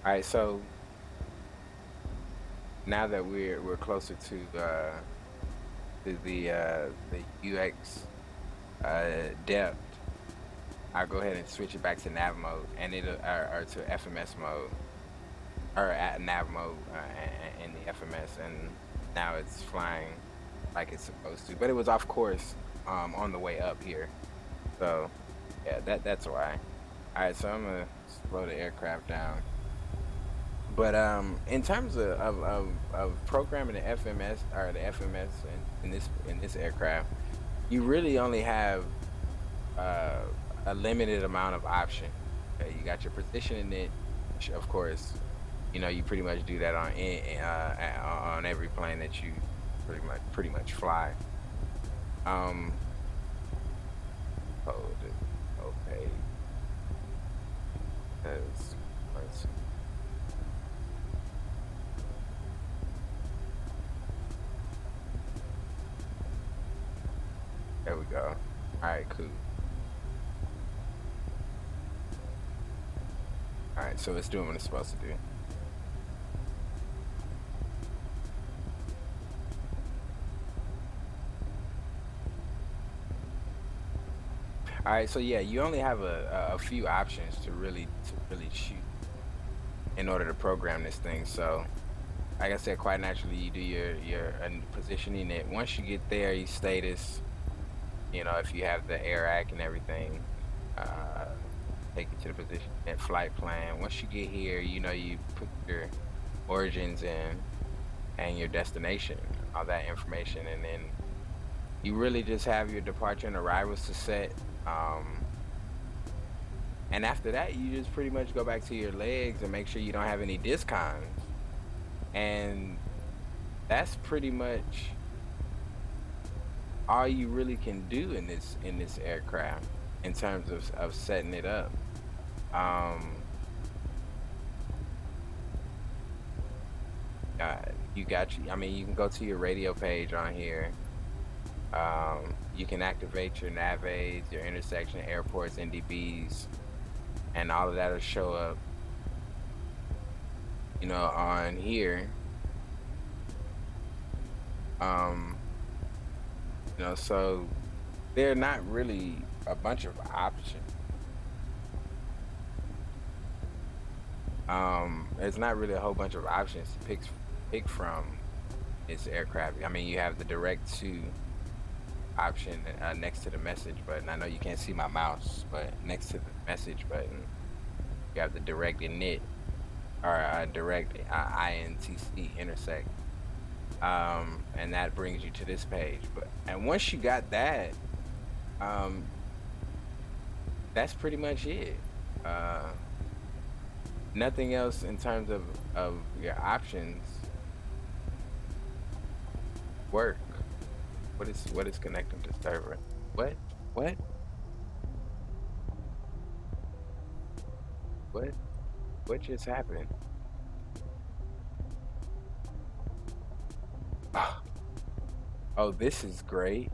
All right, so now that we're closer to the UX depth, I'll go ahead and switch it back to nav mode, and it'll or to FMS mode, or at nav mode in the FMS, and now it's flying like it's supposed to. But it was off course on the way up here, so yeah, that's why. All right, so I'm gonna slow the aircraft down. But in terms of programming the FMS or the FMS in this aircraft, you really only have a limited amount of options. Okay? You got your positioning it, which of course, you know, you pretty much do that on every plane that you pretty much fly. Hold it, okay. Let's see. There we go. All right, cool. All right, so it's doing what it's supposed to do. All right, so yeah, you only have a few options to really shoot in order to program this thing. So, like I said, quite naturally, you do your positioning it. Once you get there, you status. You know, if you have the AirAC and everything, take it to the position and flight plan. Once you get here, you know, you put your origins in and your destination, all that information, and then you really just have your departure and arrivals to set. And after that, you just pretty much go back to your legs and make sure you don't have any discons. And that's pretty much all you really can do in this aircraft in terms of setting it up. You can go to your radio page on here. You can activate your nav aids, your intersection, airports, NDBs, and all of that will show up, you know, on here. You know, so they're not really a bunch of options. There's not really a whole bunch of options to pick from this aircraft. I mean, you have the direct to option next to the message button. I know you can't see my mouse, but next to the message button, you have the direct init or direct INTC intersect. And that brings you to this page. And once you got that, that's pretty much it. Nothing else in terms of your options work. What is connecting to server? What just happened? Oh, this is great.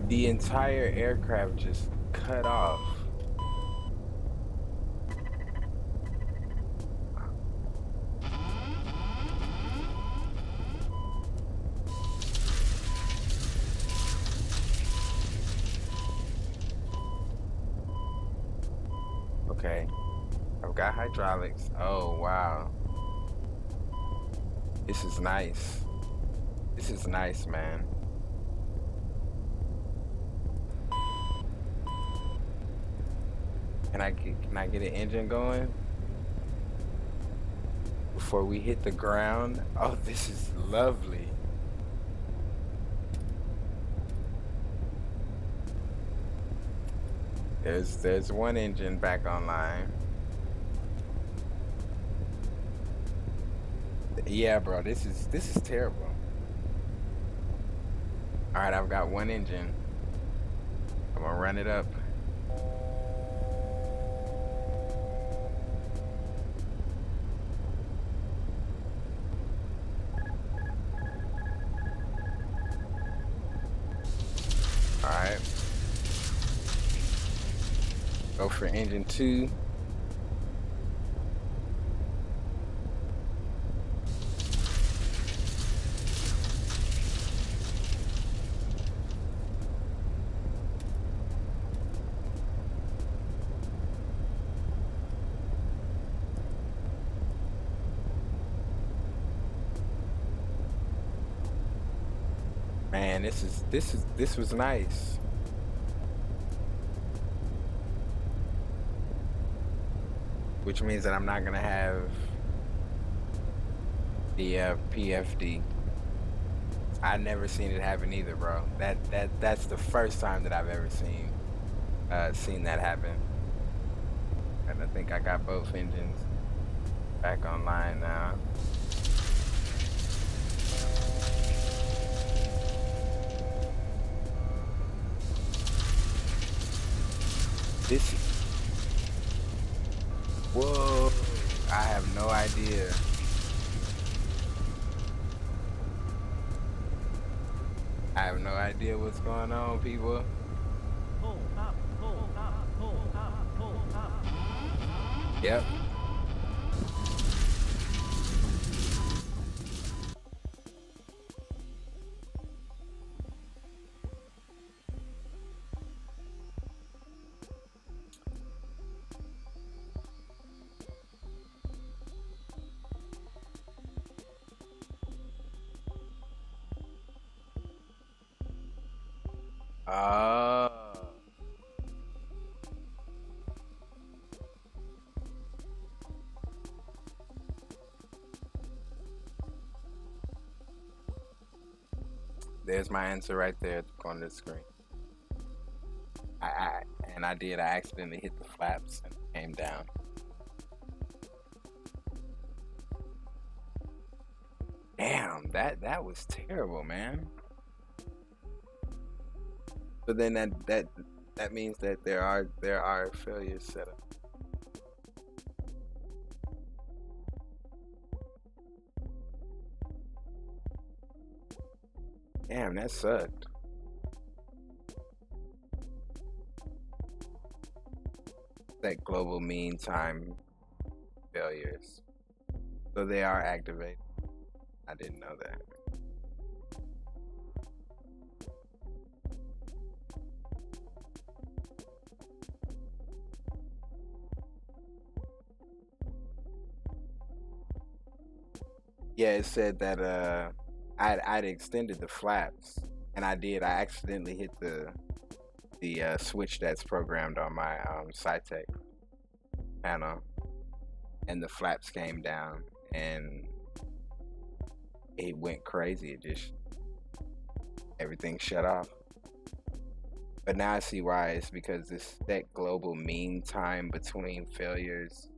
The entire aircraft just cut off. Okay, I've got hydraulics. Oh, wow. This is nice. This is nice, man. Can I get an engine going before we hit the ground? Oh, this is lovely. There's one engine back online. Yeah, bro, this is terrible. All right, I've got one engine. I'm gonna run it up. All right. Go for engine 2. Man, this was nice. Which means that I'm not gonna have the PFD. I never seen it happen either, bro. That's the first time that I've ever seen that happen. And I think I got both engines back online now. This is, whoa, I have no idea. I have no idea what's going on, people. Yep. There's my answer right there at the corner of the screen. I accidentally hit the flaps and it came down. Damn, that was terrible, man. But then that means that there are failures set up. Damn, that sucked. That global mean time failures. So they are activated. I didn't know that. Yeah, it said that I'd extended the flaps, and I did. I accidentally hit the switch that's programmed on my SciTech panel, and the flaps came down, and it went crazy. It just, everything shut off. But now I see why. It's because this that global mean time between failures.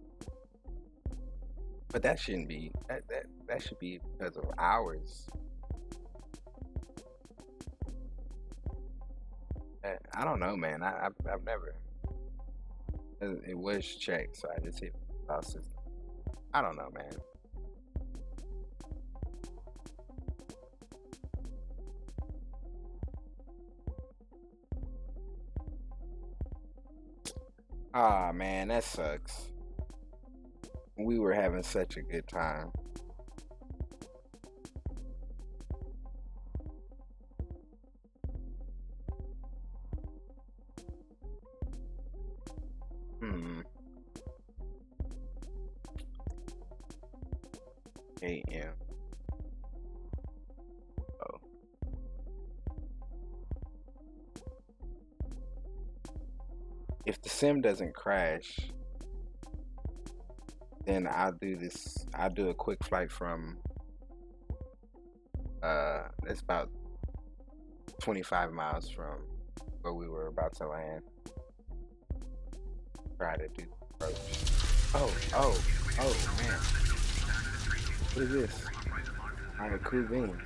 But that shouldn't be. That should be because of hours. I don't know, man. I've never. It was checked, so I just hit file system. I don't know, man. Ah, man, that sucks. We were having such a good time. AM. Oh. If the sim doesn't crash, then I'll do this. I'll do a quick flight from it's about 25 miles from where we were about to land. Try to do the approach. Oh man. What is this? Alright, cool beans.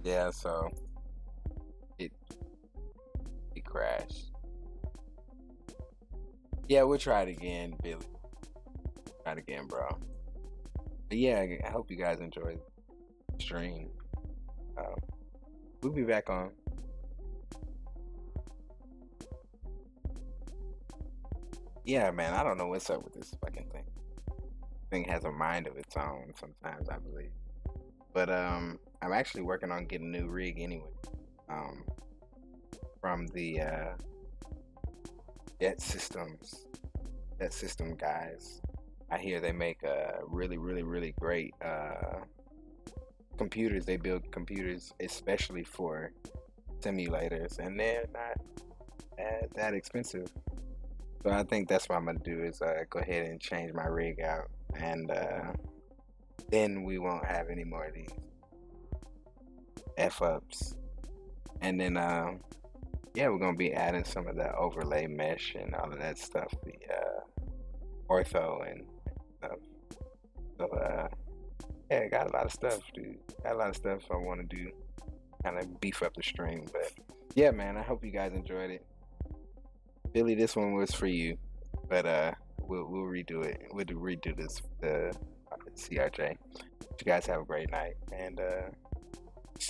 Yeah, so it crashed. Yeah, we'll try it again, Billy. Try it again, bro. But yeah, I hope you guys enjoyed the stream. We'll be back on. Yeah, man, I don't know what's up with this fucking thing. Thing has a mind of its own sometimes, I believe. But I'm actually working on getting a new rig anyway. From the Jet System guys. I hear they make really great computers. They build computers especially for simulators, and they're not that expensive. So I think that's what I'm gonna do is go ahead and change my rig out, and then we won't have any more of these F-ups. And then yeah, we're gonna be adding some of the overlay mesh and all of that stuff, the ortho and stuff. So yeah, I got a lot of stuff, dude. Got a lot of stuff I want to do, kind of beef up the stream. But yeah, man, I hope you guys enjoyed it. Billy, this one was for you, but we'll redo it. We'll redo this the CRJ. You guys have a great night, and